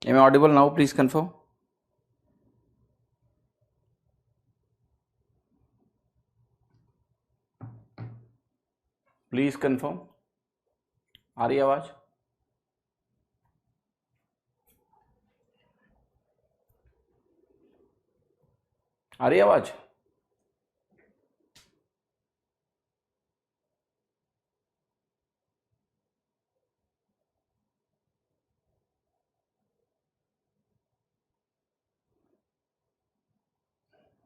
Am I audible now? Please confirm. Please confirm. आ रही आवाज? आ रही आवाज?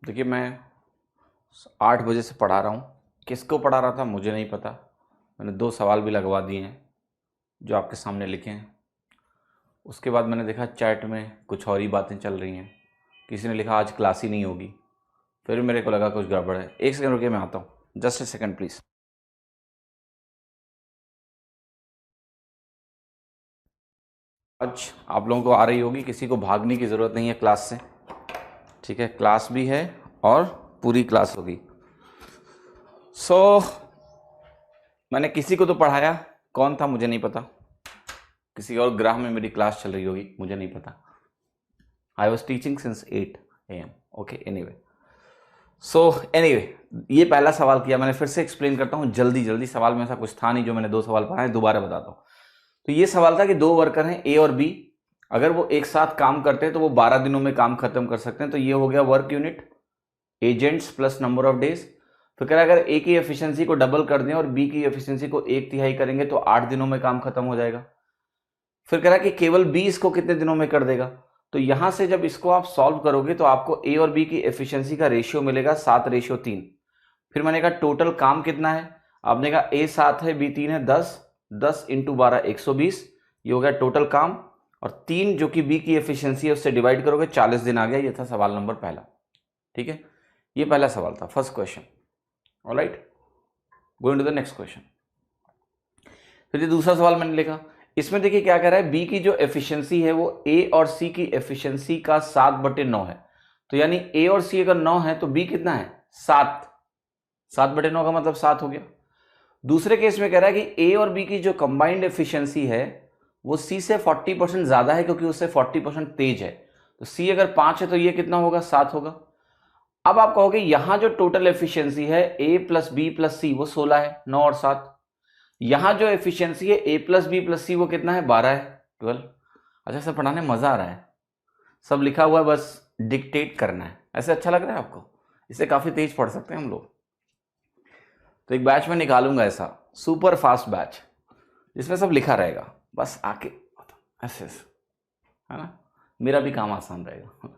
देखिए, मैं 8 बजे से पढ़ा रहा हूँ. किसको पढ़ा रहा था मुझे नहीं पता. मैंने 2 सवाल भी लगवा दिए हैं जो आपके सामने लिखे हैं. उसके बाद मैंने देखा चैट में कुछ और ही बातें चल रही हैं. किसी ने लिखा आज क्लास ही नहीं होगी. फिर मेरे को लगा कुछ गड़बड़ है. एक सेकंड रुकिए, मैं आता हूँ. Just a second please. आज आप लोगों को आ रही होगी, किसी को भागने की ज़रूरत नहीं है क्लास से. ठीक है, क्लास भी है और पूरी क्लास होगी. मैंने किसी को तो पढ़ाया, कौन था मुझे नहीं पता. किसी और ग्राह में मेरी क्लास चल रही होगी, मुझे नहीं पता. I was teaching since 8 AM. Okay, anyway. ये पहला सवाल किया. मैंने फिर से एक्सप्लेन करता हूँ जल्दी जल्दी. सवाल में ऐसा कुछ था नहीं जो मैंने 2 सवाल पढ़ाए, दोबारा बताता हूँ. तो ये सवाल था कि 2 वर्कर हैं ए और बी. अगर वो एक साथ काम करते हैं तो वो 12 दिनों में काम खत्म कर सकते हैं. तो ये हो गया work unit, agents plus number of days. तो कह रहा है अगर ए की एफिशिएंसी को डबल कर दें और बी की एफिशिएंसी को 1/3 करेंगे तो 8 दिनों में काम खत्म हो जाएगा. फिर कह रहा है कि केवल बी इसको कितने दिनों में कर देगा. तो यहां से जब इसको आप सॉल्व करोगे तो आपको ए और बी की एफिशिएंसी का रेशियो मिलेगा 7:3. फिर मैंने कहा टोटल काम कितना है. आपने कहा ए 7 है, बी 3 है, 10. 10 × 12 120. ये हो गया टोटल काम. और 3 जो कि बी की एफिशिएंसी है उससे डिवाइड करोगे, 40 दिन आ गया. ये था सवाल नंबर पहला. ठीक है, ये पहला सवाल था, first question. Alright, going to the next question. फिर ये दूसरा सवाल मैंने लिखा. इसमें देखिए क्या कह रहा है, बी की जो एफिशिएंसी है वो ए और सी की एफिशिएंसी का 7/9 है. तो यानी ए और सी अगर 9 है तो बी कितना है, 7. 7/9 का मतलब 7 हो गया. दूसरे केस में कह रहा है कि ए और बी की जो कंबाइंड एफिशिएंसी है वो सी से 40% ज्यादा है क्योंकि उससे 40% तेज है. तो सी अगर 5 है तो ये कितना होगा, 7 होगा. अब आप कहोगे यहां जो टोटल एफिशिएंसी है ए प्लस बी प्लस सी वो 16 है, 9 और 7. यहां जो एफिशिएंसी है ए प्लस बी प्लस सी वो कितना है, 12 है, 12. अच्छा, सब पढ़ाने मजा आ रहा है. सब लिखा हुआ है, बस डिक्टेट करना है. ऐसे अच्छा लग रहा है आपको? इसे काफी तेज पढ़ सकते हैं हम लोग. तो एक बैच में निकालूंगा ऐसा, सुपर फास्ट बैच, जिसमें सब लिखा रहेगा, बस आके ऐसे है ना, मेरा भी काम आसान रहेगा.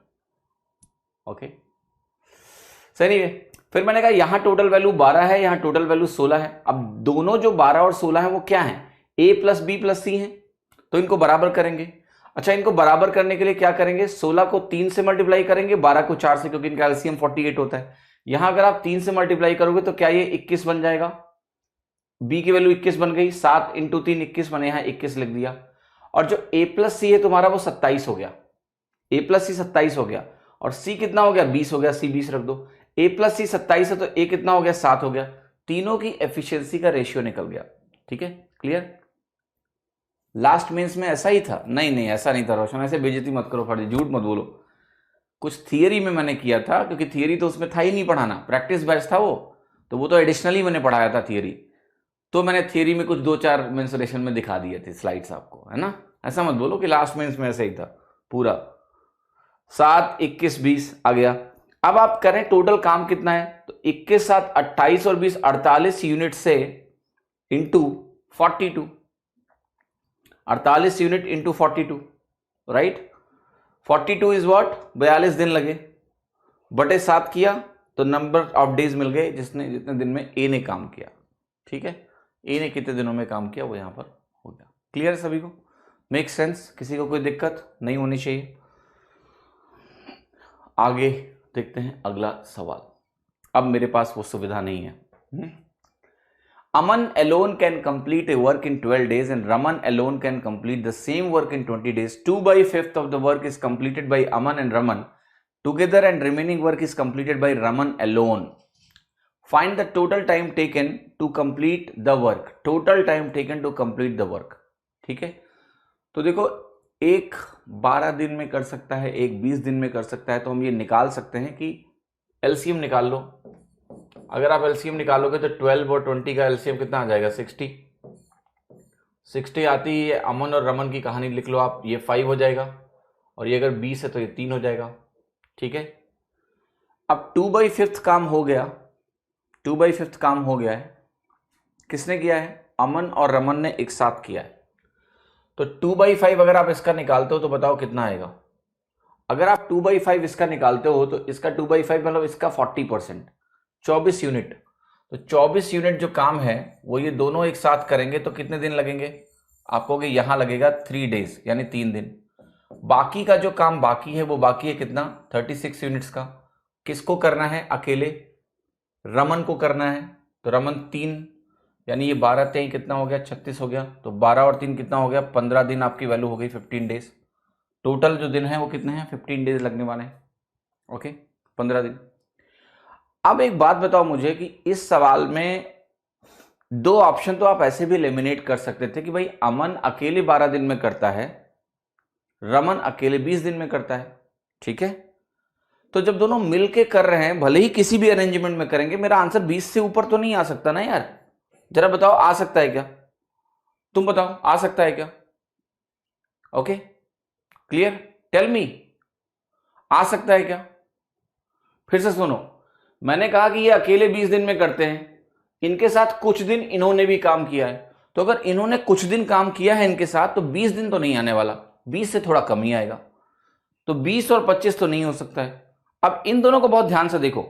ओके, सही है. फिर मैंने कहा यहां टोटल वैल्यू 12 है, यहां टोटल वैल्यू 16 है. अब दोनों जो 12 और 16 है वो क्या है, ए प्लस बी प्लस सी है. तो इनको बराबर करेंगे. अच्छा, इनको बराबर करने के लिए क्या करेंगे, 16 को 3 से मल्टीप्लाई करेंगे, 12 को 4 से, क्योंकि इनका एलसीएम 48 होता है. यहां अगर आप 3 से मल्टीप्लाई करोगे तो क्या ये 21 बन जाएगा. बी की वैल्यू 21 बन गई. 7 × 3 21, मैंने यहां 21 लिख दिया. और जो ए प्लस सी है तुम्हारा वो 27 हो गया. ए प्लस सी 27 हो गया. और सी कितना हो गया, 20 हो गया. सी 20 रख दो. ए प्लस सी 27 है तो ए कितना हो गया, 7 हो गया. तीनों की एफिशिएंसी का रेशियो निकल गया. ठीक है, क्लियर. लास्ट मीन्स में ऐसा ही था? नहीं, ऐसा नहीं था रोशन, ऐसे बेइज्जती मत करो फर्जी, झूठ मत बोलो. कुछ थियरी में मैंने किया था, क्योंकि थियरी तो उसमें था ही नहीं पढ़ाना, प्रैक्टिस बैच था वो. तो वो तो एडिशनली मैंने पढ़ाया था थियरी. तो मैंने थियरी में कुछ 2-4 मेंसुरेशन में दिखा दिए थे स्लाइड्स आपको, है ना. ऐसा मत बोलो कि लास्ट मीन्स में ऐसा ही था पूरा. 7 21 20 आ गया. अब आप करें टोटल काम कितना है, तो 21 7 28 और 20 48 यूनिट से into 42. 48 unit into 42, right. 42 is what, 42 दिन लगे. बटे 7 किया तो नंबर ऑफ डेज मिल गए जितने दिन में ए ने काम किया. ठीक है, ए ने कितने दिनों में काम किया वो यहां पर हो गया. क्लियर है सभी को, मेक सेंस, किसी को कोई दिक्कत नहीं होनी चाहिए. आगे देखते हैं अगला सवाल. अब मेरे पास वो सुविधा नहीं है. अमन alone can complete a work in 12 days and Raman alone can complete the same work in 20 days. 2/5 of the work is completed by Aman and Raman together and remaining work is completed by Raman alone. Find the total time taken to complete the work. Total time taken to complete the work. ठीक है, तो देखो एक 12 दिन में कर सकता है, एक 20 दिन में कर सकता है, तो हम ये निकाल सकते हैं कि एलसीएम निकाल लो। अगर आप एलसीएम निकालोगे तो 12 और 20 का एलसीएम कितना आ जाएगा? 60 आती है। अमन और रमन की कहानी लिख लो आप, ये 5 हो जाएगा, और ये अगर 20 है तो ये 3 हो जाएगा। ठीक है, अब 2/5 काम हो गया, 2/5 काम हो गया है। किसने किया है? अमन और रमन ने एक साथ किया है। तो 2/5 अगर आप इसका निकालते हो तो बताओ कितना आएगा? अगर आप 2/5 इसका निकालते हो तो इसका 2/5 मतलब इसका 40%, 24 यूनिट। तो 24 यूनिट जो काम है वो ये दोनों एक साथ करेंगे तो कितने दिन लगेंगे? आप कहोगे यहां लगेगा 3 डेज, यानी 3 दिन। बाकी का जो काम बाकी है वो बाकी है कितना? 36 यूनिट्स का। किसको करना है? अकेले रमन को करना है। तो रमन 3, यानी ये 12 3 कितना हो गया? 36 हो गया। तो 12 और 3 कितना हो गया? 15 दिन आपकी वैल्यू हो गई, 15 डेज। टोटल जो दिन है वो कितने हैं? 15 डेज लगने वाले हैं। ओके, 15 दिन। अब एक बात बताओ मुझे कि इस सवाल में 2 ऑप्शन तो आप ऐसे भी एलिमिनेट कर सकते थे कि भाई अमन अकेले 12 दिन में करता है, रमन अकेले 20 दिन में करता है। ठीक है, तो जब दोनों मिलके कर रहे हैं, भले ही किसी भी अरेंजमेंट में करेंगे, मेरा आंसर 20 से ऊपर तो नहीं आ सकता ना यार। जरा बताओ आ सकता है क्या? तुम बताओ आ सकता है क्या? Okay, clear? टेल मी, आ सकता है क्या? फिर से सुनो, मैंने कहा कि ये अकेले 20 दिन में करते हैं, इनके साथ कुछ दिन इन्होंने भी काम किया है। तो अगर इन्होंने कुछ दिन काम किया है इनके साथ तो 20 दिन तो नहीं आने वाला, 20 से थोड़ा कम ही आएगा। तो 20 और 25 तो नहीं हो सकता है। अब इन दोनों को बहुत ध्यान से देखो,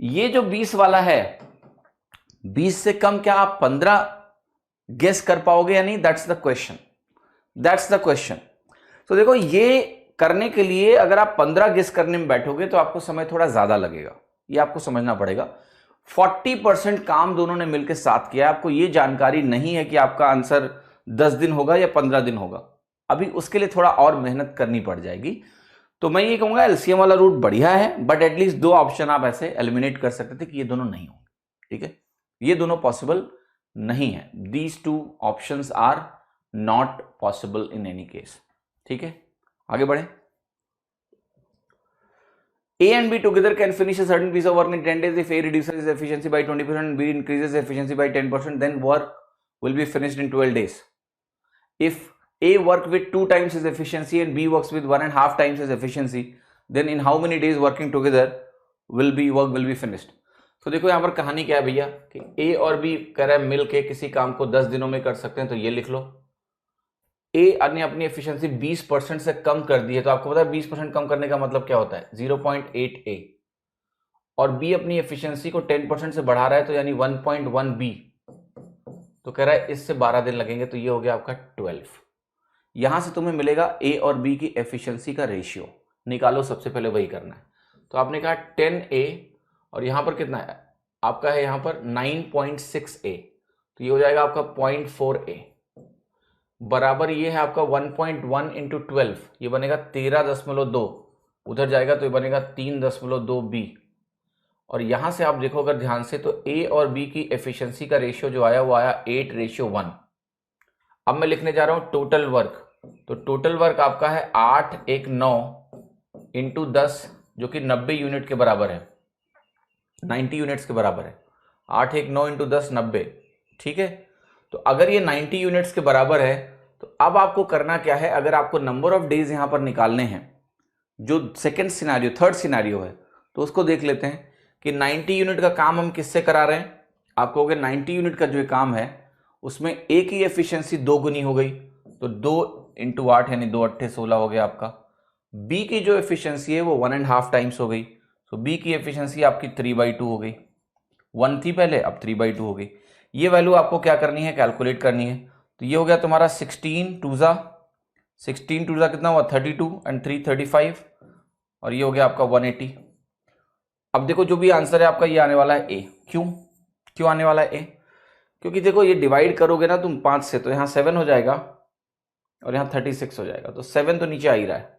ये जो 20 वाला है, 20 से कम क्या आप 15 गेस कर पाओगे या नहीं? That's the question, that's the question. तो देखो, ये करने के लिए अगर आप 15 गेस करने में बैठोगे तो आपको समय थोड़ा ज्यादा लगेगा, ये आपको समझना पड़ेगा। 40% काम दोनों ने मिलकर साथ किया। आपको ये जानकारी नहीं है कि आपका आंसर 10 दिन होगा या 15 दिन होगा, अभी उसके लिए थोड़ा और मेहनत करनी पड़ जाएगी। तो मैं ये कहूंगा एलसीएम वाला रूट बढ़िया है, बट एटलीस्ट 2 ऑप्शन आप ऐसे एलिमिनेट कर सकते थे कि ये दोनों नहीं होंगे। ठीक है, ये दोनों पॉसिबल नहीं है। These 2 options are not possible in any case. ठीक है, आगे बढ़े। A and B together can finish a certain piece of work in 10 days. If A reduces its efficiency by 20% and B increases efficiency by 10%, then work will be finished in 12 days. If A works with 2 times his efficiency and B works with 1.5 times his efficiency, then in how many days working together work will be finished? तो देखो यहाँ पर कहानी क्या है भैया कि A और B कह रहे हैं मिल के किसी काम को 10 दिनों में कर सकते हैं। तो ये लिख लो, ए ने अपनी एफिशिएंसी 20% से कम कर दी है। तो आपको पता है 20% कम करने का मतलब क्या होता है? 0.8 ए। और बी अपनी एफिशिएंसी को 10% से बढ़ा रहा है, तो यानी 1.1 बी। तो कह रहा है इससे 12 दिन लगेंगे, तो ये हो गया आपका 12। यहां से तुम्हें मिलेगा ए और बी की एफिशिएंसी का रेशियो निकालो, सबसे पहले वही करना है। तो आपने कहा 10A और यहां पर कितना है आपका? है यहां पर 9.6A, तो ये हो जाएगा आपका 0.4A। बराबर ये है आपका 1.1 इंटू 12, ये बनेगा 13.2। उधर जाएगा तो ये बनेगा 3.2B। और यहां से आप देखो अगर ध्यान से, तो ए और बी की एफिशिएंसी का रेशियो जो आया वो आया 8:1। अब मैं लिखने जा रहा हूं टोटल वर्क। तो टोटल वर्क आपका है 819 इंटू 10, जो कि 90 यूनिट के बराबर है, 90 यूनिट्स के बराबर है। 819 इंटू 10 90। ठीक है, तो अगर ये 90 यूनिट्स के बराबर है तो अब आपको करना क्या है? अगर आपको नंबर ऑफ डेज यहां पर निकालने हैं, जो सेकंड सिनेरियो, थर्ड सिनेरियो है, तो उसको देख लेते हैं कि 90 यूनिट का काम हम किससे करा रहे हैं। आप कहोगे 90 यूनिट का जो काम है उसमें ए की एफिशिएंसी 2 गुनी हो गई, तो 2 इंटू 8 यानी 2 8 16 हो गया आपका। बी की जो एफिशिएंसी है वो 1.5 टाइम्स हो गई, तो बी की एफिशिएंसी आपकी 3/2 हो गई। 1 थी पहले, अब 3/2 हो गई। ये वैल्यू आपको क्या करनी है? कैलकुलेट करनी है। तो ये हो गया तुम्हारा 16 टू ज़ा कितना हुआ? 32 एंड 3 35, और ये हो गया आपका 180। अब देखो जो भी आंसर है आपका ये आने वाला है ए। क्यों आने वाला है ए? क्योंकि देखो ये डिवाइड करोगे ना तुम 5 से, तो यहाँ 7 हो जाएगा और यहाँ 36 हो जाएगा, तो 7 तो नीचे आ ही रहा है।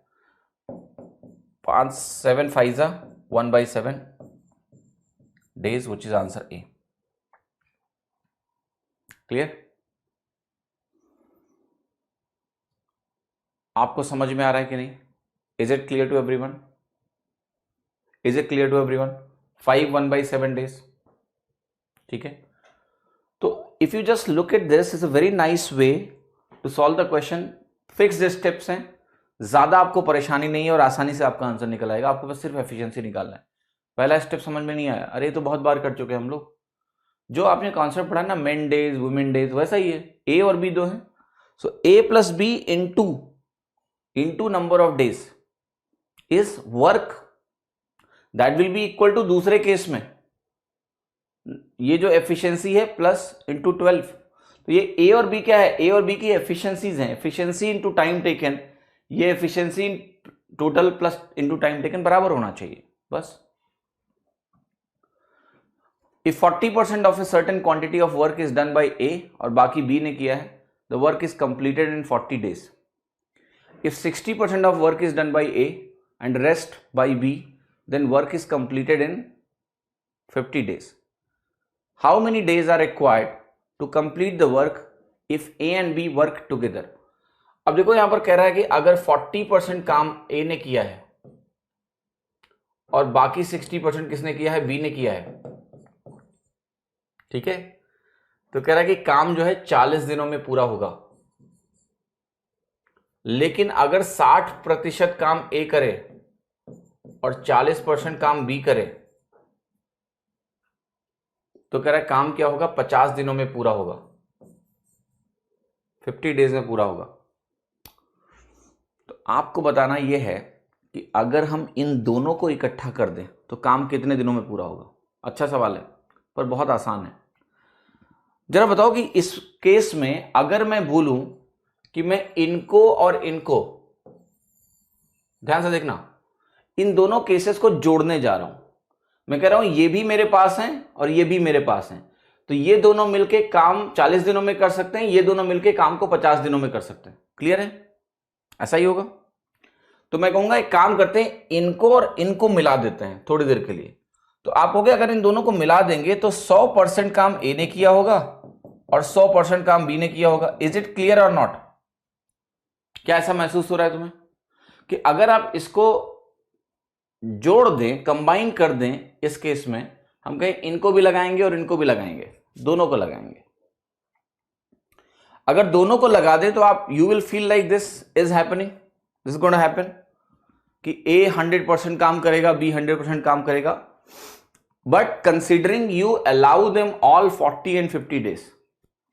5 7 5 1/7 days, which is answer A. Clear? आपको समझ में आ रहा है कि नहीं? Is it clear to everyone? Is it clear to everyone? 5 1/7 days, ठीक है। तो if you just look at this, is a very nice way to solve the question. Fix steps हैं, ज्यादा आपको परेशानी नहीं है और आसानी से आपका आंसर निकल आएगा। आपको बस सिर्फ एफिशिएंसी निकालना है। पहला स्टेप समझ में नहीं आया? अरे ये तो बहुत बार कर चुके हैं हम लोग। जो आपने कॉन्सेप्ट पढ़ा ना, मेन डेज वुमेन डेज, वैसा ही है। ए और बी दो है, so A plus B into number of days is work, that will be equal to दूसरे केस में ये जो एफिशिएंसी है प्लस इंटू 12। तो ये ए और बी क्या है? ए और बी की एफिशिएंसीज हैं। एफिशिएंसी इंटू टाइम टेकन, ये efficiency total plus into time taken बराबर होना चाहिए, बस। If 40% of a certain quantity of work is done by A और बाकी B ने किया है, the work is completed in 40 days. If 60% of work is done by A and rest by B, then work is completed in 50 days. How many days are required to complete the work if A and B work together? अब देखो यहां पर कह रहा है कि अगर 40% काम A ने किया है और बाकी 60% किसने किया है? B ने किया है, ठीक है। तो कह रहा है कि काम जो है 40 दिनों में पूरा होगा, लेकिन अगर 60% काम ए करे और 40% काम बी करे तो कह रहा है काम क्या होगा? 50 दिनों में पूरा होगा, 50 डेज में पूरा होगा। तो आपको बताना यह है कि अगर हम इन दोनों को इकट्ठा कर दें तो काम कितने दिनों में पूरा होगा? अच्छा सवाल है, पर बहुत आसान है। जरा बताओ कि इस केस में अगर मैं बोलूं कि मैं इनको और इनको, ध्यान से देखना, इन दोनों केसेस को जोड़ने जा रहा हूं। मैं कह रहा हूं ये भी मेरे पास हैं और ये भी मेरे पास हैं, तो ये दोनों मिलके काम 40 दिनों में कर सकते हैं, ये दोनों मिलके काम को 50 दिनों में कर सकते हैं। क्लियर है? ऐसा ही होगा। तो मैं कहूंगा एक काम करते हैं, इनको और इनको मिला देते हैं थोड़ी देर के लिए। तो आप हो गए, अगर इन दोनों को मिला देंगे तो 100% काम ए ने किया होगा और 100% काम बी ने किया होगा। इज इट क्लियर और नॉट? क्या ऐसा महसूस हो रहा है तुम्हें कि अगर आप इसको जोड़ दें, कंबाइन कर दें, इस केस में हम कहें इनको भी लगाएंगे और इनको भी लगाएंगे, दोनों को लगाएंगे। अगर दोनों को लगा दें तो आप you will feel like this is happening, this is going to happen कि ए 100% काम करेगा, बी 100% काम करेगा। But considering you allow them all 40 and 50 days,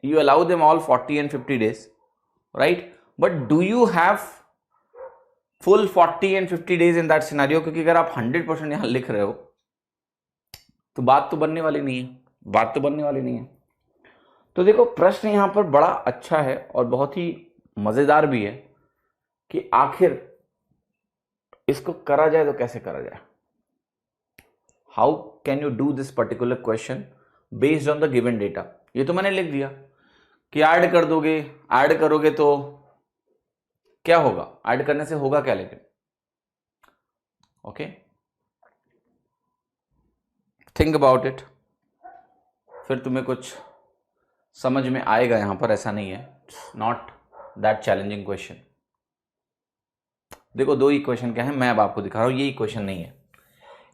you allow them all 40 and 50 days, right? But do you have full 40 and 50 days in that scenario? क्योंकि अगर आप 100% यहां लिख रहे हो तो बात तो बनने वाली नहीं है, बात तो बनने वाली नहीं है। तो देखो प्रश्न यहां पर बड़ा अच्छा है और बहुत ही मजेदार भी है कि आखिर इसको करा जाए तो कैसे करा जाए। How can you do this particular question based on the given data? ये तो मैंने लिख दिया कि ऐड कर दोगे, ऐड करोगे तो क्या होगा? ऐड करने से होगा क्या? लेकिन ओके, थिंक अबाउट इट, फिर तुम्हें कुछ समझ में आएगा। यहां पर ऐसा नहीं है, नॉट दैट चैलेंजिंग क्वेश्चन। देखो दो इक्वेशन क्या है, मैं अब आपको दिखा रहा हूं। ये इक्वेशन नहीं है,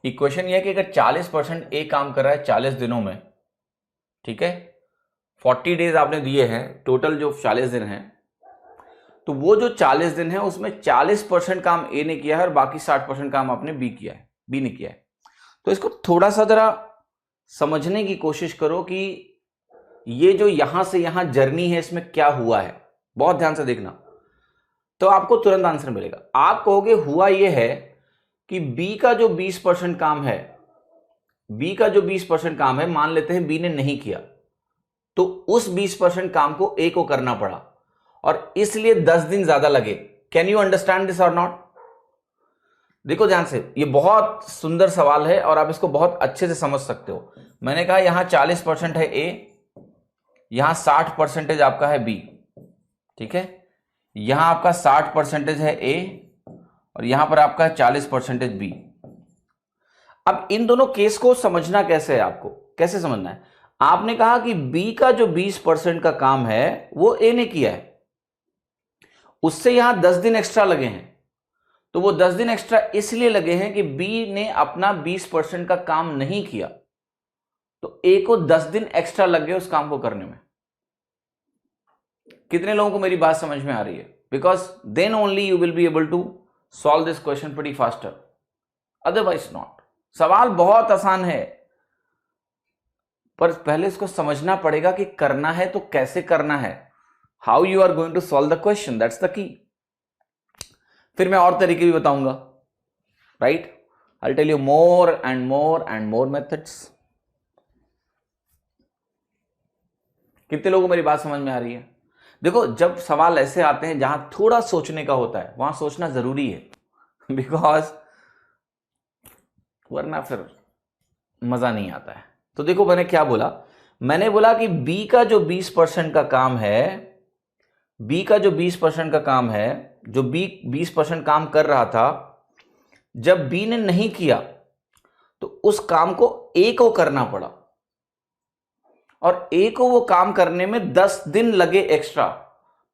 इक्वेशन ये है कि अगर 40% ए काम कर रहा है 40 दिनों में, ठीक है, 40 डेज आपने दिए हैं, टोटल जो 40 दिन हैं, तो वो जो 40 दिन है उसमें 40% काम ए ने किया है और बाकी 60% काम आपने बी किया है, बी ने किया है। तो इसको थोड़ा सा जरा समझने की कोशिश करो कि ये जो यहां से यहां जर्नी है इसमें क्या हुआ है। बहुत ध्यान से देखना, तो आपको तुरंत आंसर मिलेगा। आप कहोगे हुआ ये है कि बी का जो 20% काम है, बी का जो 20% काम है, मान लेते हैं बी ने नहीं किया, तो उस 20% काम को ए को करना पड़ा और इसलिए 10 दिन ज्यादा लगे। कैन यू अंडरस्टैंड दिस और नॉट? देखो ध्यान से, ये बहुत सुंदर सवाल है और आप इसको बहुत अच्छे से समझ सकते हो। मैंने कहा यहां 40% है ए, यहां 60% आपका है बी, ठीक है, यहां आपका 60% है ए और यहां पर आपका 40% बी। अब इन दोनों केस को समझना कैसे है, आपको कैसे समझना है? आपने कहा कि बी का जो 20% का काम है वो ए ने किया है, उससे यहां 10 दिन एक्स्ट्रा लगे हैं, तो वो 10 दिन एक्स्ट्रा इसलिए लगे हैं कि बी ने अपना 20% का काम नहीं किया, तो ए को 10 दिन एक्स्ट्रा लग गए उस काम को करने में। कितने लोगों को मेरी बात समझ में आ रही है? Because then only you will be able to solve this question pretty faster, otherwise not. सवाल बहुत आसान है, पर पहले इसको समझना पड़ेगा कि करना है तो कैसे करना है, how you are going to solve the question, that's the key. फिर मैं और तरीके भी बताऊंगा, right? I tell you more and more and more methods. कितने लोगों को मेरी बात समझ में आ रही है? देखो, जब सवाल ऐसे आते हैं जहां थोड़ा सोचने का होता है, वहां सोचना जरूरी है बिकॉज वरना फिर मजा नहीं आता है। तो देखो मैंने क्या बोला, मैंने बोला कि बी का जो 20% का काम है, बी का जो 20% का काम है, जो बी 20% काम कर रहा था, जब बी ने नहीं किया तो उस काम को ए को करना पड़ा, और ए को वो काम करने में 10 दिन लगे एक्स्ट्रा।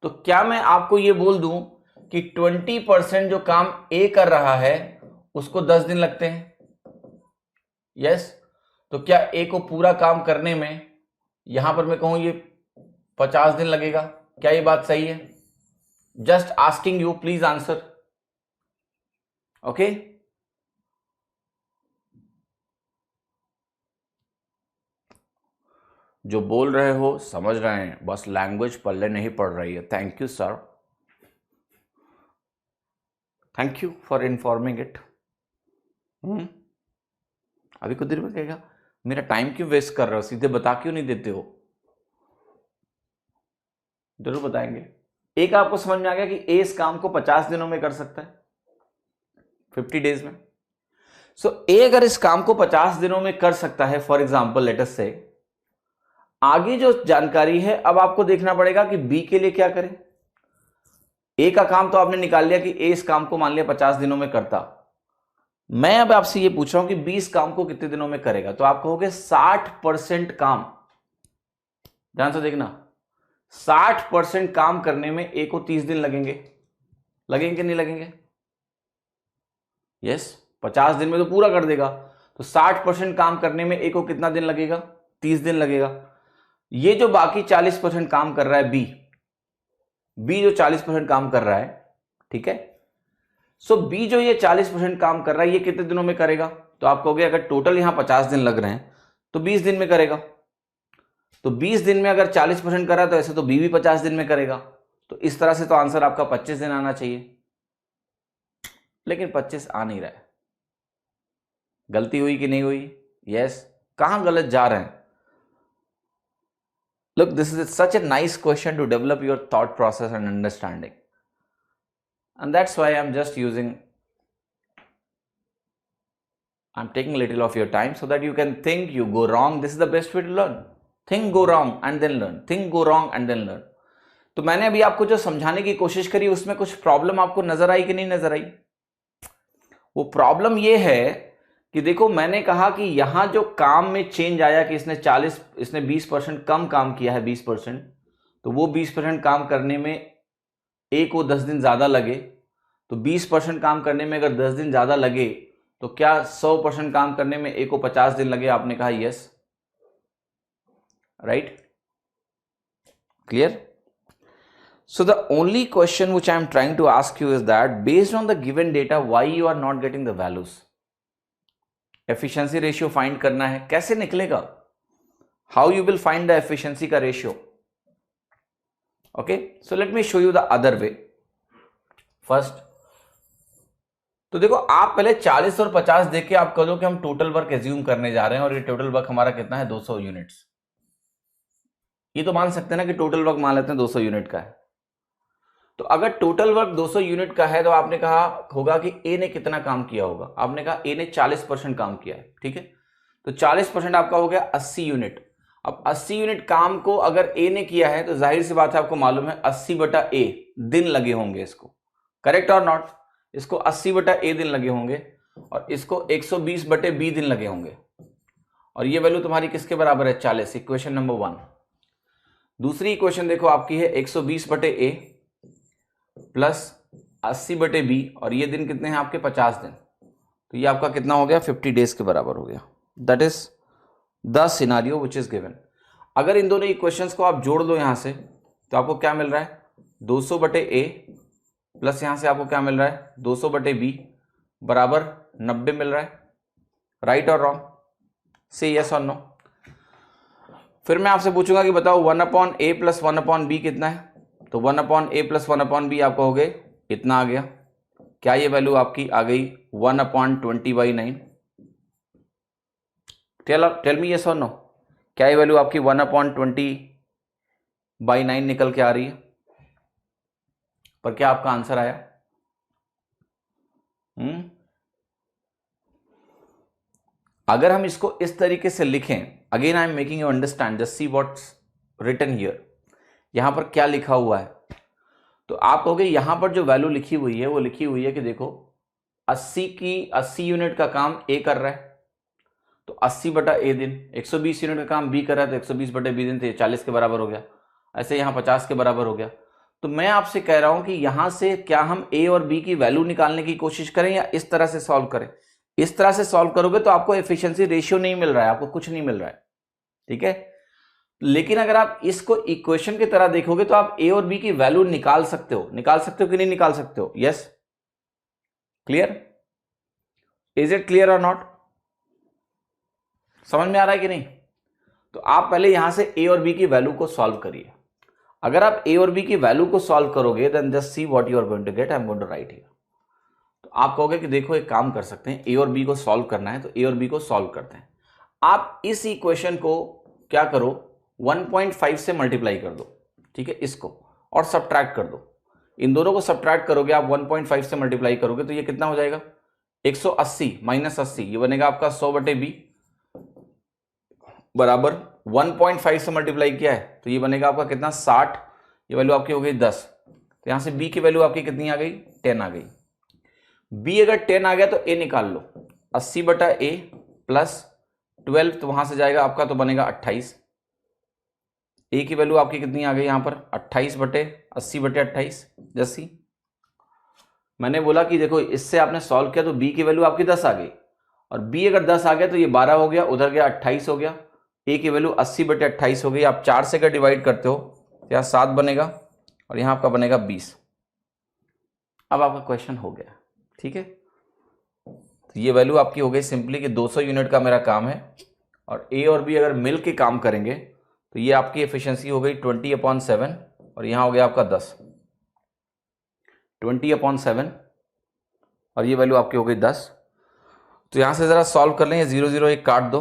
तो क्या मैं आपको ये बोल दूं कि 20% जो काम ए कर रहा है उसको 10 दिन लगते हैं? यस। तो क्या ए को पूरा काम करने में, यहां पर मैं कहूं ये 50 दिन लगेगा? क्या ये बात सही है? Just asking you, please answer. Okay, जो बोल रहे हो समझ रहे हैं, बस लैंग्वेज पल्ले नहीं पड़ रही है। Thank you sir, thank you for informing it. अभी कुछ देर में कहेगा मेरा टाइम क्यों वेस्ट कर रहे हो, सीधे बता क्यों नहीं देते हो? जरूर बताएंगे। एक आपको समझ में आ गया कि ए इस काम को 50 दिनों में कर सकता है, 50 डेज में। सो ए अगर इस काम को 50 दिनों में कर सकता है, फॉर एग्जाम्पल लेट अस से, आगे जो जानकारी है अब आपको देखना पड़ेगा कि बी के लिए क्या करें। ए का काम तो आपने निकाल लिया कि ए इस काम को मान लिया 50 दिनों में करता। मैं अब आपसे ये पूछ रहा हूं कि बी इस काम को कितने दिनों में करेगा, तो आप कहोगे 60% काम। ध्यान से देखना, 60% काम करने में ए को 30 दिन लगेंगे। लगेंगे कि नहीं लगेंगे? यस, 50 दिन में तो पूरा कर देगा, तो 60% काम करने में ए को कितना दिन लगेगा? 30 दिन लगेगा। ये जो बाकी 40% काम कर रहा है बी जो 40% काम कर रहा है, ठीक है, सो बी जो ये 40% काम कर रहा है, ये कितने दिनों में करेगा? तो आप कहोगे अगर टोटल यहां 50 दिन लग रहे हैं तो 20 दिन में करेगा। तो 20 दिन में अगर 40% कर रहा है तो ऐसे तो बी भी 50 दिन में करेगा। तो इस तरह से तो आंसर आपका 25 दिन आना चाहिए, लेकिन 25 आ नहीं रहा है। गलती हुई कि नहीं हुई? यस। कहां गलत जा रहे हैं? Look, this is such a nice question to develop your thought process and understanding. And that's why I'm taking a little of your time so that you can think, you go wrong. This is the best way to learn. Think, go wrong and then learn. Think, go wrong and then learn. तो मैंने अभी आपको जो समझाने की कोशिश करी उसमें कुछ प्रॉब्लम आपको नजर आई कि नहीं नजर आई? वो प्रॉब्लम ये है कि देखो, मैंने कहा कि यहां जो काम में चेंज आया कि इसने 20% कम काम किया है 20%, तो वो 20% काम करने में ए को 10 दिन ज्यादा लगे। तो 20% काम करने में अगर 10 दिन ज्यादा लगे तो क्या 100% काम करने में ए को 50 दिन लगे? आपने कहा yes, right, clear? So the only question which I am trying to ask you is that based on the given data, why you are not getting the values? Efficiency ratio find करना है, कैसे निकलेगा? How you will find the efficiency का ratio? Okay, so let me show you the other way. First, तो देखो, आप पहले 40 और 50 देके आप कह दो कि हम टोटल वर्क एज्यूम करने जा रहे हैं और ये टोटल वर्क हमारा कितना है? 200 यूनिट्स। ये तो मान सकते हैं ना कि टोटल वर्क मान लेते हैं 200 यूनिट का है। तो अगर टोटल वर्क 200 यूनिट का है तो आपने कहा होगा कि ए ने कितना काम किया होगा? आपने कहा ए ने 40% काम किया है, ठीक है, तो 40% आपका हो गया 80 यूनिट। अब 80 यूनिट काम को अगर ए ने किया है तो जाहिर सी बात है, आपको मालूम है 80/a दिन लगे होंगे इसको, करेक्ट और नॉट? इसको 80/a दिन लगे होंगे और इसको 120/b दिन लगे होंगे, और ये वैल्यू तुम्हारी किसके बराबर है? 40। Equation number 1। दूसरी इक्वेशन देखो आपकी है 120/a प्लस 80/b, और ये दिन कितने हैं आपके 50 दिन, तो ये आपका कितना हो गया 50 डेज के बराबर हो गया। That is the scenario which is given. अगर इन दोनों इक्वेशंस को आप जोड़ दो यहां से तो आपको क्या मिल रहा है 200/a प्लस यहां से आपको क्या मिल रहा है 200/b बराबर 90 मिल रहा है। राइट और रॉन्ग, से यस और नो। फिर मैं आपसे पूछूंगा कि बताओ 1/a प्लस 1/b कितना है, तो 1/a प्लस 1/b आपका हो गए इतना आ गया। क्या ये वैल्यू आपकी आ गई 1/20/9? टेल मी यस और नो, क्या ये वैल्यू आपकी 1/20/9 निकल के आ रही है? पर क्या आपका आंसर आया? अगर हम इसको इस तरीके से लिखें, again I am making you understand, just see what's written here. यहां पर क्या लिखा हुआ है, तो आप कहोगे यहां पर जो वैल्यू लिखी हुई है वो लिखी हुई है कि देखो 80 यूनिट का काम ए कर रहा है तो 80/a दिन, 120 यूनिट का काम बी कर रहा है तो 120/b दिन, तो ये 40 के बराबर हो गया। ऐसे यहां 50 के बराबर हो गया। तो मैं आपसे कह रहा हूं कि यहां से क्या हम ए और बी की वैल्यू निकालने की कोशिश करें या इस तरह से सॉल्व करें? इस तरह से सॉल्व करोगे तो आपको एफिशिएंसी रेशियो नहीं मिल रहा है, आपको कुछ नहीं मिल रहा है, ठीक है। लेकिन अगर आप इसको इक्वेशन की तरह देखोगे तो आप ए और बी की वैल्यू निकाल सकते हो कि नहीं निकाल सकते हो? Yes, clear? Is it clear और नॉट? समझ में आ रहा है कि नहीं? तो आप पहले यहां से ए और बी की वैल्यू को सॉल्व करिए। अगर आप ए और बी की वैल्यू को सॉल्व करोगे then just see what you are going to get. I am going to write here. तो आप कहोगे कि देखो एक काम कर सकते हैं, ए और बी को सॉल्व करना है तो ए और बी को सॉल्व करते हैं। आप इस इक्वेशन को क्या करो 1.5 से मल्टीप्लाई कर दो, ठीक है, इसको, और सब्ट्रैक्ट कर दो। इन दोनों को सब्ट्रैक्ट करोगे आप 1.5 से मल्टीप्लाई करोगे तो ये कितना हो जाएगा 180 माइनस 80, ये बनेगा आपका 100/b बराबर 1.5 से मल्टीप्लाई किया है तो ये बनेगा आपका कितना 60, ये वैल्यू आपकी हो गई 10। तो यहां से b की वैल्यू आपकी कितनी आ गई 10 आ गई। b अगर 10 आ गया तो a निकाल लो, 80/a प्लस 12, तो वहां से जाएगा आपका तो बनेगा 28। a की वैल्यू आपकी कितनी आ गई यहां पर 28/80/28। जैसी मैंने बोला कि देखो इससे आपने सॉल्व किया तो b की वैल्यू आपकी 10 आ गई, और b अगर 10 आ गया तो ये 12 हो गया, उधर गया 28 हो गया, a की वैल्यू 80/28 हो गई। आप 4 से अगर डिवाइड करते हो तो यहाँ 7 बनेगा और यहाँ आपका बनेगा 20। अब आपका क्वेश्चन हो गया, ठीक है। तो ये वैल्यू आपकी हो गई सिंपली कि 200 यूनिट का मेरा काम है और ए और बी अगर मिल के काम करेंगे तो ये आपकी एफिशिएंसी हो गई 20/7 और यहाँ हो गया आपका 10, 20/7 और ये वैल्यू आपकी हो गई 10। तो यहाँ से ज़रा सॉल्व कर लें, 0 0 1 काट दो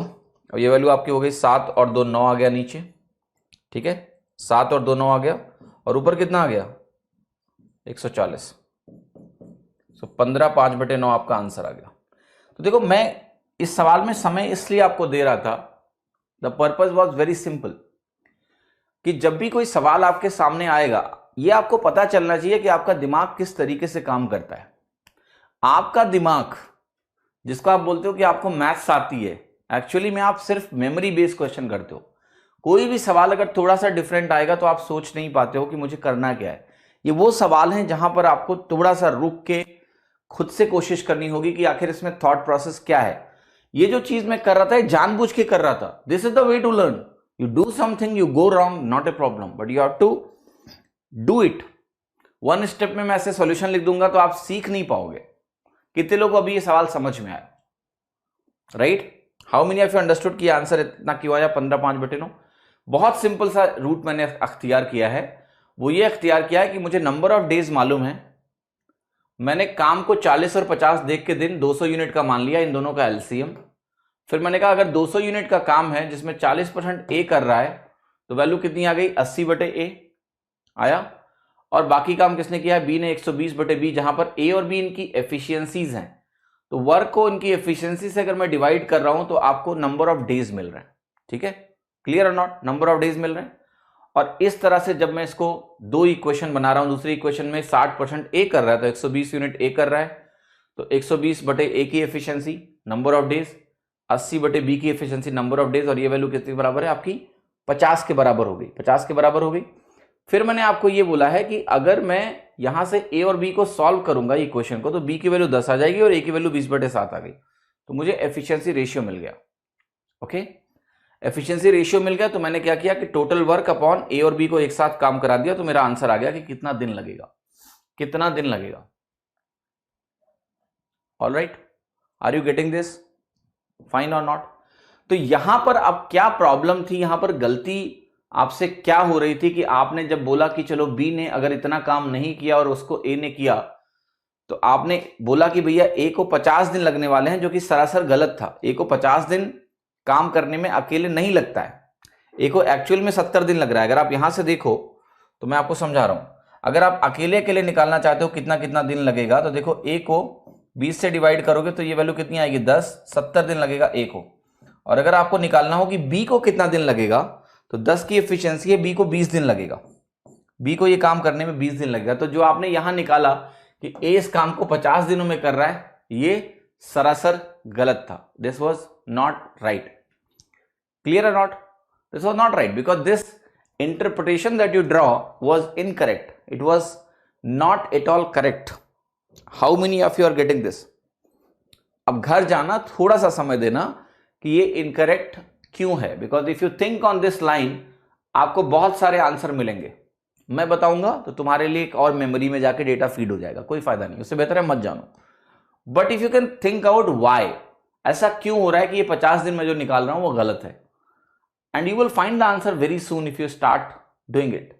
और ये वैल्यू आपकी हो गई 7 और 2 9 आ गया नीचे, ठीक है, 7 और 2 9 आ गया, और ऊपर कितना आ गया 140। सो 15 5/9 आपका आंसर आ गया। तो देखो मैं इस सवाल में समय इसलिए आपको दे रहा था, the purpose was very simple, कि जब भी कोई सवाल आपके सामने आएगा ये आपको पता चलना चाहिए कि आपका दिमाग किस तरीके से काम करता है। आपका दिमाग, जिसको आप बोलते हो कि आपको मैथ्स आती है, एक्चुअली में आप सिर्फ मेमोरी बेस्ड क्वेश्चन करते हो। कोई भी सवाल अगर थोड़ा सा डिफरेंट आएगा तो आप सोच नहीं पाते हो कि मुझे करना क्या है। ये वो सवाल हैं जहां पर आपको थोड़ा सा रुक के खुद से कोशिश करनी होगी कि आखिर इसमें थॉट प्रोसेस क्या है। ये जो चीज मैं कर रहा था जानबूझ के कर रहा था। This is the way to learn. You do something, you go wrong, not a problem, but you have to do it. One step में मैं ऐसे सॉल्यूशन लिख दूंगा तो आप सीख नहीं पाओगे। कितने लोगों को अभी ये सवाल समझ में आया? Right? How many of you understood कि आंसर इतना क्यों आया 15 5/9? बहुत सिंपल सा रूट मैंने अख्तियार किया है। वो ये अख्तियार किया है कि मुझे नंबर ऑफ डेज मालूम है, मैंने काम को 40 और 50 देख के दिन 200 यूनिट का मान लिया, इन दोनों का एलसीएम। फिर मैंने कहा अगर 200 यूनिट का काम है जिसमें 40% ए कर रहा है तो वैल्यू कितनी आ गई 80/a आया, और बाकी काम किसने किया है बी ने 120/b, जहां पर ए और बी इनकी एफिशिएंसीज हैं। तो वर्क को इनकी एफिशिएंसी से अगर मैं डिवाइड कर रहा हूं तो आपको नंबर ऑफ डेज मिल रहे हैं, ठीक है, क्लियर और नॉट? नंबर ऑफ डेज मिल रहे हैं। और इस तरह से जब मैं इसको दो इक्वेशन बना रहा हूं, दूसरी इक्वेशन में 60% ए कर रहा है तो 120 यूनिट ए कर रहा है, तो 120/a की efficiency number of days, 80/b की एफिशिएंसी नंबर ऑफ डेज, और ये वैल्यू कितने बराबर है आपकी 50 के बराबर हो गई, 50 के बराबर हो गई। फिर मैंने आपको ये बोला है कि अगर मैं यहां से ए और बी को सॉल्व करूंगा इक्वेशन को, तो बी की वैल्यू 10 आ जाएगी और ए की वैल्यू 20/7 आ गई, तो मुझे एफिशिएंसी रेशियो मिल गया। ओके, एफिशिएंसी रेशियो मिल गया, तो मैंने क्या किया कि टोटल वर्क अपॉन ए और बी को एक साथ काम करा दिया, तो मेरा आंसर आ गया कि कितना दिन लगेगा, कितना दिन लगेगा। Alright, are you getting this, fine or not? तो यहां पर अब क्या प्रॉब्लम थी, यहां पर गलती आपसे क्या हो रही थी कि आपने जब बोला कि चलो बी ने अगर इतना काम नहीं किया और उसको ए ने किया, तो आपने बोला कि भैया ए को 50 दिन लगने वाले हैं, जो कि सरासर गलत था। ए को 50 दिन काम करने में अकेले नहीं लगता है, ए को एक्चुअल में 70 दिन लग रहा है। अगर आप यहां से देखो तो मैं आपको समझा रहा हूं, अगर आप अकेले अकेले निकालना चाहते हो कितना कितना दिन लगेगा, तो देखो ए को 20 से डिवाइड करोगे तो ये वैल्यू कितनी आएगी 10, 70 दिन लगेगा ए को। और अगर आपको निकालना हो कि बी को कितना दिन लगेगा, तो 10 की एफिशिएंसी है, बी को 20 दिन लगेगा, बी को ये काम करने में 20 दिन लगेगा। तो जो आपने यहां निकाला कि ए इस काम को 50 दिनों में कर रहा है, ये सरासर गलत था। This was not right. Clear और not? This was not right because this interpretation that you draw was incorrect, it was not at all correct. How many of you are getting this? अब घर जाना, थोड़ा सा समय देना कि ये इनकरेक्ट क्यों है, because if you think on this line आपको बहुत सारे आंसर मिलेंगे। मैं बताऊंगा तो तुम्हारे लिए एक और मेमोरी में जाके डेटा फीड हो जाएगा, कोई फायदा नहीं, उससे बेहतर है मत जानो। But if you can think out why, ऐसा क्यों हो रहा है कि ये 50 दिन में जो निकाल रहा हूं वो गलत है, and you will find the answer very soon if you start doing it.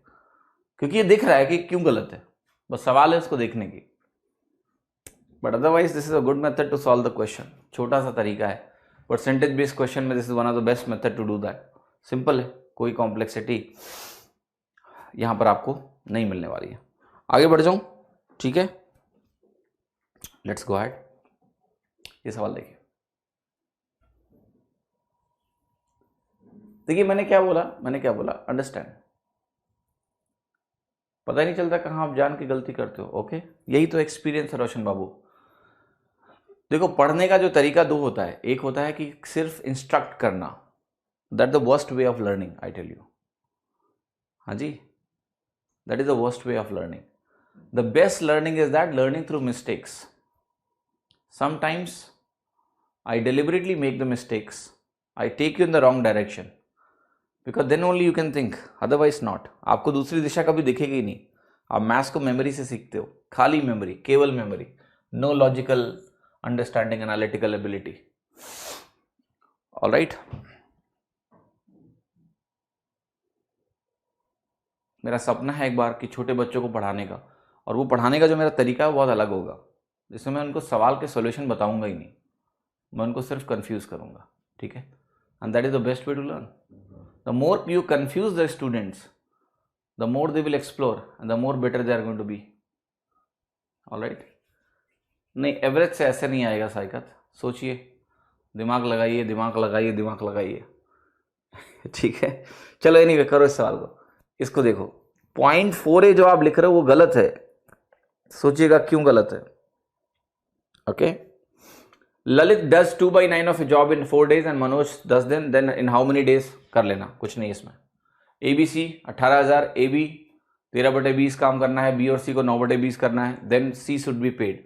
क्योंकि ये दिख रहा है कि क्यों गलत है, बस सवाल है उसको देखने की। But otherwise this is a good method to solve the question. छोटा सा तरीका है, परसेंटेज बेस्ड क्वेश्चन में this is one of the best method to do that. Simple है, कोई कॉम्प्लेक्सिटी यहां पर आपको नहीं मिलने वाली है। आगे बढ़ जाऊं, ठीक है, लेट्स गो अहेड। ये सवाल देखिए, मैंने क्या बोला अंडरस्टैंड। पता ही नहीं चलता कहां आप जान के गलती करते हो। ओके, यही तो एक्सपीरियंस है रोशन बाबू। देखो, पढ़ने का जो तरीका दो होता है, एक होता है कि सिर्फ इंस्ट्रक्ट करना, that the worst way of learning, I tell you. हाँ जी, that is the worst way of learning. The best learning is that learning through mistakes. Sometimes I deliberately make the mistakes, I take you in the wrong direction, because then only you can think, otherwise not. आपको दूसरी दिशा कभी दिखेगी ही नहीं। आप maths को memory से सीखते हो, खाली मेमोरी, केवल memory, no logical understanding, analytical ability. Alright, मेरा सपना है एक बार कि छोटे बच्चों को पढ़ाने का, और वो पढ़ाने का जो मेरा तरीका है वो बहुत अलग होगा, जिसमें मैं उनको सवाल के सॉल्यूशन बताऊंगा ही नहीं, मैं उनको सिर्फ कंफ्यूज करूंगा। ठीक है, and that is the best way to learn. The more you confuse the students, the more they will explore and the more better they are going to be. All right? नहीं, average से ऐसे नहीं आएगा साइकत, सोचिए, दिमाग लगाइए, दिमाग लगाइए, दिमाग लगाइए। ठीक है, चलो एनीवे करो इस सवाल को। इसको देखो, 0.4a जो आप लिख रहे हो वो गलत है, सोचिएगा क्यों गलत है। Okay, Lalit does 2/9 of a job in 4 days and Manoj 10 दिन, then in how many days? कर लेना, कुछ नहीं इसमें। ABC 18,000, AB 13/20 काम करना है, B और C को 9/20 करना है, then C should be paid.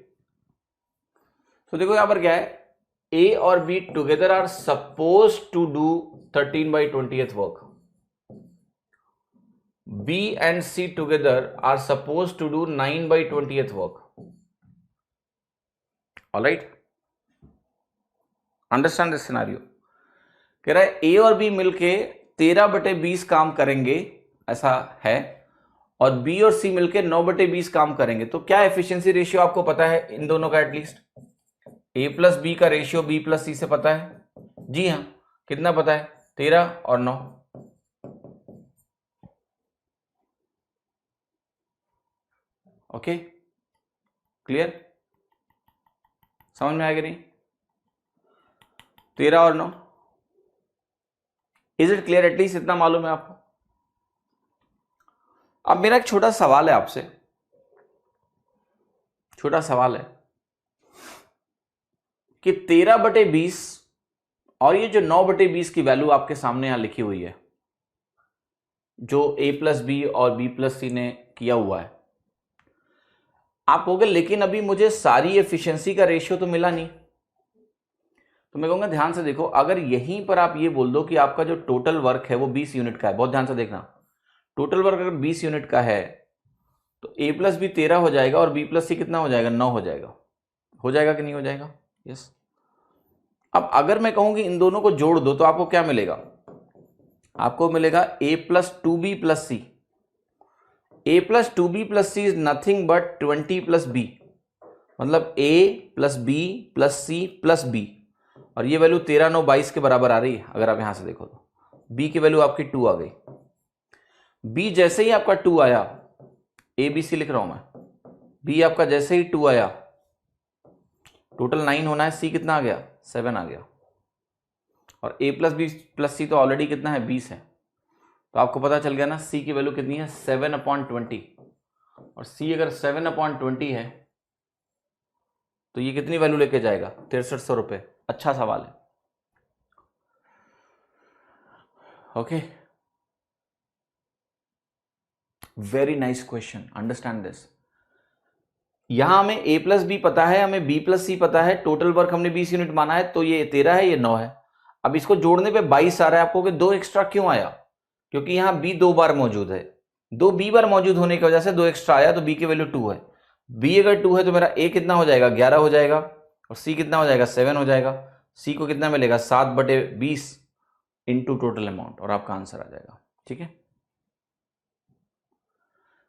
तो देखो यहां पर क्या है, A और B together are suppose to do 13/20th work, B and C together are supposed to do 9/20th work. All right, understand this scenario. कह रहा है A और B मिलके 13/20 काम करेंगे, ऐसा है, और B और C मिलके 9/20 काम करेंगे। तो क्या एफिशिएंसी रेशियो आपको पता है इन दोनों का? एटलीस्ट A प्लस B का रेशियो B प्लस C से पता है? जी हाँ, कितना पता है? 13 और 9। Okay, clear? समझ में आएगा नहीं? 13 और 9, इज इट क्लियर? एटलीस्ट इतना मालूम है आपको। अब मेरा एक छोटा सवाल है आपसे, छोटा सवाल है कि 13/20 और ये जो 9/20 की वैल्यू आपके सामने यहां लिखी हुई है, जो A प्लस B और B प्लस C ने किया हुआ है, आप कहोगे लेकिन अभी मुझे सारी एफिशिएंसी का रेशियो तो मिला नहीं, तो मैं कहूंगा ध्यान से देखो, अगर यहीं पर आप ये बोल दो कि आपका जो टोटल वर्क है वो 20 यूनिट का है, बहुत ध्यान से देखना, टोटल वर्क अगर 20 यूनिट का है तो a प्लस बी 13 हो जाएगा और b प्लस सी कितना हो जाएगा, 9 हो जाएगा कि नहीं हो जाएगा? यस। अब अगर मैं कहूं कि इन दोनों को जोड़ दो तो आपको क्या मिलेगा, आपको मिलेगा a plus 2b plus C. a plus 2b plus C is nothing but 20 plus b, मतलब a plus b plus C plus b, और ये वैल्यू 13 9 22 के बराबर आ रही है। अगर आप यहां से देखो तो b की वैल्यू आपकी 2 आ गई। b जैसे ही आपका 2 आया, ए बी सी लिख रहा हूं मैं, b आपका जैसे ही 2 आया, टोटल 9 होना है, c कितना आ गया, 7 आ गया, और a प्लस बी प्लस सी तो ऑलरेडी कितना है, 20 है, तो आपको पता चल गया ना c की वैल्यू कितनी है, 7/20, और c अगर 7/20 है तो ये कितनी वैल्यू लेके जाएगा, 6300 रुपये। अच्छा सवाल है। Okay, very nice question, understand this. यहां हमें a प्लस बी पता है, हमें b प्लस सी पता है, टोटल वर्क हमने 20 यूनिट माना है, तो ये 13 है, ये 9 है। अब इसको जोड़ने पे 22 आ रहा है, आपको कि 2 एक्स्ट्रा क्यों आया, क्योंकि यहां b 2 बार मौजूद है, 2 b बार मौजूद होने की वजह से 2 एक्स्ट्रा आया, तो b की वैल्यू 2 है। b अगर 2 है तो मेरा a कितना हो जाएगा, 11 हो जाएगा, और c कितना हो जाएगा, 7 हो जाएगा। c को कितना मिलेगा, 7/20 इंटू टोटल अमाउंट, और आपका आंसर आ जाएगा। ठीक है,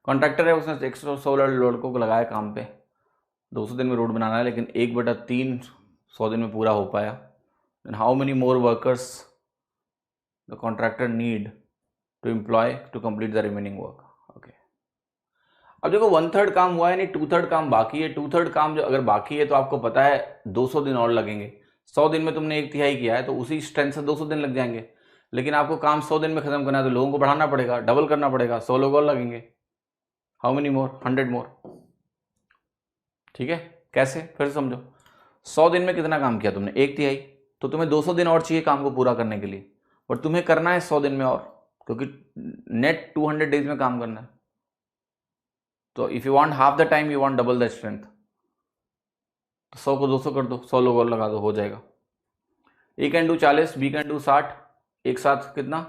कॉन्ट्रैक्टर है, उसने 116 लड़कों को लगाया काम पे, 200 दिन में रोड बनाना है, लेकिन 1/3 100 दिन में पूरा हो पाया। Then how many more workers the contractor need to employ to complete the remaining work. Okay, अब देखो 1/3 काम हुआ है, यानी 2/3 काम बाकी है। 2/3 काम जो अगर बाकी है तो आपको पता है 200 दिन और लगेंगे। 100 दिन में तुमने 1/3 किया है तो उसी स्ट्रेंथ से 200 दिन लग जाएंगे, लेकिन आपको काम 100 दिन में खत्म करना है तो लोगों को बढ़ाना पड़ेगा, डबल करना पड़ेगा, 100 लोग और लगेंगे। हाउ मेनी मोर, 100 मोर। ठीक है, कैसे, फिर से समझो, 100 दिन में कितना काम किया तुमने, 1/3, तो तुम्हें 200 दिन और चाहिए काम को पूरा करने के लिए, बट तुम्हें करना है 100 दिन में और, क्योंकि नेट 200 डेज में काम करना है। तो if you want half the time, you want double the strength, तो 100 को 200 कर दो, 100 लोग और लगा दो, हो जाएगा। A can do 40, B can do 60, एक साथ कितना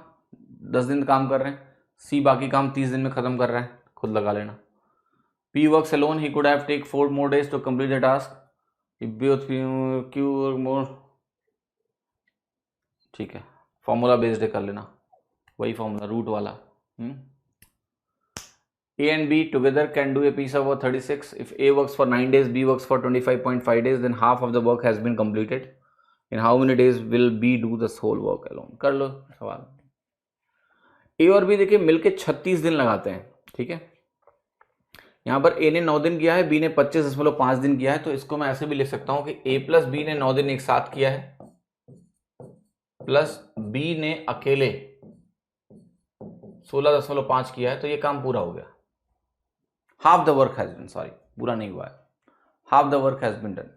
10 दिन काम कर रहे हैं, सी बाकी काम 30 दिन में खत्म कर रहा है, खुद लगा लेना। P works alone, he could have take 4 more days to complete the task. If both Q work more, ठीक है, फॉर्मूला बेस्ड कर लेना, वही फॉर्मूला रूट वाला। A and B together can do a piece of work 36. If A works for 9 days, B works for 25.5 days, then half of the work has been completed. In how many days will B do this whole work alone? कर लो सवाल। A और B देखिए मिलके 36 दिन लगाते हैं, ठीक है। यहाँ पर A ने 9 दिन किया है, B ने 25.5 दिन किया है, तो इसको मैं ऐसे भी लिख सकता हूं कि A प्लस B ने 9 दिन एक साथ किया है, प्लस B ने अकेले 16.5 किया है, तो ये काम पूरा हो गया। Half the work has been, sorry पूरा नहीं हुआ है, half the work has been done.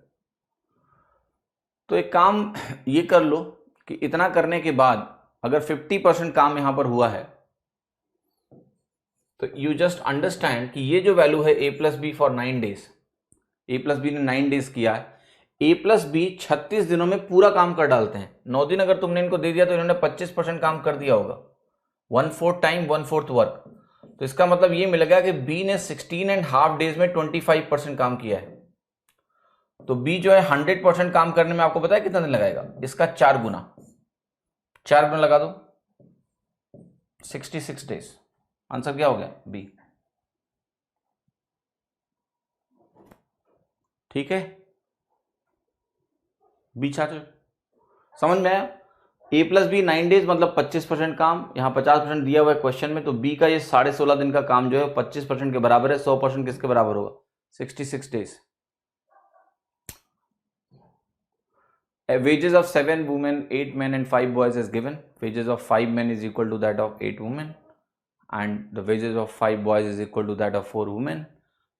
तो एक काम ये कर लो कि इतना करने के बाद अगर 50% काम यहां पर हुआ है, तो यू जस्ट अंडरस्टैंड कि ये जो वैल्यू है A plus B for 9 days, A plus B ने 9 डेज किया है, A प्लस बी 36 दिनों में पूरा काम कर डालते हैं। 9 दिन अगर तुमने इनको दे दिया तो इन्होंने 25% काम कर दिया होगा, 1/4 टाइम 1/4 वर्क। तो इसका मतलब ये मिलेगा कि B ने 16.5 डेज में 25% काम किया है। तो B जो है 100% काम करने में आपको पता है कितना दिन लगाएगा, इसका 4 गुना लगा दो, 66 डेज। आंसर क्या हो गया, बी। ठीक है, बी छात्र समझ में आया। A प्लस बी 9 डेज मतलब 25% काम, यहां 50% दिया हुआ है क्वेश्चन में, तो B का ये 16.5 दिन का काम जो है 25% के बराबर है। 100% किसके बराबर होगा, 66 days. Wages of 7 women, 8 men and 5 boys is given. Wages of 5 men is equal to that of 8 women, and the wages of 5 boys is equal to that of 4 women.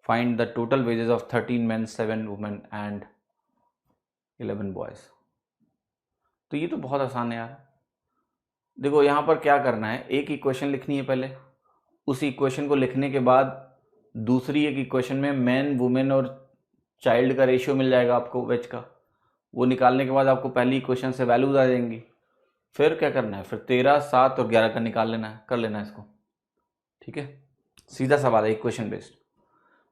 Find the total wages of 13 men, 7 women and 11 boys. तो ये तो बहुत आसान है यार। देखो यहाँ पर क्या करना है, एक इक्वेशन लिखनी है पहले, उस इक्वेशन को लिखने के बाद दूसरी एक इक्वेशन में मैन, वुमेन और चाइल्ड का रेशियो मिल जाएगा आपको वेज का। वो निकालने के बाद आपको पहली इक्वेशन से वैल्यूज आ जाएंगी। फिर क्या करना है, फिर 13, 7 और 11 का निकाल लेना है, कर लेना है इसको। ठीक है, सीधा सवाल है, equation based.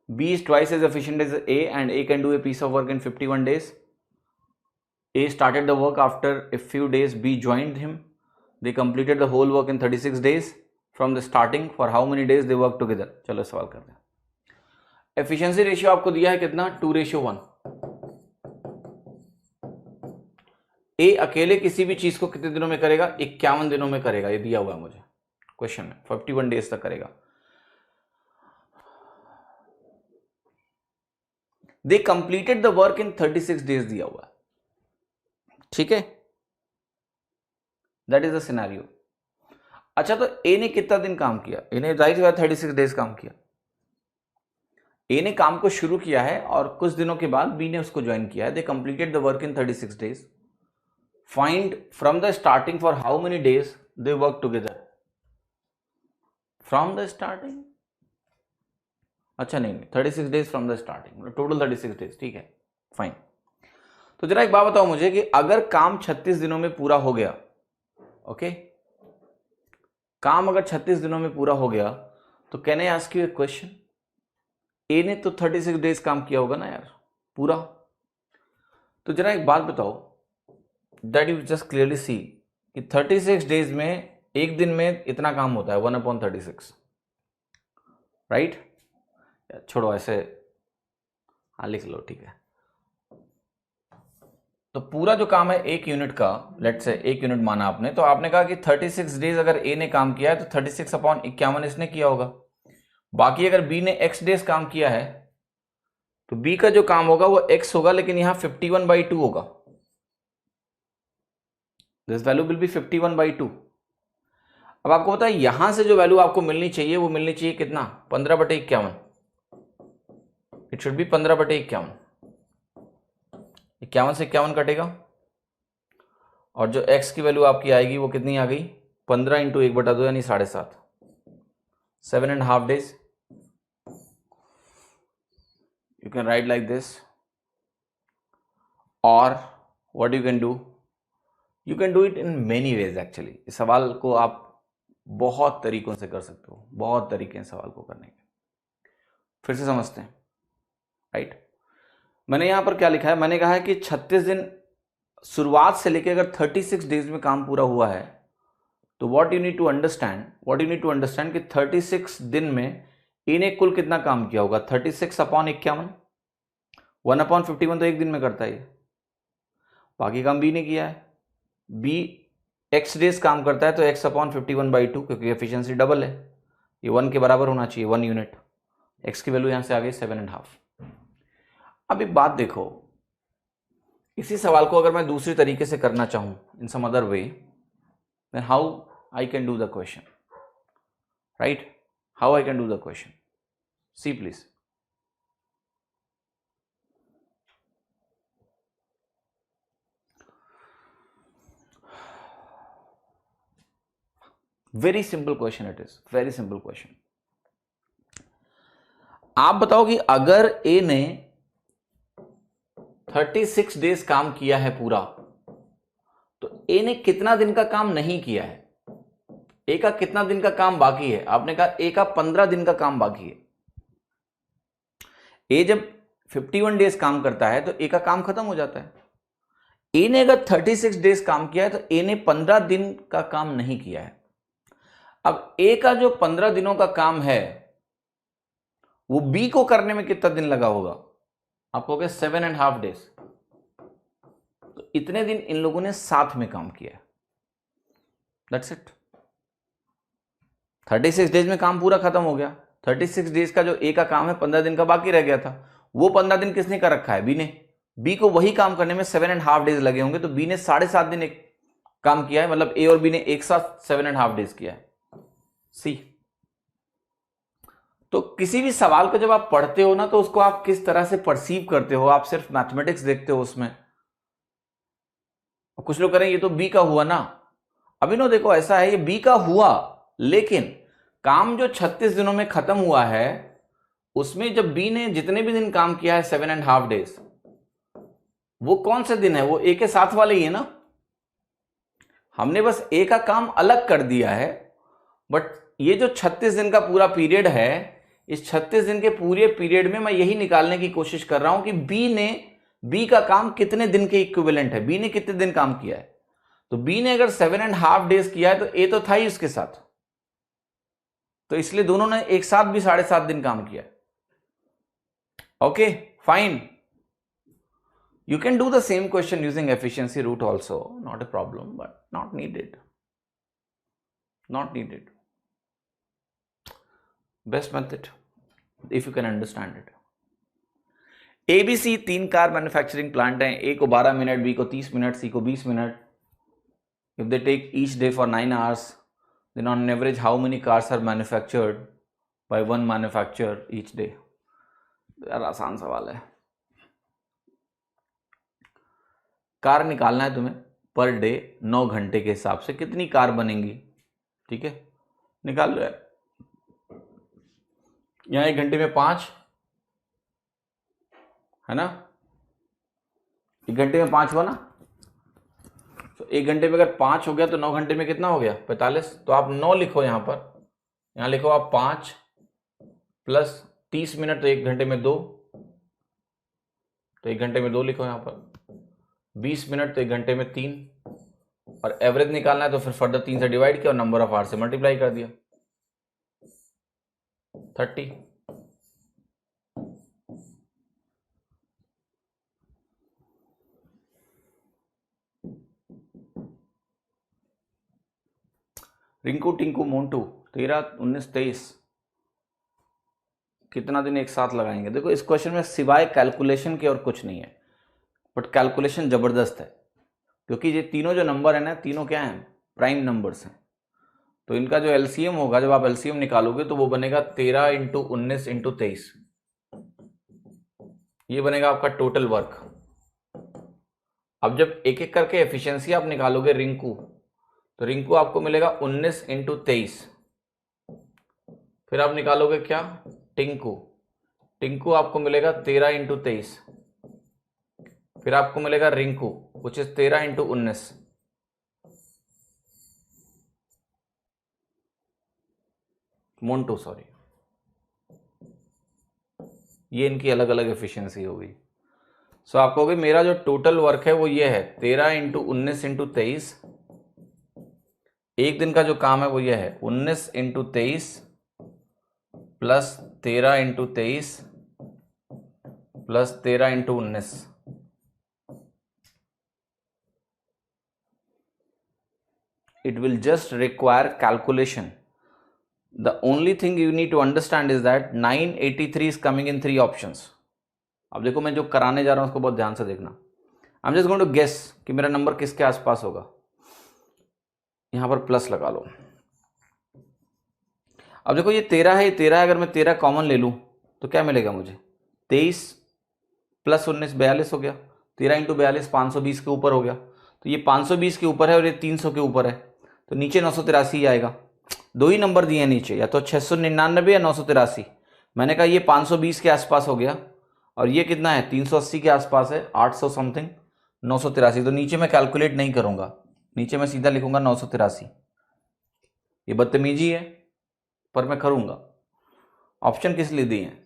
B is twice as efficient as A and A can do a piece of work in 51 days. A started the work after a few days. B joined him. They completed the whole work in 36 days. From the starting, for how many days they worked together? चलो सवाल करते हैं। Efficiency ratio आपको दिया है कितना, 2:1। ए अकेले किसी भी चीज को कितने दिनों में करेगा, 51 दिनों में करेगा, ये दिया हुआ है मुझे क्वेश्चन में, 51 डेज तक करेगा। दे completed the work in 36 days दिया हुआ है। ठीक है, दैट इज द सिनेरियो। अच्छा, तो ए ने कितना दिन काम किया, ए ने जाहिर सी बात 36 डेज काम किया। ए ने काम को शुरू किया है और कुछ दिनों के बाद बी ने उसको ज्वाइन किया है। दे completed the work in 36 days. Find from the starting for how many days they work together. From the starting, अच्छा नहीं 36 days from the starting, total 36 days. ठीक है, फाइन। तो जरा एक बात बताओ मुझे कि अगर काम 36 दिनों में पूरा हो गया, ओके, काम अगर 36 दिनों में पूरा हो गया, तो can I ask you a question, A ने तो 36 डेज काम किया होगा ना यार पूरा। तो जरा एक बात बताओ, that you just clearly see कि 36 डेज में एक दिन में इतना काम होता है 1/36, राइट? छोड़ो ऐसे, हाँ लिख लो, ठीक है। तो पूरा जो काम है 1 यूनिट का, लेट से 1 यूनिट माना आपने, तो आपने कहा कि 36 डेज अगर ए ने काम किया है तो 36/51 इसने किया होगा। बाकी अगर बी ने x डेज काम किया है तो बी का जो काम होगा वो x होगा, लेकिन यहां 51/2 होगा। This value will be 51/2। अब आपको पता है यहां से जो वैल्यू आपको मिलनी चाहिए वो मिलनी चाहिए कितना, 15/51। It should be 15/51। 51 से 51 कटेगा और जो x की वैल्यू आपकी आएगी वो कितनी आ गई, 15 × 1/2 यानी 7.5, 7.5 days। You can write like this, or what you can do, you can do it in many ways actually। इस सवाल को आप बहुत तरीकों से कर सकते हो, बहुत तरीके हैं सवाल को करने के। फिर से समझते हैं, राइट? मैंने यहां पर क्या लिखा है, मैंने कहा है कि 36 दिन शुरुआत से लेकर अगर 36 डेज में काम पूरा हुआ है तो what you need to understand कि 36 दिन में इन्हें कुल कितना काम किया होगा, 36/51। 1/51 तो एक दिन में करता है, बाकी काम बी ने किया है। बी x डेज काम करता है तो x/51/2, क्योंकि एफिशिएंसी डबल है, ये 1 के बराबर होना चाहिए, 1 यूनिट। x की वैल्यू यहां से आ गई 7.5। अब एक बात देखो, इसी सवाल को अगर मैं दूसरी तरीके से करना चाहूं, in some other way, then how I can do the question, right? How I can do the question, see please. Very simple question it is, very simple question. आप बताओ कि अगर ए ने 36 डेज काम किया है पूरा, तो ए ने कितना दिन का काम नहीं किया है, ए का कितना दिन का काम बाकी है? आपने कहा ए का 15 दिन का काम बाकी है। ए जब 51 डेज काम करता है तो ए का काम खत्म हो जाता है। ए ने अगर 36 डेज काम किया है तो ए ने 15 दिन का काम नहीं किया है। अब ए का जो 15 दिनों का काम है वो बी को करने में कितना दिन लगा होगा? आप कहोगे 7.5 डेज। तो इतने दिन इन लोगों ने साथ में काम किया है, दैट्स इट। 36 डेज में काम पूरा खत्म हो गया। 36 डेज का जो ए का काम है 15 दिन का बाकी रह गया था, वो 15 दिन किसने कर रखा है? बी ने। बी को वही काम करने में 7.5 डेज लगे होंगे, तो बी ने 7.5 दिन एक काम किया है, मतलब ए और बी ने एक साथ 7.5 डेज किया है। सी। तो किसी भी सवाल को जब आप पढ़ते हो ना, तो उसको आप किस तरह से परसीव करते हो, आप सिर्फ मैथमेटिक्स देखते हो उसमें। कुछ लोग करें ये तो बी का हुआ ना, अभी नो देखो ऐसा है, ये बी का हुआ, लेकिन काम जो 36 दिनों में खत्म हुआ है उसमें जब बी ने जितने भी दिन काम किया है 7.5 days, वो कौन से दिन है? वो ए के साथ वाले ही है ना। हमने बस ए का काम अलग कर दिया है, बट ये जो 36 दिन का पूरा पीरियड है, इस 36 दिन के पूरे पीरियड में मैं यही निकालने की कोशिश कर रहा हूं कि बी का काम कितने दिन के इक्विवेलेंट है, बी ने कितने दिन काम किया है। तो बी ने अगर 7.5 days किया है तो ए तो था ही उसके साथ, तो इसलिए दोनों ने एक साथ भी 7.5 दिन काम किया। Okay fine, you can do the same question using efficiency route also, not a problem, but not needed, best method if you can understand it. ABC 3 car manufacturing plant हैं, ए को 12 मिनट, बी को 30 minute, सी को 20 minute. If they take each day for 9 hours, then on average how many cars are manufactured by one manufacturer each day? यार आसान सवाल है. Car निकालना है तुम्हें पर डे 9 घंटे के हिसाब से कितनी कार बनेंगी. ठीक है, निकाल लो यार. यहां 1 घंटे में 5 है ना, 1 घंटे में 5 हुआ ना. तो 1 घंटे में अगर 5 हो गया तो 9 घंटे में कितना हो गया 45. तो आप 9 लिखो यहां पर, यहां लिखो आप 5 प्लस 30 मिनट तो 1 घंटे में 2, तो 1 घंटे में 2 लिखो यहां पर. 20 मिनट तो 1 घंटे में 3, और एवरेज निकालना है तो फिर फर्दर 3 से डिवाइड किया और नंबर ऑफ आवर से मल्टीप्लाई कर दिया 30. रिंकू टिंकू मोन्टू 13, 19, 23 कितना दिन एक साथ लगाएंगे. देखो इस क्वेश्चन में सिवाय कैलकुलेशन के और कुछ नहीं है, बट कैलकुलेशन जबरदस्त है क्योंकि ये तीनों जो नंबर है ना, तीनों क्या हैं, प्राइम नंबर्स हैं. तो इनका जो एलसीएम होगा, जब आप एलसीएम निकालोगे तो वो बनेगा 13 इंटू 19 इंटू 23. ये बनेगा आपका टोटल वर्क. अब जब एक एक करके एफिशिएंसी आप निकालोगे रिंकू, तो रिंकू आपको मिलेगा 19 इंटू 23. फिर आप निकालोगे क्या, टिंकू. टिंकू आपको मिलेगा 13 इंटू 23. फिर आपको मिलेगा Rinku which is 13 into 19. Montu sorry, ये इनकी अलग अलग एफिशिएंसी होगी. सो आप कहोगे मेरा जो टोटल वर्क है वो ये है 13 इंटू 19 इंटू 23. एक दिन का जो काम है वो ये है 19 into 23 plus 13 into 23 plus 13 into 19. It will just require calculation. The only thing you need to understand is that 983 is coming in 3 options. अब देखो मैं जो कराने जा रहा हूं उसको बहुत ध्यान से देखना. I'm just going to guess कि मेरा नंबर किसके आसपास होगा. यहां पर प्लस लगा लो. अब देखो ये 13 है, ये 13 है. अगर मैं 13 कॉमन ले लूं तो क्या मिलेगा मुझे, 23 प्लस 19 42 हो गया. 13 इंटू 42 520 के ऊपर हो गया. तो ये 520 के ऊपर है और ये 300 के ऊपर है, तो नीचे 983 ही आएगा. दो ही नंबर दिए नीचे, या तो 699 या 983. मैंने कहा ये 520 के आसपास हो गया और ये कितना है 380 के आसपास है, 800 समथिंग, 983. तो नीचे मैं कैलकुलेट नहीं करूंगा, नीचे मैं सीधा लिखूंगा 983. ये बदतमीजी है पर मैं करूंगा. ऑप्शन किस लिए दिए हैं,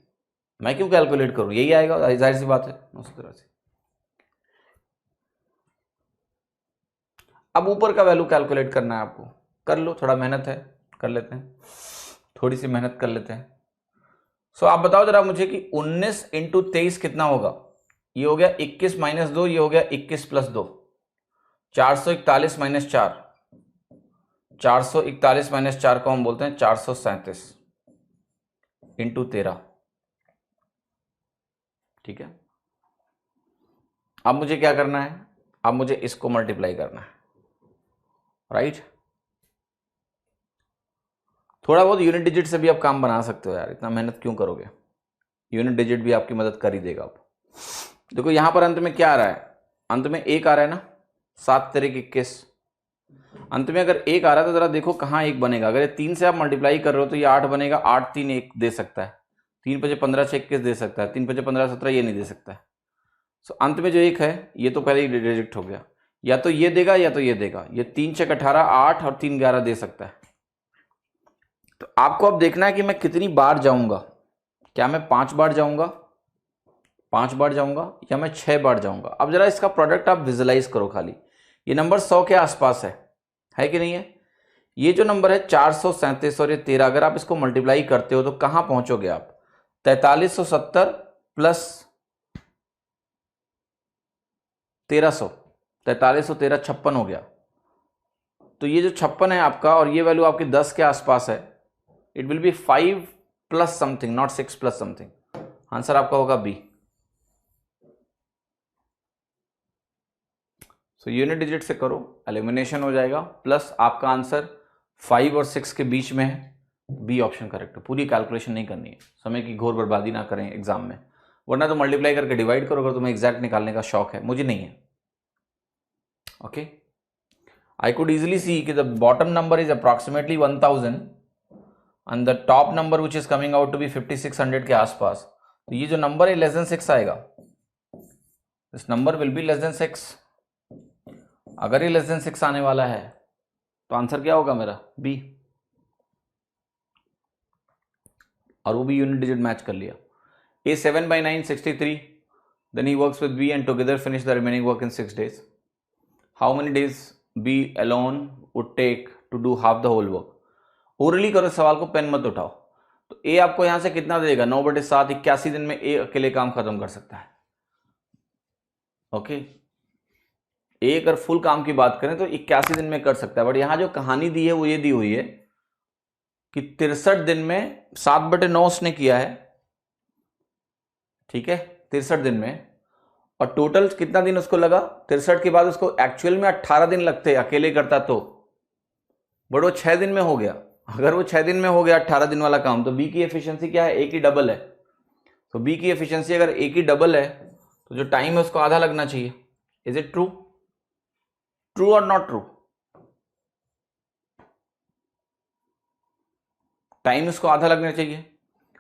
मैं क्यों कैलकुलेट करूं, यही आएगा, जाहिर सी बात है 983. अब ऊपर का वैल्यू कैलकुलेट करना है आपको, कर लो. थोड़ा मेहनत है, कर लेते हैं, थोड़ी सी मेहनत कर लेते हैं. सो आप बताओ जरा मुझे कि 19 इंटू 23 कितना होगा. ये हो गया 21 माइनस 2, ये हो गया 21 प्लस 2, 441 माइनस 4. 441 माइनस 4 को हम बोलते हैं 437 इंटू 13. ठीक है, अब मुझे क्या करना है, अब मुझे इसको मल्टीप्लाई करना है. राइट, थोड़ा बहुत यूनिट डिजिट से भी आप काम बना सकते हो यार, इतना मेहनत क्यों करोगे, यूनिट डिजिट भी आपकी मदद कर ही देगा. आप देखो यहां पर अंत में क्या आ रहा है, अंत में 1 आ रहा है ना, 7 तेरे 21. अंत में अगर 1 आ रहा है तो जरा देखो कहां 1 बनेगा. अगर ये 3 से आप मल्टीप्लाई कर रहे हो तो ये 8 बनेगा, 8 3 1 दे सकता है, 3 5 15 6 21 दे सकता है, 3 5 15 17 ये नहीं दे सकता है। सो अंत में जो एक है ये तो पहले ही रिजेक्ट हो गया, या तो ये देगा या तो ये देगा। ये 3 6 18 8 और 3 11 दे सकता है। तो आपको अब देखना है कि मैं कितनी बार जाऊंगा। क्या मैं 5 बार जाऊंगा, 5 बार जाऊंगा, या मैं 6 बार जाऊंगा। अब जरा इसका प्रोडक्ट आप विजुलाइज करो खाली। ये नंबर 100 के आसपास है कि नहीं है? ये जो नंबर है 437 और ये 13, अगर आप इसको मल्टीप्लाई करते हो तो कहां पहुंचोगे आप? 4370 प्लस 1300, 4313 56 हो गया। तो ये जो 56 है आपका, और ये वैल्यू आपकी 10 के आसपास है, it will be 5 plus something, not 6 plus something. Answer आपका होगा बी। सो यूनिट डिजिट से करो, एलिमिनेशन हो जाएगा, प्लस आपका आंसर 5 और 6 के बीच में है। बी ऑप्शन करेक्ट है। पूरी कैलकुलेशन नहीं करनी है, समय की घोर बर्बादी ना करें एग्जाम में, वरना तो मल्टीप्लाई करके डिवाइड करो अगर तुम्हें एग्जैक्ट निकालने का शौक है, मुझे नहीं है। Okay, I could easily see कि the bottom number is approximately 1000 and the top number which is coming out to be 5600 के आसपास। तो ये जो नंबर है लेस देन 6 आएगा, this number will be less than 6। अगर ये लेस देन 6 आने वाला है तो आंसर क्या होगा मेरा? बी। और वो भी यूनिट डिजिट मैच कर लिया। A 7/9 63, then he works with B and together finish the remaining work in 6 days. How many days B alone would take to do half the whole work? Orally करो सवाल को, pen मत उठाओ। तो A आपको यहां से कितना देगा? 9/7, 81 दिन में A अकेले काम खत्म कर सकता है। ओके, A अगर फुल काम की बात करें तो 81 दिन में कर सकता है, बट यहां जो कहानी दी है वो ये दी हुई है कि 63 दिन में 7/9 उसने किया है, ठीक है, 63 दिन में। और टोटल कितना दिन उसको लगा? 63 के बाद उसको एक्चुअल में 18 दिन लगते अकेले करता तो, बट वो 6 दिन में हो गया। अगर वो 6 दिन में हो गया 18 दिन वाला काम, तो बी की एफिशिएंसी क्या है? ए की डबल है। तो बी की एफिशिएंसी अगर ए की डबल है तो जो टाइम है उसको आधा लगना चाहिए। Is it true? ट्रू और नॉट ट्रू? टाइम उसको आधा लगना चाहिए,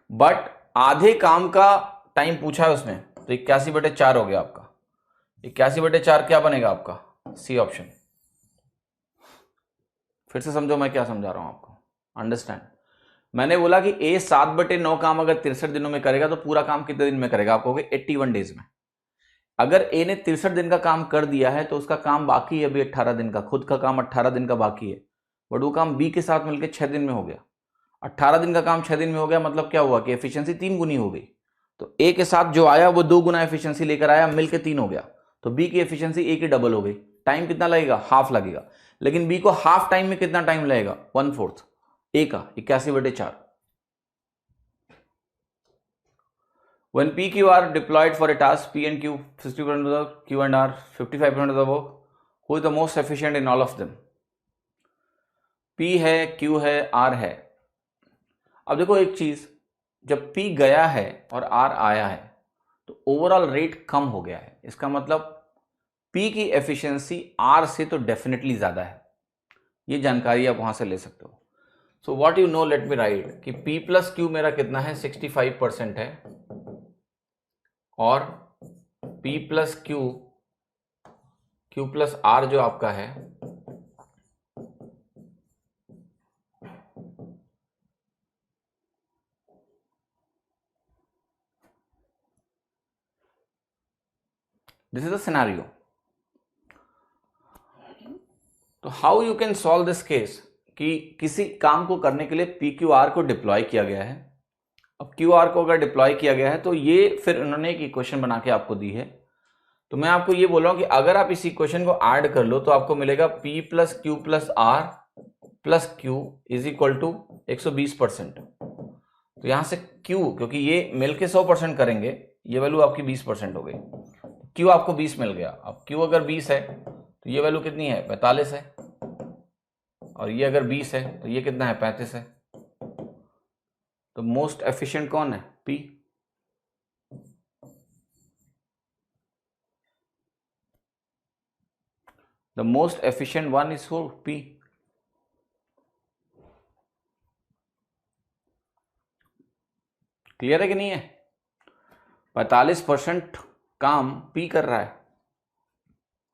बट आधे काम का टाइम पूछा है उसने, तो 81/4 हो गया आपका। 81/4 क्या बनेगा आपका? C option. फिर से समझो मैं क्या समझा रहा हूं आपको, अंडरस्टैंड। मैंने बोला कि ए 7/9 काम अगर 63 दिनों में करेगा तो पूरा काम कितने दिन में करेगा? आप कहोगे 81 डेज में। अगर ए ने 63 दिन का काम कर दिया है तो उसका काम बाकी है अभी 18 दिन का, खुद का काम 18 दिन का बाकी है, बट वो काम बी के साथ मिलकर 6 दिन में हो गया। 18 दिन का काम 6 दिन में हो गया, मतलब क्या हुआ कि एफिशिएंसी 3 गुनी हो गई। तो ए के साथ जो आया वो 2 गुना एफिशिएंसी लेकर आया, मिलकर 3 हो गया। तो बी की एफिशिएंसी ए की डबल हो गई। टाइम कितना लगेगा? हाफ लगेगा। लेकिन बी को हाफ टाइम में कितना टाइम लगेगा? 1/4 ए का 81/4। When P, Q are deployed for a task, P and Q 60% of the Q and R 55% of the work, who is the most efficient in all of them? P है, Q है, R है। अब देखो एक चीज, जब P गया है और R आया है तो ओवरऑल रेट कम हो गया है। इसका मतलब P की एफिशिएंसी R से तो डेफिनेटली ज्यादा है। ये जानकारी आप वहां से ले सकते हो। So what you know, let me right कि P प्लस Q मेरा कितना है? 65% है, और P plus Q plus R जो आपका है दिस इज द सिनेरियो। तो how you can solve this case कि किसी काम को करने के लिए PQR को डिप्लॉय किया गया है। अब QR को अगर डिप्लॉय किया गया है तो ये फिर उन्होंने एक इक्वेशन बना के आपको दी है। तो मैं आपको ये बोल रहा हूं कि अगर आप इस इक्वेशन को ऐड कर लो तो आपको मिलेगा P plus Q plus R plus Q is equal to 120%। तो यहां से Q, क्योंकि ये मिलके 100% करेंगे, ये वैल्यू आपकी 20% हो गई। Q आपको 20 मिल गया। अब Q अगर 20 है तो ये वैल्यू कितनी है? 45 है। और ये अगर 20 है तो ये कितना है? 35 है। तो मोस्ट एफिशिएंट कौन है? P। The most efficient one is who? P। Clear है कि नहीं है? 45% काम पी कर रहा है,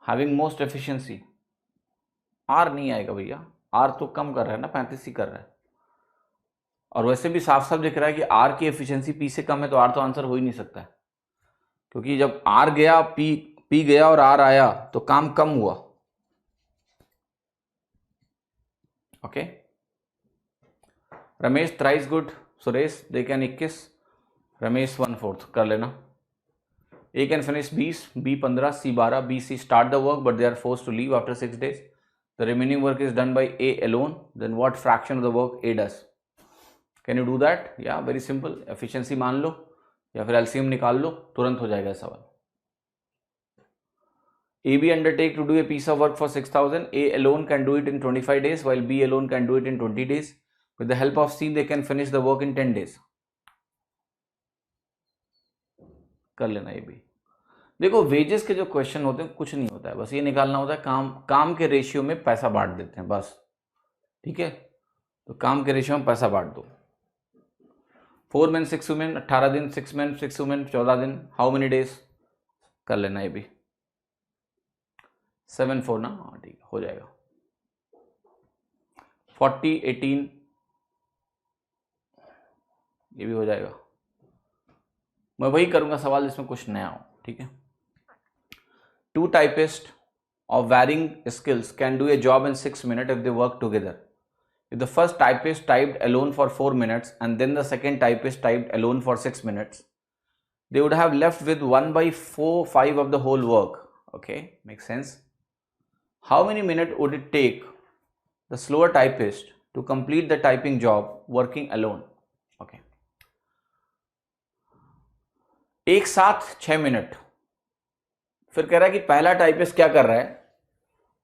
हैविंग मोस्ट एफिशिएंसी। आर नहीं आएगा भैया, आर तो कम कर रहा है ना, 35 ही कर रहा है। और वैसे भी साफ साफ दिख रहा है कि आर की एफिशिएंसी पी से कम है, तो आर तो आंसर हो ही नहीं सकता है, क्योंकि जब आर गया पी गया और आर आया तो काम कम हुआ। Okay, Ramesh thrice good, Suresh they can 21, Ramesh 1/4 कर लेना। A can finish 20, B 15, C 12, B C start the work but they are forced to leave after 6 days. The remaining work is done by A alone. Then what fraction of the work A does? Can you do that? Yeah, very simple. Efficiency मान लो या फिर LCM निकाल लो, तुरंत हो जाएगा सवाल। A B undertake to do a piece of work for 6,000. A alone can do it in 25 days while B alone can do it in 20 days. With the help of C they can finish the work in 10 days. कर लेना ये भी। देखो wages के जो question होते हैं कुछ नहीं होता है, बस ये निकालना होता है काम के रेशियो में पैसा बांट देते हैं बस, ठीक है। तो काम के रेशियो में पैसा बांट दो। 4 men 6 women 18 दिन, 6 men 6 women 14 दिन, हाउ मेनी डेज कर लेना ये भी। 7 4 ना, हाँ ठीक है हो जाएगा। 40 18 ये भी हो जाएगा। मैं वही करूंगा सवाल जिसमें कुछ नया हो, ठीक है। 2 typists of varying skills can do a job in 6 minutes if they work together. If the first typist typed alone for 4 minutes and then the second typist typed alone for 6 minutes, they would have left with 1/4/5 of the whole work. Okay, makes sense. How many minutes would it take the slower typist to complete the typing job working alone? Okay. एक साथ 6 minute. फिर कह रहा है कि पहला typist क्या कर रहा है,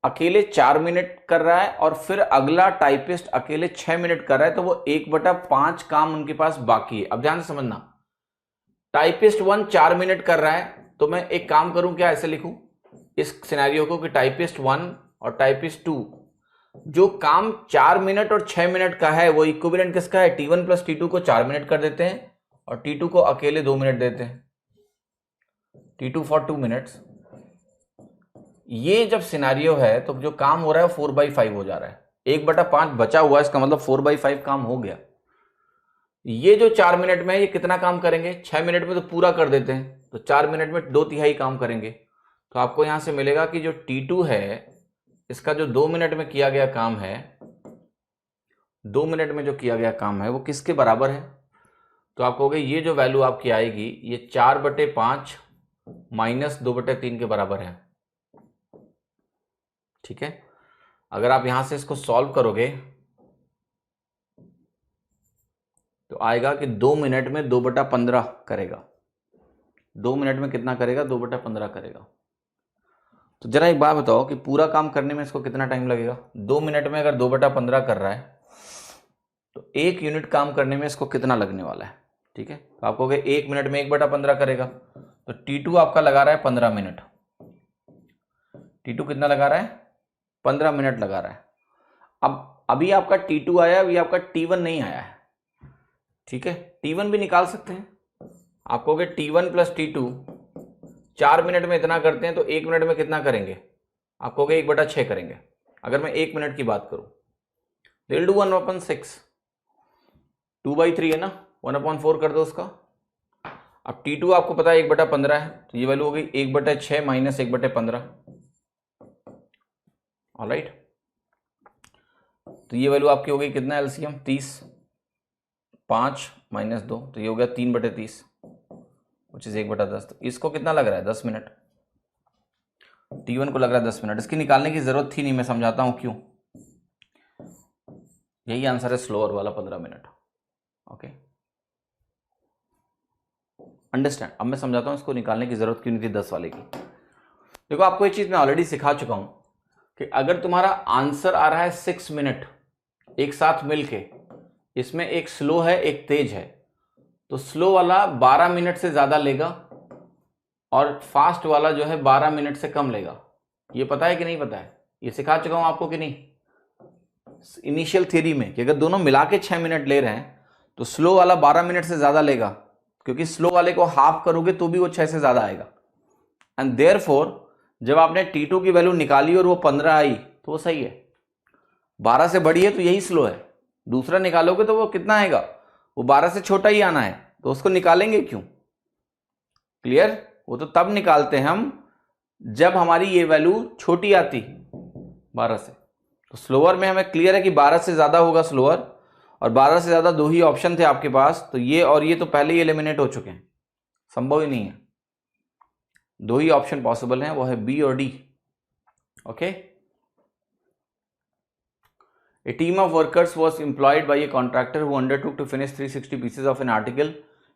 अकेले 4 मिनट कर रहा है और फिर अगला टाइपिस्ट अकेले 6 मिनट कर रहा है, तो वो 1/5 काम उनके पास बाकी है। अब ध्यान से समझना, टाइपिस्ट 1 4 मिनट कर रहा है, तो मैं एक काम करूं, क्या ऐसे लिखूं इस सिनेरियो को कि टाइपिस्ट 1 और टाइपिस्ट 2 जो काम 4 मिनट और 6 मिनट का है वो इक्विवेलेंट किसका है, T1 + T2 को 4 मिनट कर देते हैं और T2 को अकेले 2 मिनट देते हैं, T2 for 2 minutes। ये जब सिनेरियो है तो जो काम हो रहा है 4/5 हो जा रहा है, 1/5 बचा हुआ है, इसका मतलब 4/5 काम हो गया। ये जो 4 मिनट में है ये कितना काम करेंगे, 6 मिनट में तो पूरा कर देते हैं, तो 4 मिनट में 2/3 काम करेंगे। तो आपको यहां से मिलेगा कि जो T2 है इसका जो 2 मिनट में किया गया काम है, 2 मिनट में जो किया गया काम है वो किसके बराबर है, तो आप कहोगे ये जो वैल्यू आपकी आएगी ये 4/5 - 2/3 के बराबर है, ठीक है। अगर आप यहां से इसको सॉल्व करोगे तो आएगा कि 2 मिनट में 2/15 करेगा। 2 मिनट में कितना करेगा, 2/15 करेगा। तो जरा एक बात बताओ कि पूरा काम करने में इसको कितना टाइम लगेगा। 2 मिनट में अगर 2/15 कर रहा है तो 1 यूनिट काम करने में इसको कितना लगने वाला है, ठीक है। तो आप कहोगे 1 मिनट में 1/15 करेगा, तो T2 आपका लगा रहा है 15 मिनट। T2 कितना लगा रहा है, 15 मिनट लगा रहा है। अब अभी आपका T2 आया, अभी आपका T1 नहीं आया है, ठीक है। T1 भी निकाल सकते हैं। आप कहोगे T1 + T2 4 मिनट में इतना करते हैं तो 1 मिनट में कितना करेंगे, आप कहोगे 1/6 करेंगे। अगर मैं 1 मिनट की बात करूं they'll do 1/6, 2/3 है ना, 1/4 कर दो उसका। अब T2 आपको पता है 1/15 है, तो ये वैल्यू हो गई 1/6 - 1/15। ऑलराइट, तो ये वैल्यू आपकी हो गई कितना एलसीएम, 30, 5 - 2, तो ये हो गया 3/30 which is 1/10। तो इसको कितना लग रहा है, 10 मिनट। T1 को लग रहा है 10 मिनट। इसकी निकालने की जरूरत थी नहीं, मैं समझाता हूं क्यों। यही आंसर है स्लोअर वाला 15 मिनट। Okay, understand. अब मैं समझाता हूं इसको निकालने की जरूरत क्यों नहीं थी 10 वाले की। देखो आपको ये चीज मैं ऑलरेडी सिखा चुका हूं कि अगर तुम्हारा आंसर आ रहा है 6 मिनट एक साथ मिलके, इसमें एक स्लो है एक तेज है, तो स्लो वाला 12 मिनट से ज्यादा लेगा और फास्ट वाला जो है 12 मिनट से कम लेगा। ये पता है कि नहीं पता है, ये सिखा चुका हूं आपको कि नहीं इनिशियल थ्योरी में, कि अगर दोनों मिला के 6 मिनट ले रहे हैं तो स्लो वाला 12 मिनट से ज्यादा लेगा क्योंकि स्लो वाले को हाफ करोगे तो भी वो 6 से ज्यादा आएगा। एंड देयरफॉर जब आपने T2 की वैल्यू निकाली और वो 15 आई तो वो सही है। 12 से बड़ी है तो यही स्लो है। दूसरा निकालोगे तो वो कितना आएगा, वो 12 से छोटा ही आना है, तो उसको निकालेंगे क्यों? क्लियर? वो तो तब निकालते हैं हम जब हमारी ये वैल्यू छोटी आती 12 से। तो स्लोअर में हमें क्लियर है कि 12 से ज्यादा होगा स्लोअर, और 12 से ज्यादा 2 ही ऑप्शन थे आपके पास, तो ये और ये तो पहले ही एलिमिनेट हो चुके हैं, संभव ही नहीं है। 2 ही ऑप्शन पॉसिबल हैं, वो है बी और D. Okay. A team of workers was employed by a contractor who undertook to finish 360 pieces of an article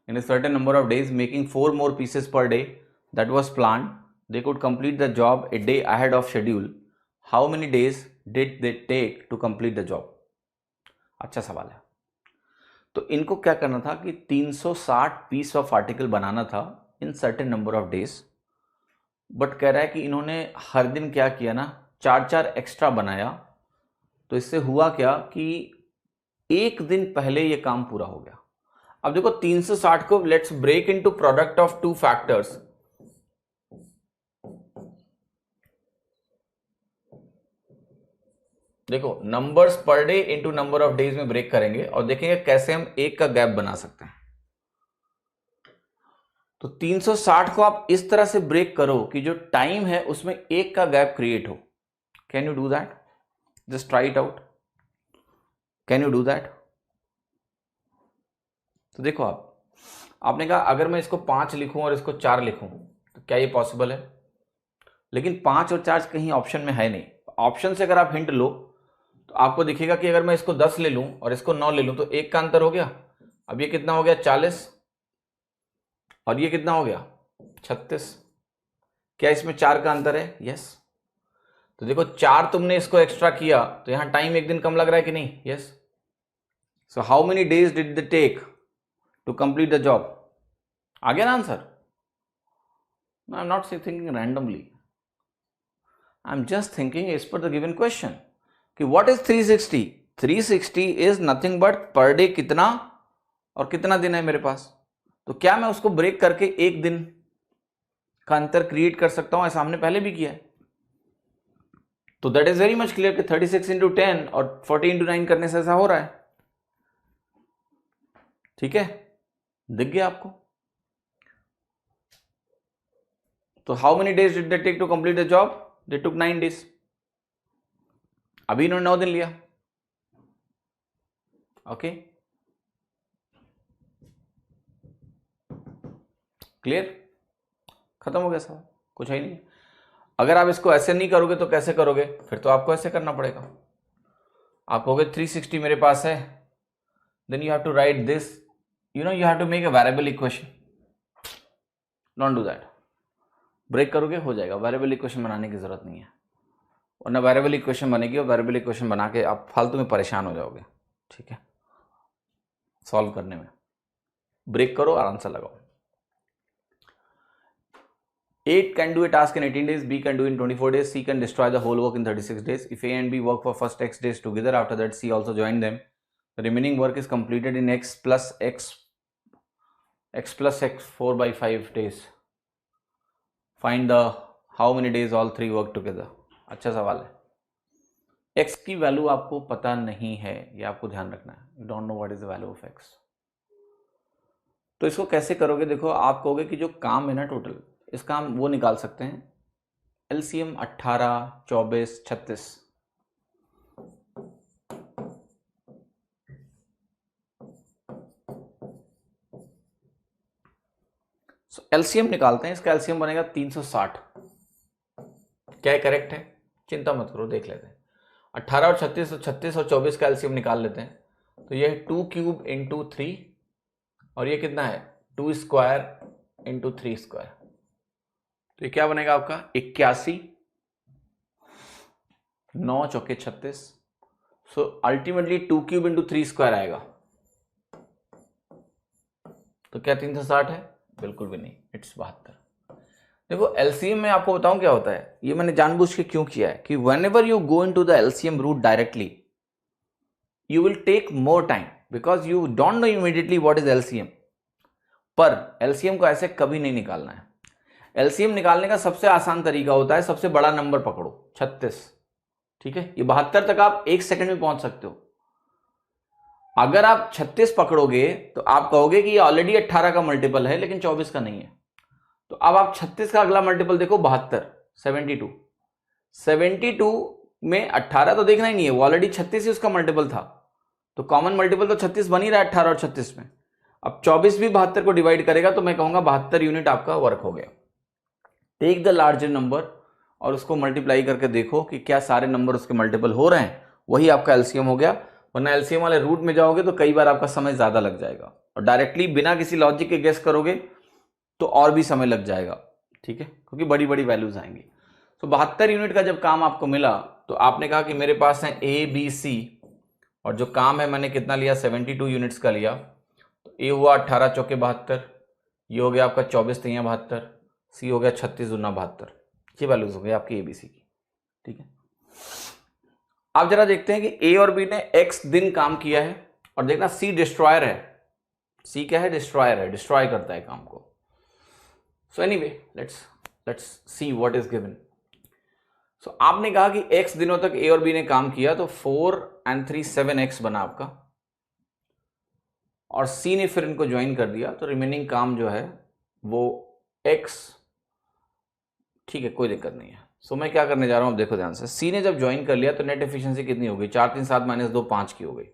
in a certain number of days, making 4 more pieces per day that was planned. They could complete the job a day ahead of schedule. How many days did they take to complete the job? अच्छा सवाल है। तो इनको क्या करना था कि 360 piece of article बनाना था in certain number of days, but कह रहा है कि इन्होंने हर दिन क्या किया ना, 4-4 एक्स्ट्रा बनाया। तो इससे हुआ क्या कि एक दिन पहले ये काम पूरा हो गया। अब देखो 360 को let's break into product of 2 factors. देखो numbers per day into number of days में ब्रेक करेंगे और देखेंगे कैसे हम एक का गैप बना सकते हैं। तो 360 को आप इस तरह से ब्रेक करो कि जो टाइम है उसमें एक का गैप क्रिएट हो। Can you do that? Just try it out. Can you do that? तो देखो आपने कहा अगर मैं इसको 5 लिखूं और इसको 4 लिखूं तो क्या ये पॉसिबल है? लेकिन 5 और 4 कहीं ऑप्शन में है नहीं। ऑप्शन से अगर आप हिंट लो तो आपको दिखेगा कि अगर मैं इसको 10 ले लूं और इसको 9 ले लूं तो एक का अंतर हो गया। अब ये कितना हो गया 40, और ये कितना हो गया 36। क्या इसमें 4 का अंतर है? यस। तो देखो 4 तुमने इसको एक्स्ट्रा किया तो यहां टाइम एक दिन कम लग रहा है कि नहीं? Yes. So how many days did they take to complete the job? आ गया ना answer? I am not thinking randomly, I am just thinking as per the given question कि what is 360? 360 is nothing but per day कितना और कितना दिन है मेरे पास। तो क्या मैं उसको ब्रेक करके एक दिन का अंतर क्रिएट कर सकता हूं? ऐसा हमने पहले भी किया है। तो that is very much clear कि 36 इंटू 10 और 40 इंटू 9 करने से ऐसा हो रहा है। ठीक है, दिख गया आपको? तो how many days did they take to complete the job? They took 9 days. अभी इन्होंने 9 दिन लिया। Okay, clear? खत्म हो गया सवाल, कुछ है ही नहीं। अगर आप इसको ऐसे नहीं करोगे तो कैसे करोगे? फिर तो आपको ऐसे करना पड़ेगा। आप कहोगे 360 मेरे पास है, then you have to write this, you have to make a variable equation. Don't do that. Break करोगे हो जाएगा, वेरिएबल इक्वेशन बनाने की जरूरत नहीं है, वरना वेरिएबल इक्वेशन बनेगी और वेरिएबल इक्वेशन बना के आप फालतू में परेशान हो जाओगे। ठीक है, सॉल्व करने में ब्रेक करो, आराम से लगाओ। A can do a task in 18 days, B can do it in 24 days, C can destroy the whole work in 36 days. If A and B work for first X days together, after that C also join them. The remaining work is completed in X plus X 4 by 5 days. Find the how many days all three work together. अच्छा सवाल है। X की value आपको पता नहीं है, ये आपको ध्यान रखना है। You don't know what is the value of X. तो इसको कैसे करोगे? देखो आप कहोगे कि जो काम है ना टोटल, इसका हम वो निकाल सकते हैं एलसीएम 18, 24, 36। एलसीएम निकालते हैं, इसका एलसीएम बनेगा 360। क्या करेक्ट है? चिंता मत करो, देख लेते हैं। 18 और 36 और 36 और 24 का एलसीएम निकाल लेते हैं। तो ये है 2 क्यूब इंटू 3, और ये कितना है 2 स्क्वायर इंटू 3 स्क्वायर। तो ये क्या बनेगा आपका 81, 9 चौके 36। So ultimately 2 cube into 3 square आएगा। तो क्या 360 है? बिल्कुल भी नहीं, इट्स 72। देखो एलसीएम में आपको बताऊं क्या होता है, ये मैंने जानबूझ के क्यों किया है कि whenever you go into the LCM route directly you will take more time because you don't know immediately what is LCM. पर एलसीएम को ऐसे कभी नहीं निकालना है। एलसीएम निकालने का सबसे आसान तरीका होता है सबसे बड़ा नंबर पकड़ो 36, ठीक है। ये 72 तक आप 1 सेकंड में पहुंच सकते हो। अगर आप 36 पकड़ोगे तो आप कहोगे कि ये ऑलरेडी 18 का मल्टीपल है लेकिन 24 का नहीं है। तो अब आप 36 का अगला मल्टीपल देखो 72, 72। 72 में 18 तो देखना ही नहीं है, वो ऑलरेडी 36 ही उसका मल्टीपल था। तो कॉमन मल्टीपल तो 36 बन ही रहा है 18 और 36 में। अब 24 भी 72 को डिवाइड करेगा तो मैं कहूंगा 72 यूनिट आपका वर्क हो गया। टेक द लार्जर नंबर और उसको मल्टीप्लाई करके देखो कि क्या सारे नंबर उसके मल्टीपल हो रहे हैं, वही आपका एलसीएम हो गया। वरना एलसीएम वाले रूट में जाओगे तो कई बार आपका समय ज्यादा लग जाएगा और डायरेक्टली बिना किसी लॉजिक के गेस करोगे तो और भी समय लग जाएगा, ठीक है, क्योंकि बड़ी बड़ी वैल्यूज आएंगी। तो 72 यूनिट का जब काम आपको मिला तो आपने कहा कि मेरे पास है ए बी सी और जो काम है मैंने कितना लिया 72 यूनिट्स का लिया। तो ए हुआ 18 चौके 72, ये हो गया आपका 24 तिया 72, सी हो गया 36 दूना 72। ये वैल्यूज हो गई आपकी एबीसी की, ठीक है। आप जरा देखते हैं कि ए और बी ने एक्स दिन काम किया है और देखना सी डिस्ट्रॉयर है। सी क्या है? डिस्ट्रॉयर है, डिस्ट्रॉय करता है काम को। So anyway let's see what is given. So आपने कहा कि x दिनों तक ए और बी ने काम किया तो 4 and 3 7x बना आपका, और सी ने फिर इनको ज्वाइन कर दिया तो रिमेनिंग काम जो है वो x, ठीक है, कोई दिक्कत नहीं है। सो मैं क्या करने जा रहा हूं, देखो ध्यान से। सी ने जब ज्वाइन कर लिया तो नेट एफिशिएंसी कितनी हो गई? 4 3 7 -2 5 की हो गई।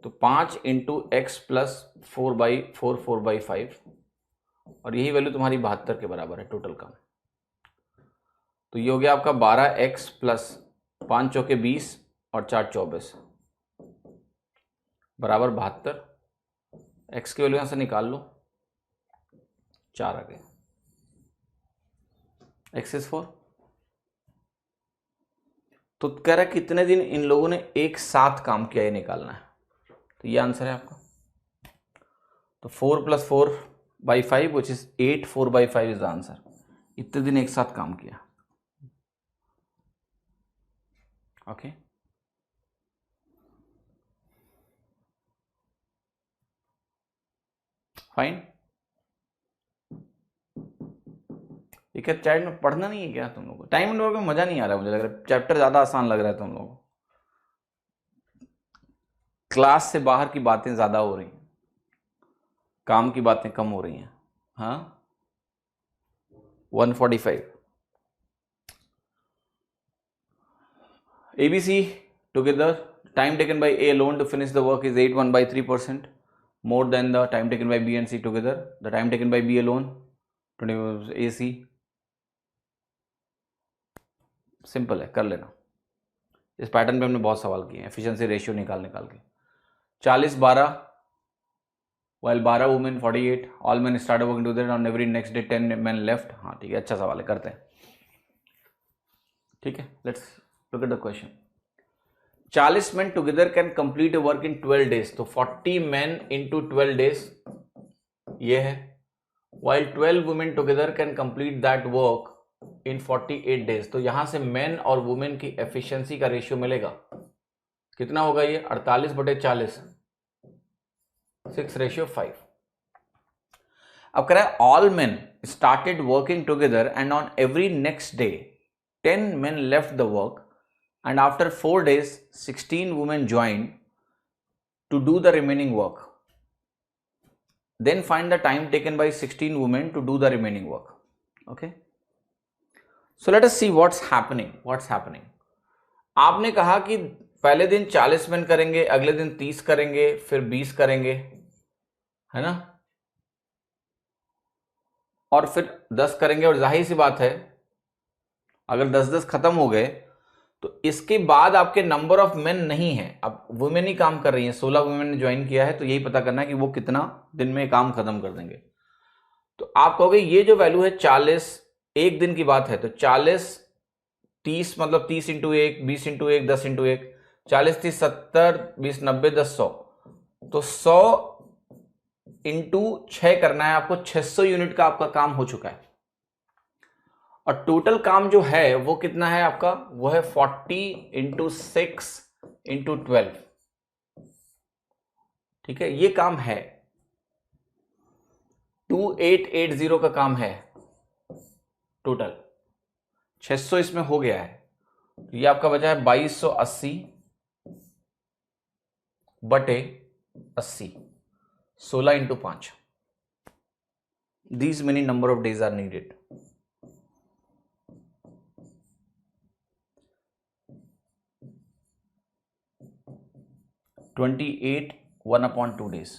तो 5 इंटू एक्स प्लस 4/4 4/5, और यही वैल्यू तुम्हारी 72 के बराबर है टोटल काम। तो ये हो गया आपका 12x प्लस 5 चौके 20 और 4 24 बराबर 72। x की वैल्यू यहां से निकाल लो, 4 आ गए, x इज 4। तो कह रहा है कितने दिन इन लोगों ने एक साथ काम किया, ये निकालना है। तो ये आंसर है आपका। तो 4 + 4/5 which is 8, 4/5 is the answer. इतने दिन एक साथ काम किया, ओके। फाइन। ये क्या चैट में पढ़ना नहीं है क्या तुम लोगों को? टाइम इन लोगों को मजा नहीं आ रहा है, मुझे लग रहा है चैप्टर ज्यादा आसान लग रहा है तुम लोगों को। क्लास से बाहर की बातें ज्यादा हो रही हैं, काम की बातें कम हो रही हैं। हाँ 145। ABC together, time taken by A alone to finish the work is 81/3%, more than the time taken by B and C together. The time taken by B alone, AC, simple है, कर लेना। इस पैटर्न पे हमने बहुत सवाल किए हैं एफिशिएंसी रेशियो निकाल के। 40-12 while 12 women 48, all men started working together on every next day 10 men left। हाँ ठीक है, अच्छा सवाल है, करते हैं, ठीक है। Let's look at the question. 40 men together can complete a work in 12 days। तो 40 men into 12 days ये है, while 12 women together can complete that work in 48 days। तो यहां से men और women की एफिशिएंसी का रेशियो मिलेगा, कितना होगा ये? 48/40, 6:5। अब कह रहा है all men started working together and on every next day 10 men left the work and after 4 days 16 women joined to do the remaining work। Then find the time taken by 16 women to do the remaining work। Okay, so let us see what's happening। आपने कहा कि पहले दिन 40 men करेंगे, अगले दिन 30 करेंगे, फिर 20 करेंगे, है ना, और फिर 10 करेंगे। और जाहिर सी बात है अगर 10-10 खत्म हो गए तो इसके बाद आपके नंबर ऑफ मेन नहीं है, अब वुमेन ही काम कर रही हैं। 16 वुमेन ने ज्वाइन किया है, तो यही पता करना है कि वो कितना दिन में काम खत्म कर देंगे। तो आप कहोगे ये जो वैल्यू है 40, एक दिन की बात है, तो 40 30 मतलब 30 × 1, 20 × 1, 10 × 1, 40 30 70, 20 90, 10 100। तो 100 × 6 करना है आपको, 600 यूनिट का आपका काम हो चुका है। और टोटल काम जो है वो कितना है आपका? वो है 40 × 6 × 12, ठीक है, ये काम है। 2880 का काम है टोटल, 600 इसमें हो गया है, तो ये आपका बचा है 2280 बटे 80, 16 into 5. These many number of days are needed. $28 1/2 days.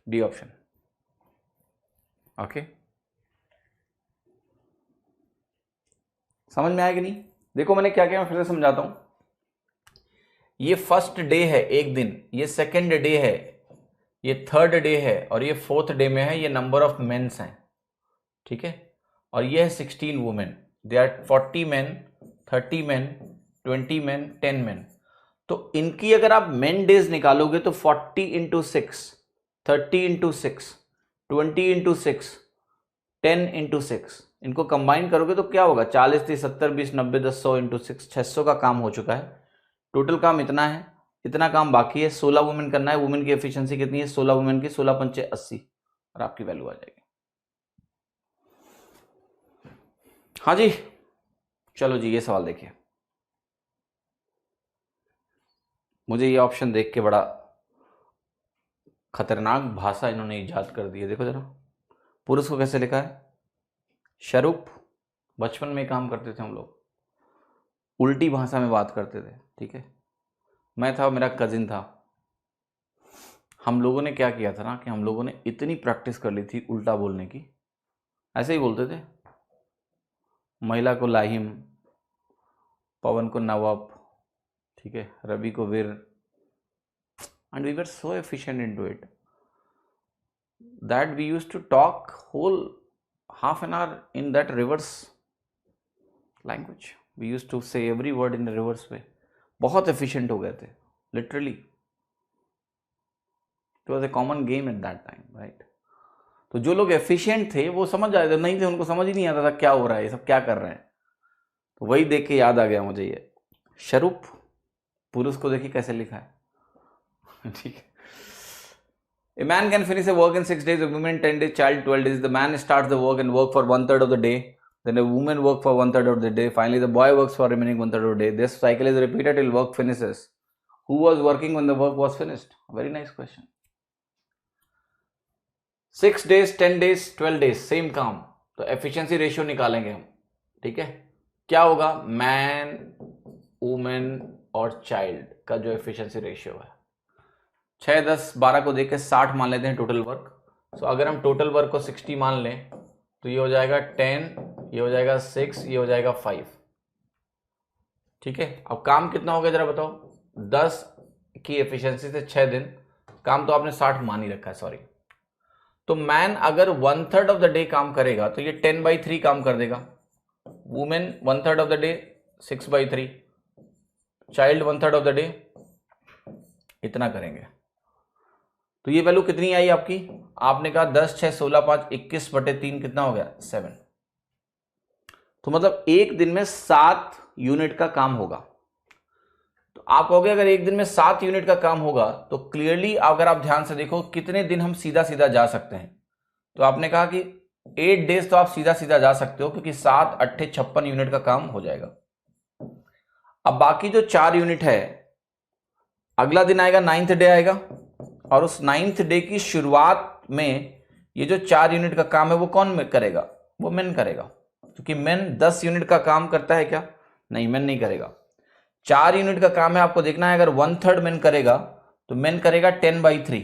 D option. Okay, समझ में आएगा नहीं? देखो मैंने क्या किया, मैं फिर से समझाता हूं. ये फर्स्ट डे है एक दिन, ये सेकंड डे है, ये थर्ड डे है, और ये फोर्थ डे में है. ये नंबर ऑफ मेंस हैं, ठीक है. और ये है 16 women. They are 40 men, 30 men, 20 men, 10 men. तो इनकी अगर आप मेन डेज निकालोगे तो 40 इंटू 6, 30 इंटू 6, 20 इंटू 6, 10 इंटू 6, इनको कंबाइन करोगे तो क्या होगा? 40, 30, 70, 20, 90, 10, 100 इंटू 6, 600 का काम हो चुका है. टोटल काम इतना है, इतना काम बाकी है. 16 वुमेन करना है. वुमेन की एफिशिएंसी कितनी है? 16 वुमेन की 16 पंचे 80, और आपकी वैल्यू आ जाएगी. हाँ जी, चलो जी, ये सवाल देखिए. मुझे ये ऑप्शन देख के बड़ा खतरनाक भाषा इन्होंने इजाद कर दी है. देखो जरा, पुरुष को कैसे लिखा है? शरूप. बचपन में काम करते थे हम लोग, उल्टी भाषा में बात करते थे, ठीक है. मैं था, मेरा कजिन था. हम लोगों ने क्या किया था ना, कि हम लोगों ने इतनी प्रैक्टिस कर ली थी उल्टा बोलने की. ऐसे ही बोलते थे, महिला को लाहिम, पवन को नवाब, ठीक है, रवि को वीर. And we were so efficient into it that we used to talk whole half an hour in that reverse language. We used to say every word in a reverse way. बहुत efficient हो गए थे, literally. It was a common game at that time, right? तो जो लोग efficient थे वो समझ जाते थे, नहीं थे उनको समझ ही नहीं आता था क्या हो रहा है, ये सब क्या कर रहे हैं. तो वही देख के याद आ गया मुझे ये. शरूप, पुरुष को देखिए कैसे लिखा है, ठीक है. A man can finish a work in 6 days, a woman 10 days, child 12 days. The man starts the work and work for 1/3 of the day. Then a woman work for 1/3 of the day. Finally, the boy works for remaining 1/3 of the day. This cycle is repeated till work finishes. Who was working when the work was finished? Very nice question. 6 days, 10 days, 12 days, same काम. तो efficiency ratio निकालेंगे हम, ठीक है. क्या होगा? Man, woman और child का जो efficiency ratio है, 6, 10, 12 को देख के 60 मान लेते हैं टोटल वर्क. सो अगर हम टोटल वर्क को 60 मान लें तो ये हो जाएगा 10, ये हो जाएगा 6, ये हो जाएगा 5, ठीक है. अब काम कितना हो गया जरा बताओ? 10 की एफिशिएंसी से 6 दिन, काम तो आपने 60 मान ही रखा है, सॉरी. तो मैन अगर 1/3 ऑफ द डे काम करेगा तो ये 10/3 काम कर देगा. Women 1/3 of the day 6/3, child 1/3 of the day, इतना करेंगे. तो ये वैल्यू कितनी आई आपकी? आपने कहा 10, 6, 16, 5, 21/3 कितना हो गया? 7. तो मतलब एक दिन में 7 यूनिट का काम होगा. तो आप कहोगे अगर एक दिन में 7 यूनिट का काम होगा तो क्लियरली अगर आप ध्यान से देखो कितने दिन हम सीधा सीधा जा सकते हैं. तो आपने कहा कि 8 डेज तो आप सीधा सीधा जा सकते हो, क्योंकि 7 8 56 यूनिट का काम हो जाएगा. अब बाकी जो 4 यूनिट है, अगला दिन आएगा 9th डे आएगा, और उस 9th डे की शुरुआत में ये जो 4 यूनिट का काम है वो कौन करेगा? वो मेन करेगा. क्योंकि मेन 10 यूनिट का काम करता है क्या? नहीं, मेन नहीं करेगा. 4 यूनिट का काम है, आपको देखना है. अगर 1/3 मेन करेगा तो मेन करेगा 10/3.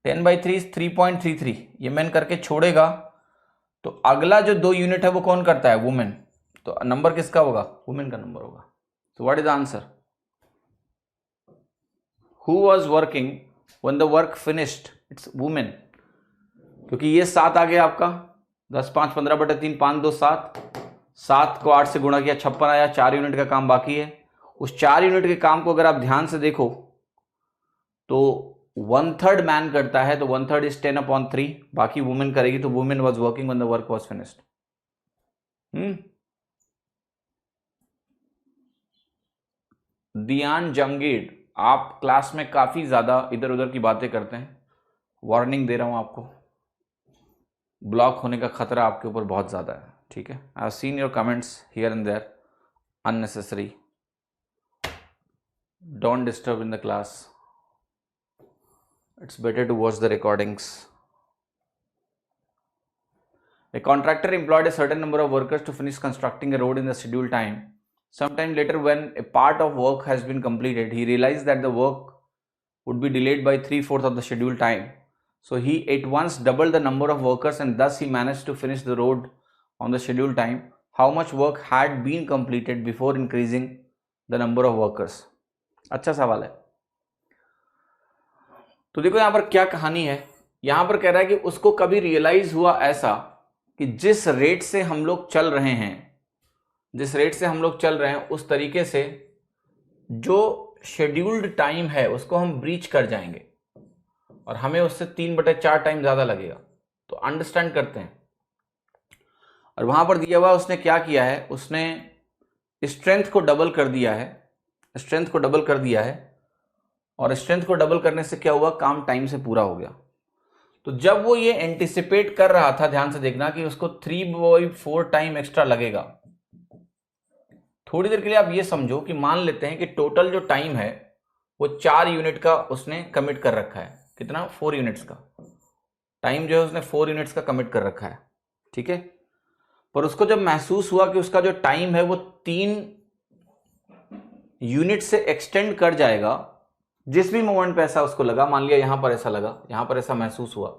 10/3 3.33, ये मेन करके छोड़ेगा. तो अगला जो 2 यूनिट है वो कौन करता है? वुमेन. तो नंबर किसका होगा? वुमेन का नंबर होगा. So what is the answer? Who was working when the work finished? It's women. क्योंकि ये 7 आ गया आपका, 10, 5, 15/3, 5, 2, 7. 7 को 8 से गुणा किया, 56 आया. 4 यूनिट का काम बाकी है. उस 4 यूनिट के काम को अगर आप ध्यान से देखो तो 1/3 मैन करता है, तो 1/3 इज 10/3, बाकी वुमेन करेगी. तो women was working when the work was finished. Diyan Jangid, आप क्लास में काफी ज्यादा इधर उधर की बातें करते हैं. वार्निंग दे रहा हूं आपको, ब्लॉक होने का खतरा आपके ऊपर बहुत ज़्यादा है, ठीक है। I have seen your comments here and there, unnecessary, don't disturb in the class, it's better to watch the recordings. A contractor employed a certain number of workers to finish constructing a road in the scheduled time. Sometime later, when a part of work has been completed, he realized that the work would be delayed by 3/4 of the scheduled time. So he at once doubled the number of workers and thus he managed to finish the road on the scheduled time. How much work had been completed before increasing the number of workers? अच्छा सवाल है। तो देखो यहां पर क्या कहानी है, यहां पर कह रहा है कि उसको कभी रियलाइज हुआ ऐसा कि जिस रेट से हम लोग चल रहे हैं, जिस रेट से हम लोग चल रहे हैं उस तरीके से जो शेड्यूल्ड टाइम है उसको हम ब्रीच कर जाएंगे और हमें उससे 3/4 टाइम ज्यादा लगेगा। तो अंडरस्टैंड करते हैं। और वहां पर दिया हुआ उसने क्या किया है, उसने स्ट्रेंथ को डबल कर दिया है, स्ट्रेंथ को डबल कर दिया है और स्ट्रेंथ को डबल करने से क्या हुआ, काम टाइम से पूरा हो गया। तो जब वो ये एंटिसिपेट कर रहा था, ध्यान से देखना कि उसको 3/4 टाइम एक्स्ट्रा लगेगा। थोड़ी देर के लिए आप ये समझो कि मान लेते हैं कि टोटल जो टाइम है वो 4 यूनिट का उसने कमिट कर रखा है। कितना? 4 यूनिट्स का टाइम जो है उसने 4 यूनिट्स का कमिट कर रखा है, ठीक है। पर उसको जब महसूस हुआ कि उसका जो टाइम है वो 3 यूनिट से एक्सटेंड कर जाएगा, जिस भी मोमेंट पे ऐसा उसको लगा, मान लिया यहां पर ऐसा लगा, यहां पर ऐसा महसूस हुआ,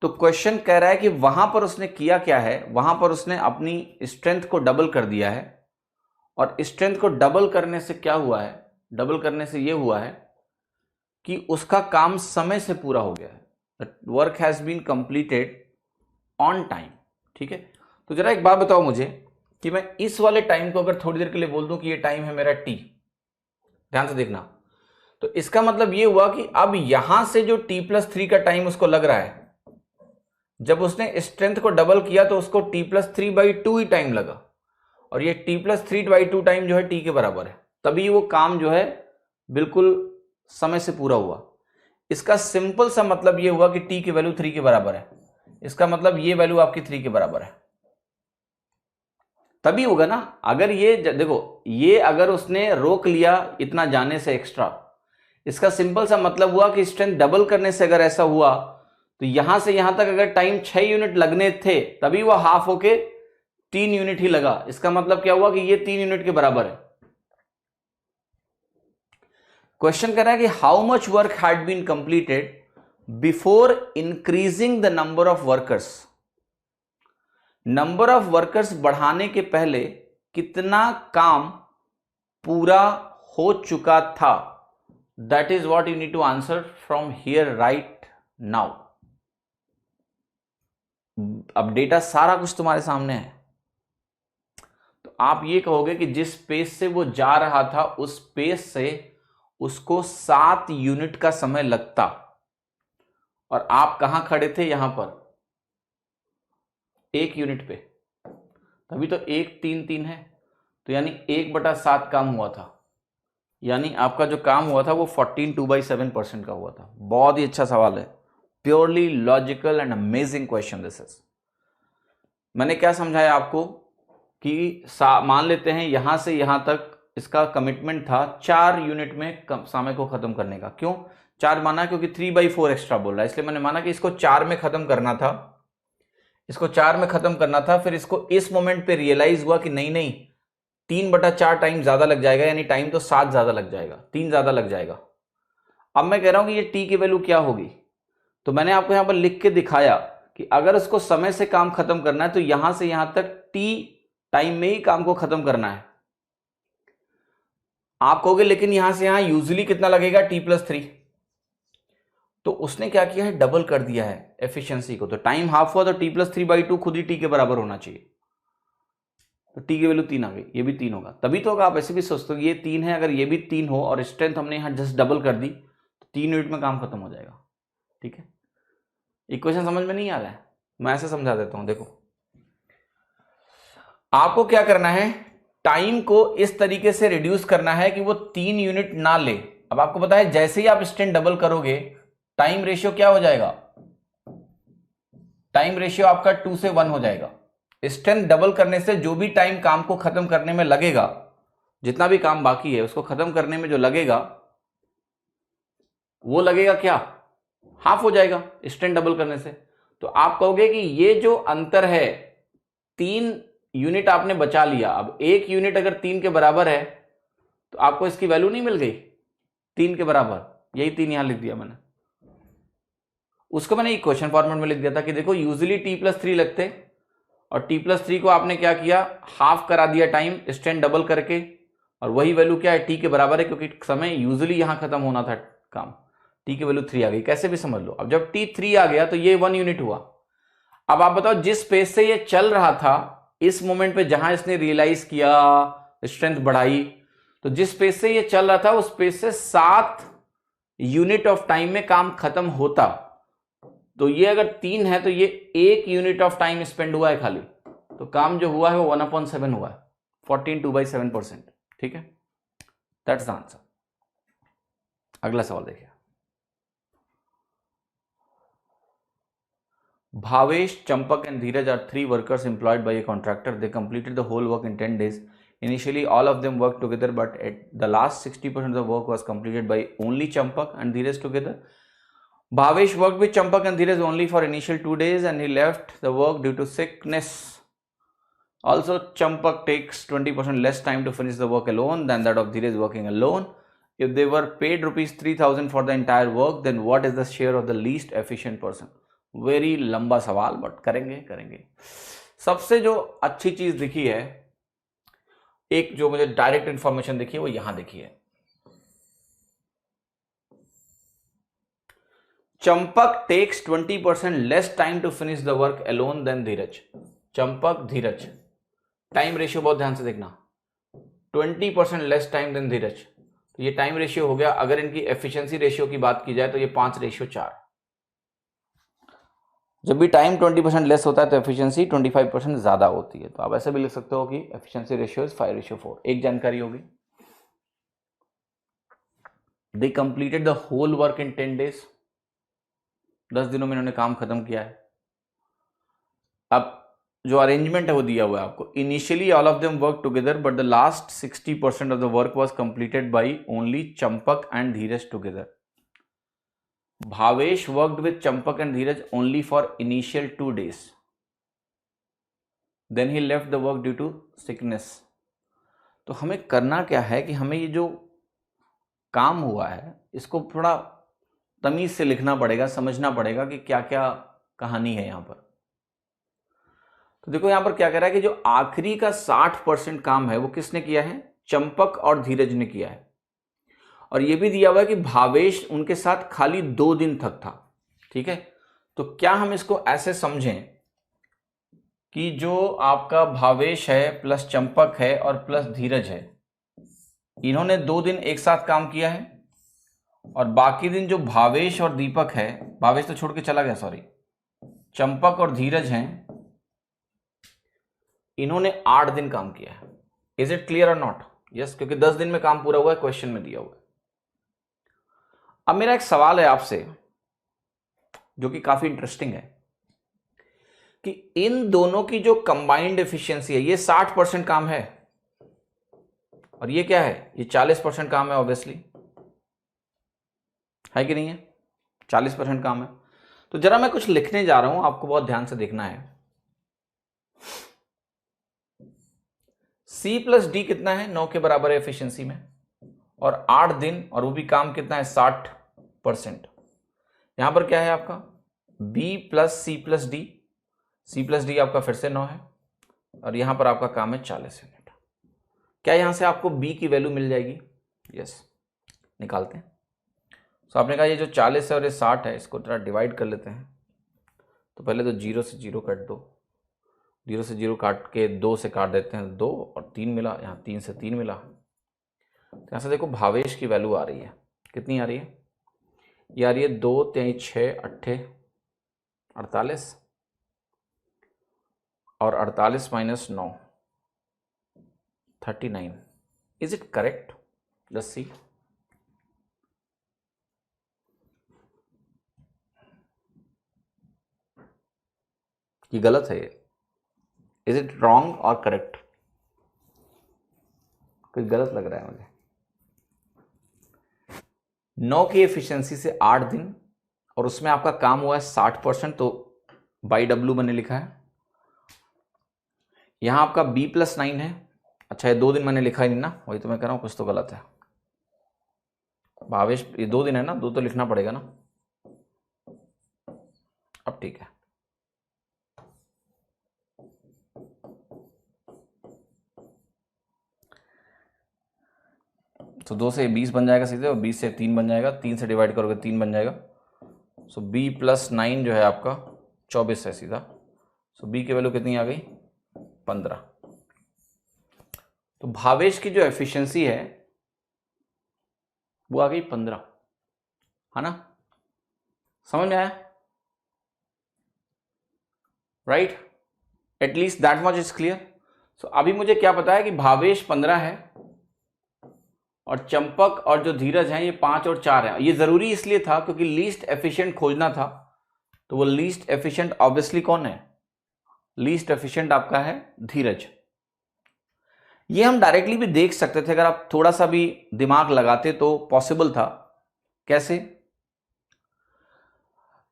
तो क्वेश्चन कह रहा है कि वहां पर उसने किया क्या है, वहां पर उसने अपनी स्ट्रेंथ को डबल कर दिया है। और स्ट्रेंथ को डबल करने से क्या हुआ है, डबल करने से यह हुआ है कि उसका काम समय से पूरा हो गया है। Work has been completed on time, ठीक है। तो जरा एक बात बताओ मुझे कि मैं इस वाले टाइम को अगर थोड़ी देर के लिए बोल दूं कि ये टाइम है मेरा टी, ध्यान से देखना, तो इसका मतलब ये हुआ कि अब यहां से जो t+3 का टाइम उसको लग रहा है, जब उसने स्ट्रेंथ को डबल किया तो उसको t+3/2 ही टाइम लगा और ये t+3/2 टाइम जो है t के बराबर है, तभी वो काम जो है बिल्कुल समय से पूरा हुआ। इसका सिंपल सा मतलब ये हुआ कि t की वैल्यू 3 के बराबर है, इसका मतलब ये वैल्यू आपकी 3 के बराबर है, तभी होगा ना। अगर ये देखो, ये अगर उसने रोक लिया इतना जाने से एक्स्ट्रा, इसका सिंपल सा मतलब हुआ कि स्ट्रेंथ डबल करने से अगर ऐसा हुआ तो यहां से यहां तक अगर टाइम 6 यूनिट लगने थे तभी वो हाफ होके 3 यूनिट ही लगा। इसका मतलब क्या हुआ कि ये 3 यूनिट के बराबर है। क्वेश्चन कर रहा है कि how much work had been completed before increasing the number of workers. Number of workers बढ़ाने के पहले कितना काम पूरा हो चुका था। That is what you need to answer from here right now. अब डेटा सारा कुछ तुम्हारे सामने है, तो आप ये कहोगे कि जिस पेस से वो जा रहा था उस पेस से उसको 7 यूनिट का समय लगता और आप कहां खड़े थे, यहां पर 1 यूनिट पे, तभी तो 1-3-3 है, तो यानी 1/7 काम हुआ था, यानी आपका जो काम हुआ था वो 14/2/7% का हुआ था। बहुत ही अच्छा सवाल है, purely logical and amazing question this is. मैंने क्या समझाया आपको कि मान लेते हैं यहां से यहां तक इसका कमिटमेंट था 4 यूनिट में समय को खत्म करने का। क्यों 4 माना? क्योंकि 3/4 एक्स्ट्रा बोल रहा है, इसलिए मैंने माना कि इसको 4 में खत्म करना था, इसको 4 में खत्म करना था। फिर इसको इस मोमेंट पे रियलाइज हुआ कि नहीं नहीं 3/4 टाइम ज्यादा लग जाएगा, यानी टाइम तो 7 ज्यादा लग जाएगा, 3 ज्यादा लग जाएगा। अब मैं कह रहा हूं कि ये टी की वैल्यू क्या होगी, तो मैंने आपको यहां पर लिख के दिखाया कि अगर उसको समय से काम खत्म करना है तो यहां से यहां तक टी टाइम में ही काम को खत्म करना है। आप कहोगे लेकिन यहां से यहां यूजुअली कितना लगेगा, t+3, तो उसने क्या किया है, डबल कर दिया है एफिशिएंसी को। तो टाइम हाफ हुआ तो t+3/2 खुद ही टी के बराबर होना चाहिए, तो टी की वैल्यू 3 आ गई, ये भी 3 होगा, तभी तो होगा। आप ऐसे भी सोचते हो ये 3 है, अगर ये भी 3 हो और स्ट्रेंथ हमने यहां जस्ट डबल कर दी तो 3 यूनिट में काम खत्म हो जाएगा, ठीक है। इक्वेशन समझ में नहीं आ रहा है, मैं ऐसे समझा देता हूं। देखो आपको क्या करना है, टाइम को इस तरीके से रिड्यूस करना है कि वो 3 यूनिट ना ले। अब आपको पता है जैसे ही आप स्ट्रेंथ डबल करोगे टाइम रेशियो क्या हो जाएगा, टाइम रेशियो आपका 2 से 1 हो जाएगा। स्ट्रेंथ डबल करने से जो भी टाइम काम को खत्म करने में लगेगा, जितना भी काम बाकी है उसको खत्म करने में जो लगेगा वो लगेगा क्या, हाफ हो जाएगा स्ट्रेंथ डबल करने से। तो आप कहोगे कि ये जो अंतर है, 3 यूनिट आपने बचा लिया, अब 1 यूनिट अगर 3 के बराबर है तो आपको इसकी वैल्यू नहीं मिल गई 3 के बराबर, यही 3 यहां लिख दिया मैंने। उसको मैंने इक्वेशन फॉर्मेट में लिख दिया था कि देखो यूजुअली t+3 लगते और t+3 को आपने क्या किया, हाफ करा दिया टाइम स्ट्रेंथ डबल करके, और वही वैल्यू क्या है, t के बराबर है, क्योंकि समय यूजुअली यहां खत्म होना था काम, t की वैल्यू 3 आ गई, कैसे भी समझ लो। अब जब t 3 आ गया तो ये 1 यूनिट हुआ। अब आप बताओ जिस पेस से ये चल रहा था इस मोमेंट पे, जहां इसने रियलाइज किया स्ट्रेंथ बढ़ाई, तो जिस पेस से ये चल रहा था उस पेस से 7 यूनिट ऑफ टाइम में काम खत्म होता। तो ये अगर 3 है तो ये 1 यूनिट ऑफ टाइम स्पेंड हुआ है खाली, तो काम जो हुआ है वो 1/7 हुआ है, 14 2/7%। ठीक है, दैट्स द आंसर। अगला सवाल देखिए, Bhavesh, Champak and Dheeraj are 3 workers employed by a contractor. They completed the whole work in 10 days. Initially, all of them worked together, but at the last 60% of the work was completed by only Champak and Dheeraj together. Bhavesh worked with Champak and Dheeraj only for initial 2 days and he left the work due to sickness. Also, Champak takes 20% less time to finish the work alone than that of Dheeraj working alone. If they were paid rupees 3,000 for the entire work, then what is the share of the least efficient person? Very लंबा सवाल, but करेंगे। सबसे जो अच्छी चीज दिखी है, एक जो मुझे डायरेक्ट इंफॉर्मेशन दिखी है वो यहां दिखी है। Champak takes 20% less time to finish the work alone than Dheeraj. Champak Dheeraj, time ratio बहुत ध्यान से देखना, 20% लेस टाइम देन धीरज। तो ये टाइम रेशियो हो गया। अगर इनकी एफिशिएंसी रेशियो की बात की जाए तो ये 5:4। जब भी टाइम 20% लेस होता है तो एफिशिएंसी 25% ज्यादा होती है। तो आप ऐसे भी लिख सकते हो कि एफिशिएंसी रेशियो इज 5:4। एक जानकारी होगी, they completed the whole work in 10 days। 10 दिनों में इन्होंने काम खत्म किया है। अब जो अरेंजमेंट है वो दिया हुआ है आपको, initially all of them work together but the last 60% of the work was completed by only Champak and Dheeraj together. Bhavesh worked with Champak and Dheeraj only for initial 2 days. Then he left the work due to sickness. तो हमें करना क्या है कि हमें ये जो काम हुआ है इसको थोड़ा तमीज से लिखना पड़ेगा, समझना पड़ेगा कि क्या क्या कहानी है यहां पर। तो देखो यहां पर क्या कह रहा है कि जो आखिरी का 60% काम है वो किसने किया है, चंपक और धीरज ने किया है। और यह भी दिया हुआ है कि भावेश उनके साथ खाली 2 दिन तक था। ठीक है, तो क्या हम इसको ऐसे समझें कि जो आपका भावेश है प्लस चंपक है और प्लस धीरज है, इन्होंने 2 दिन एक साथ काम किया है, और बाकी दिन जो भावेश और दीपक है, भावेश तो छोड़ के चला गया सॉरी, चंपक और धीरज हैं, इन्होंने 8 दिन काम किया है। इज इट क्लियर और नॉट? यस, क्योंकि 10 दिन में काम पूरा हुआ है, क्वेश्चन में दिया हुआ है। अब मेरा एक सवाल है आपसे जो कि काफी इंटरेस्टिंग है कि इन दोनों की जो कंबाइंड एफिशिएंसी है, ये 60% काम है और ये क्या है, ये 40% काम है। ऑब्वियसली है कि नहीं है, 40% काम है। तो जरा मैं कुछ लिखने जा रहा हूं, आपको बहुत ध्यान से देखना है। C प्लस डी कितना है, 9 के बराबर है एफिशिएंसी में, और 8 दिन, और वो भी काम कितना है, 60%। यहां पर क्या है आपका B plus C plus D, C plus D आपका फिर से 9 है, और यहां पर आपका काम है 40 यूनिट। क्या यहां से आपको B की वैल्यू मिल जाएगी? यस, निकालते हैं। तो आपने कहा ये जो 40 है और ये 60 है, इसको थोड़ा डिवाइड कर लेते हैं। तो पहले तो 0 से 0 काट दो, 0 से 0 काट के 2 से काट देते हैं, 2 और 3 मिला, यहाँ 3 से 3 मिला। तो यहाँ से देखो भावेश की वैल्यू आ रही है, कितनी आ रही है, ये आ रही है 2 3 6 8 48, और 48 minus 9 39। Is it correct? Let's see. कि गलत है ये? इज इट रॉन्ग और करेक्ट? कुछ गलत लग रहा है मुझे। 9 की एफिशिएंसी से 8 दिन और उसमें आपका काम हुआ है 60%, तो बाई डब्ल्यू मैंने लिखा है। यहां आपका B+9 है। अच्छा, ये 2 दिन मैंने लिखा ही नहीं ना, वही तो मैं कह रहा हूं, कुछ तो गलत है। भावेश ये 2 दिन है ना, 2 तो लिखना पड़ेगा ना। अब ठीक है, तो 2 से 20 बन जाएगा सीधे, और 20 से 3 बन जाएगा, 3 से डिवाइड करोगे 3 बन जाएगा। सो B+9 जो है आपका 24 है सीधा। सो B की वैल्यू कितनी आ गई? 15। तो भावेश की जो एफिशिएंसी है वो आ गई 15, है ना? समझ में आया? Right, at least that much is clear. So अभी मुझे क्या पता है कि भावेश 15 है और चंपक और जो धीरज है ये 5 और 4 है। ये जरूरी इसलिए था क्योंकि लीस्ट एफिशिएंट खोजना था। तो वो लीस्ट एफिशिएंट ऑब्वियसली कौन है? लीस्ट एफिशिएंट आपका है धीरज। ये हम डायरेक्टली भी देख सकते थे, अगर आप थोड़ा सा भी दिमाग लगाते तो पॉसिबल था। कैसे?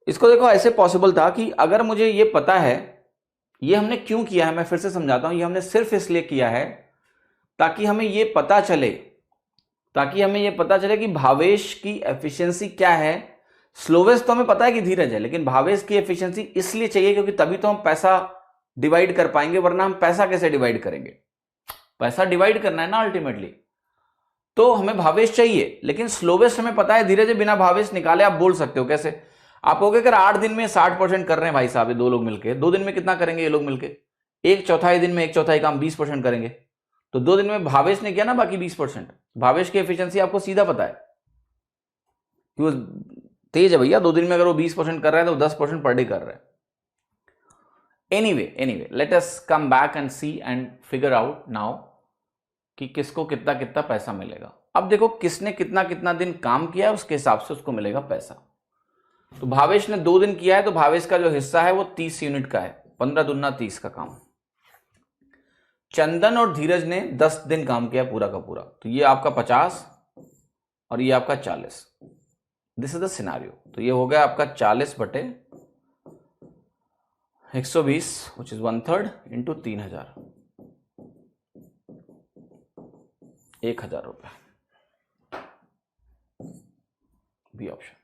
इसको देखो, ऐसे पॉसिबल था कि अगर मुझे ये पता है, ये हमने क्यों किया है मैं फिर से समझाता हूं। ये हमने सिर्फ इसलिए किया है ताकि हमें ये पता चले कि भावेश की एफिशिएंसी क्या है। स्लोवेस्ट तो हमें पता है कि धीरज है, लेकिन भावेश की एफिशिएंसी इसलिए चाहिए क्योंकि तभी तो हम पैसा डिवाइड कर पाएंगे, वरना हम पैसा कैसे डिवाइड करेंगे? पैसा डिवाइड करना है ना अल्टीमेटली, तो हमें भावेश चाहिए। लेकिन स्लोवेस्ट हमें पता है धीरज है, बिना भावेश निकाले। आप बोल सकते हो कैसे? आप कहोगे अगर 8 दिन में 60% कर रहे हैं भाई साहब, ये 2 लोग मिलके, 2 दिन में कितना करेंगे ये लोग मिलके? 1/4 दिन में 1/4 काम 20% करेंगे। तो 2 दिन में भावेश ने किया ना बाकी 20%। भावेश की एफिशिएंसी आपको सीधा पता है कि वो तेज है भैया। 2 दिन में अगर वो 20% कर रहा है तो 10% पर डे कर रहा है। Anyway let us come back and see and figure out now कि किसको कितना कितना पैसा मिलेगा। अब देखो किसने कितना कितना दिन काम किया है, उसके हिसाब से उसको मिलेगा पैसा। तो भावेश ने 2 दिन किया है, तो भावेश का जो हिस्सा है वो 30 यूनिट का है। 15 दूना 30 का काम। चंदन और धीरज ने 10 दिन काम किया पूरा का पूरा, तो ये आपका 50 और ये आपका 40। This is the scenario. तो ये हो गया आपका 40 बटे 120 विच इज 1/3 इंटू 3000, 1000 रुपए। B option.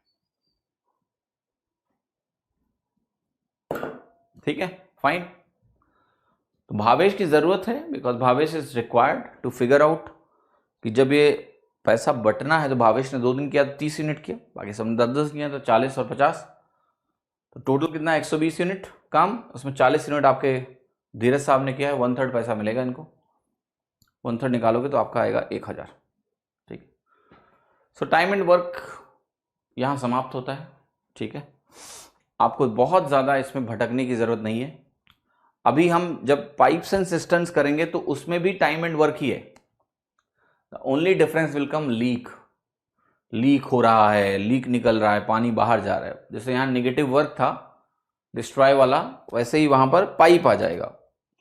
ठीक है, फाइन। तो भावेश की जरूरत है because Bhavesh is required to figure out कि जब ये पैसा बटना है, तो भावेश ने 2 दिन किया तो 30 यूनिट किया, बाकी सब 10-10 किया, तो 40 और 50, तो टोटल कितना? 120 यूनिट काम। उसमें 40 यूनिट आपके धीरज साहब ने किया है, 1/3 पैसा मिलेगा इनको। 1/3 निकालोगे तो आपका आएगा 1000। ठीक। सो टाइम एंड वर्क यहां समाप्त होता है। ठीक है, आपको बहुत ज़्यादा इसमें भटकने की ज़रूरत नहीं है। अभी हम जब पाइप्स एंड सिस्टम्स करेंगे तो उसमें भी टाइम एंड वर्क ही है। The only difference will come leak हो रहा है, लीक निकल रहा है, पानी बाहर जा रहा है। जैसे यहाँ नेगेटिव वर्क था डिस्ट्रॉय वाला, वैसे ही वहां पर पाइप आ जाएगा।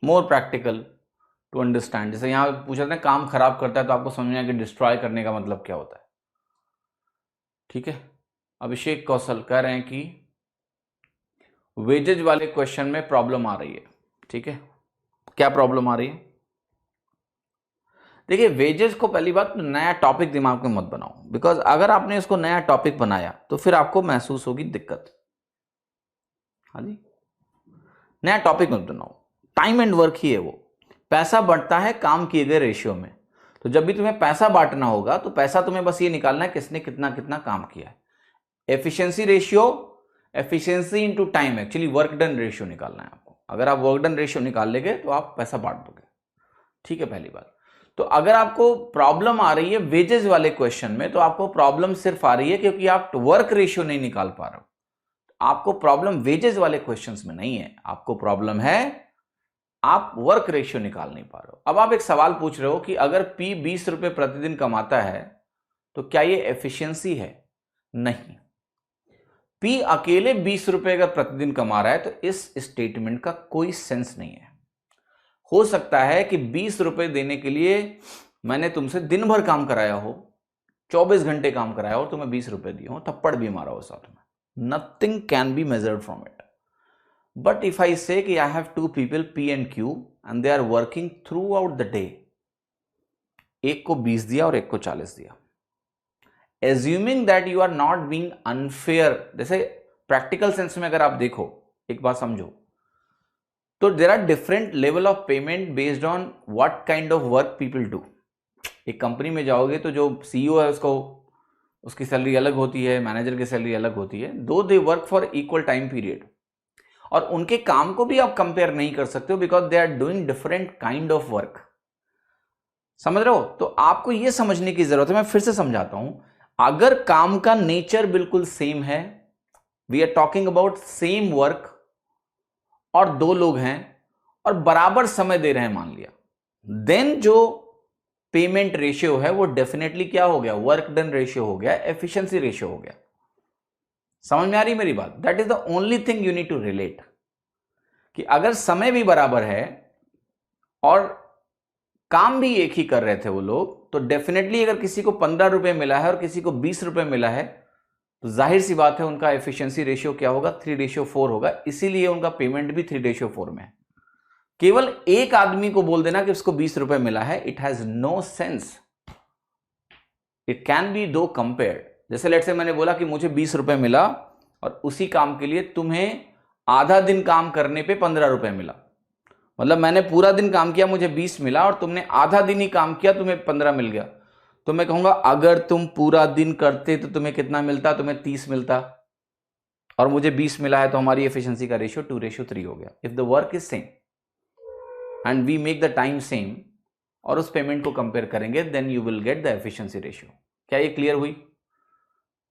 More practical to understand. जैसे यहाँ पूछ रहे हैं काम खराब करता है, तो आपको समझ में आया कि डिस्ट्रॉय करने का मतलब क्या होता है। ठीक है, अभिषेक कौशल कह रहे हैं कि वेजेज वाले क्वेश्चन में प्रॉब्लम आ रही है। ठीक है, क्या प्रॉब्लम आ रही है? देखिए, वेजेस को पहली बात नया टॉपिक दिमाग में मत बनाओ, बिकॉज अगर आपने इसको नया टॉपिक बनाया तो फिर आपको महसूस होगी दिक्कत। हाँ जी, नया टॉपिक मत बनाओ। टाइम एंड वर्क ही है वो। पैसा बढ़ता है काम किए गए रेशियो में। तो जब भी तुम्हें पैसा बांटना होगा तो पैसा तुम्हें बस ये निकालना है किसने कितना कितना काम किया है। Efficiency ratio, efficiency into time, actually work done ratio निकालना है आपको। अगर आप वर्क डन रेशियो निकाल लेंगे तो आप पैसा बांट दोगे। ठीक है, पहली बात। तो अगर आपको प्रॉब्लम आ रही है वेजेस वाले क्वेश्चन में, तो आपको प्रॉब्लम सिर्फ आ रही है क्योंकि आप वर्क रेशियो नहीं निकाल पा रहे हो। आपको प्रॉब्लम वेजेस वाले क्वेश्चंस में नहीं है, आपको प्रॉब्लम है आप वर्क रेशियो निकाल नहीं पा रहे हो। अब आप एक सवाल पूछ रहे हो कि अगर P 20 रुपए प्रतिदिन कमाता है तो क्या ये एफिशिएंसी है? नहीं। पी अकेले 20 रुपए अगर प्रतिदिन कमा रहा है तो इस स्टेटमेंट का कोई सेंस नहीं है। हो सकता है कि 20 रुपए देने के लिए मैंने तुमसे दिन भर काम कराया हो, 24 घंटे काम कराया हो, तुम्हें 20 रुपए दिए हो, थप्पड़ भी मारा हो साथ में। Nothing can be measured from it. But if I say कि I have two people P and Q and they are working throughout the day, एक को 20 दिया और एक को 40 दिया, assuming that you are not being unfair. जैसे practical sense में अगर आप देखो, एक बात समझो, तो there are different level of payment based on what kind of work people do. एक कंपनी में जाओगे तो जो सीईओ है उसकी सैलरी अलग होती है, मैनेजर की सैलरी अलग होती है, दो they work for equal time period, और उनके काम को भी आप कंपेयर नहीं कर सकते हो because they are doing different kind of work. समझ रहे हो? तो आपको यह समझने की जरूरत है। मैं फिर से समझाता हूं, अगर काम का नेचर बिल्कुल सेम है, we are talking about same work, और दो लोग हैं और बराबर समय दे रहे हैं मान लिया, देन जो पेमेंट रेशियो है वो डेफिनेटली क्या हो गया? वर्क डन रेशियो हो गया, एफिशिएंसी रेशियो हो गया। समझ में आ रही मेरी बात? That is the only thing you need to relate, कि अगर समय भी बराबर है और काम भी एक ही कर रहे थे वो लोग, तो डेफिनेटली अगर किसी को 15 रुपए मिला है और किसी को 20 रुपए मिला है, तो जाहिर सी बात है उनका एफिशिएंसी रेशियो क्या होगा? 3:4 होगा। इसीलिए उनका पेमेंट भी 3:4 में है। केवल एक आदमी को बोल देना कि उसको 20 रुपए मिला है, it has no sense. It can be do compared. जैसे लेट से मैंने बोला कि मुझे 20 रुपए मिला और उसी काम के लिए तुम्हें आधा दिन काम करने पे 15 रुपए मिला, मतलब मैंने पूरा दिन काम किया, मुझे 20 मिला, और तुमने आधा दिन ही काम किया, तुम्हें 15 मिल गया। तो मैं कहूंगा अगर तुम पूरा दिन करते तो तुम्हें कितना मिलता? तुम्हें 30 मिलता, और मुझे 20 मिला है, तो हमारी एफिशिएंसी का रेशियो 2:3 हो गया। If the work is same and we make the time same और उस पेमेंट को कंपेयर करेंगे, then you will get the efficiency ratio. क्या ये क्लियर हुई?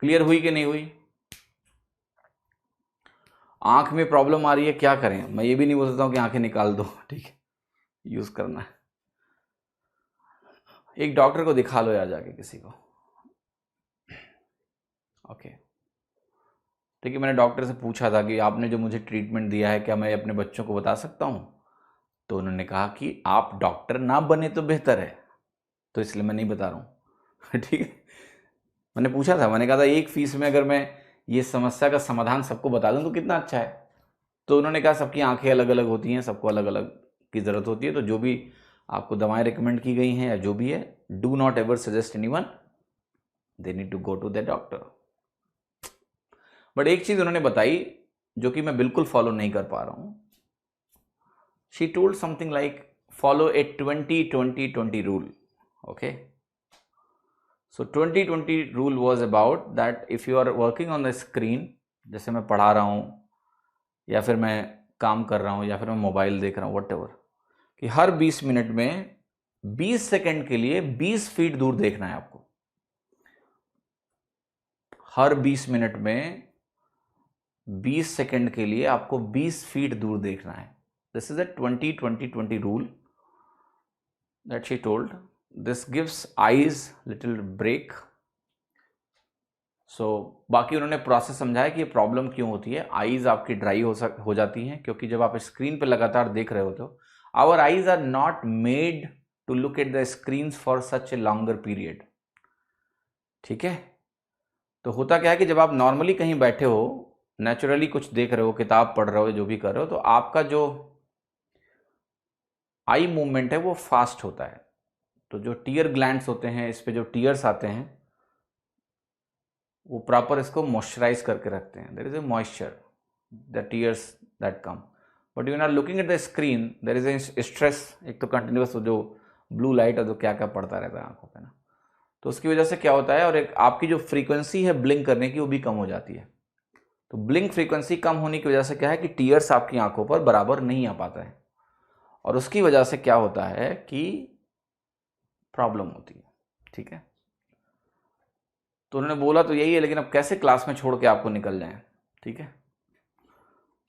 क्लियर हुई कि नहीं हुई? आंख में प्रॉब्लम आ रही है, क्या करें? मैं ये भी नहीं बोल सकता हूं कि आंखें निकाल दो, ठीक है, यूज करना है। एक डॉक्टर को दिखा लो यार जाके किसी को। ओके, ठीक है। मैंने डॉक्टर से पूछा था कि आपने जो मुझे ट्रीटमेंट दिया है क्या मैं अपने बच्चों को बता सकता हूं? तो उन्होंने कहा कि आप डॉक्टर ना बने तो बेहतर है, तो इसलिए मैं नहीं बता रहा हूं। ठीक है, मैंने पूछा था, मैंने कहा था एक फीस में अगर मैं ये समस्या का समाधान सबको बता दूं तो कितना अच्छा है। तो उन्होंने कहा सबकी आंखें अलग अलग होती हैं, सबको अलग अलग की ज़रूरत होती है, तो जो भी आपको दवाएं रिकमेंड की गई हैं या जो भी है, do not ever suggest anyone, they need to go to the doctor. But एक चीज़ उन्होंने बताई जो कि मैं बिल्कुल फॉलो नहीं कर पा रहा हूँ। She told something like follow a 20-20-20 rule. Okay, so 20-20 rule was about that if you are working on the screen, जैसे मैं पढ़ा रहा हूँ या फिर मैं काम कर रहा हूँ या फिर मैं मोबाइल देख रहा हूँ, वट एवर, कि हर 20 मिनट में 20 सेकंड के लिए 20 फीट दूर देखना है आपको। हर 20 मिनट में 20 सेकंड के लिए आपको 20 फीट दूर देखना है। This is a 20-20-20 rule that she told. This gives eyes little break. So बाकी उन्होंने प्रोसेस समझाया कि ये प्रॉब्लम क्यों होती है। आईज आपकी ड्राई हो जाती हैं क्योंकि जब आप स्क्रीन पे लगातार देख रहे होते हो, our eyes are not made to look at the screen for such a longer period. ठीक है, तो होता क्या है कि जब आप नॉर्मली कहीं बैठे हो, नेचुरली कुछ देख रहे हो, किताब पढ़ रहे हो, जो भी कर रहे हो, तो आपका जो आई मूवमेंट है वो फास्ट होता है। तो जो टीयर ग्लैंड्स होते हैं, इस पे जो टीयर्स आते हैं, वो प्रॉपर इसको मॉइस्चराइज करके रखते हैं। There is a moisture, the tears that come, but you are looking at the screen, there is a stress. एक तो कंटिन्यूस जो ब्लू लाइट और जो क्या क्या पड़ता रहता है आंखों पे ना, तो उसकी वजह से क्या होता है, और एक आपकी जो फ्रीक्वेंसी है ब्लिंक करने की वो भी कम हो जाती है। तो ब्लिंक फ्रीक्वेंसी कम होने की वजह से क्या है कि टीयर्स आपकी आंखों पर बराबर नहीं आ पाता है, और उसकी वजह से क्या होता है कि प्रॉब्लम होती है। ठीक है, तो उन्होंने बोला तो यही है, लेकिन अब कैसे क्लास में छोड़ के आपको निकल जाएं? ठीक है,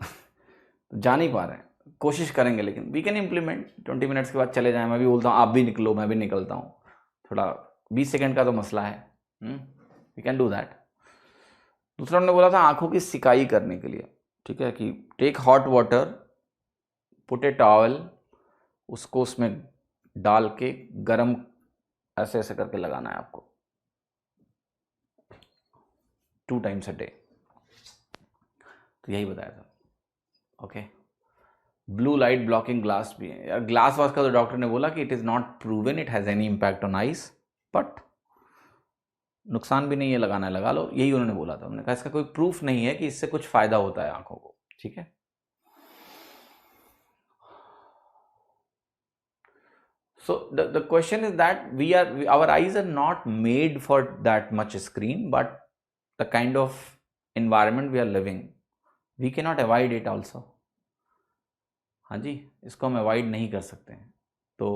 तो जा नहीं पा रहे हैं, कोशिश करेंगे, लेकिन वी कैन इम्प्लीमेंट। 20 मिनट्स के बाद चले जाएं, मैं भी बोलता हूँ आप भी निकलो, मैं भी निकलता हूँ, थोड़ा 20 सेकंड का तो मसला है, वी कैन डू दैट। दूसरा हमने बोला था आंखों की सिकाई करने के लिए, ठीक है, कि टेक हॉट वाटर, पुट ए टॉवल, उसको उसमें डाल के गरम ऐसे ऐसे करके लगाना है आपको 2 times a day। तो यही बताया था। Okay, blue light blocking glass भी है यार। ग्लास वास का तो डॉक्टर ने बोला कि it is not proven it has any impact on eyes, but नुकसान भी नहीं है, लगाना है लगा लो, यही उन्होंने बोला था। हमने कहा इसका कोई प्रूफ नहीं है कि इससे कुछ फायदा होता है आंखों को, ठीक है। So the question is that our eyes are not made for that much screen, but the kind of environment we are living, we cannot avoid it also। हाँ जी, इसको हम अवॉइड नहीं कर सकते हैं। तो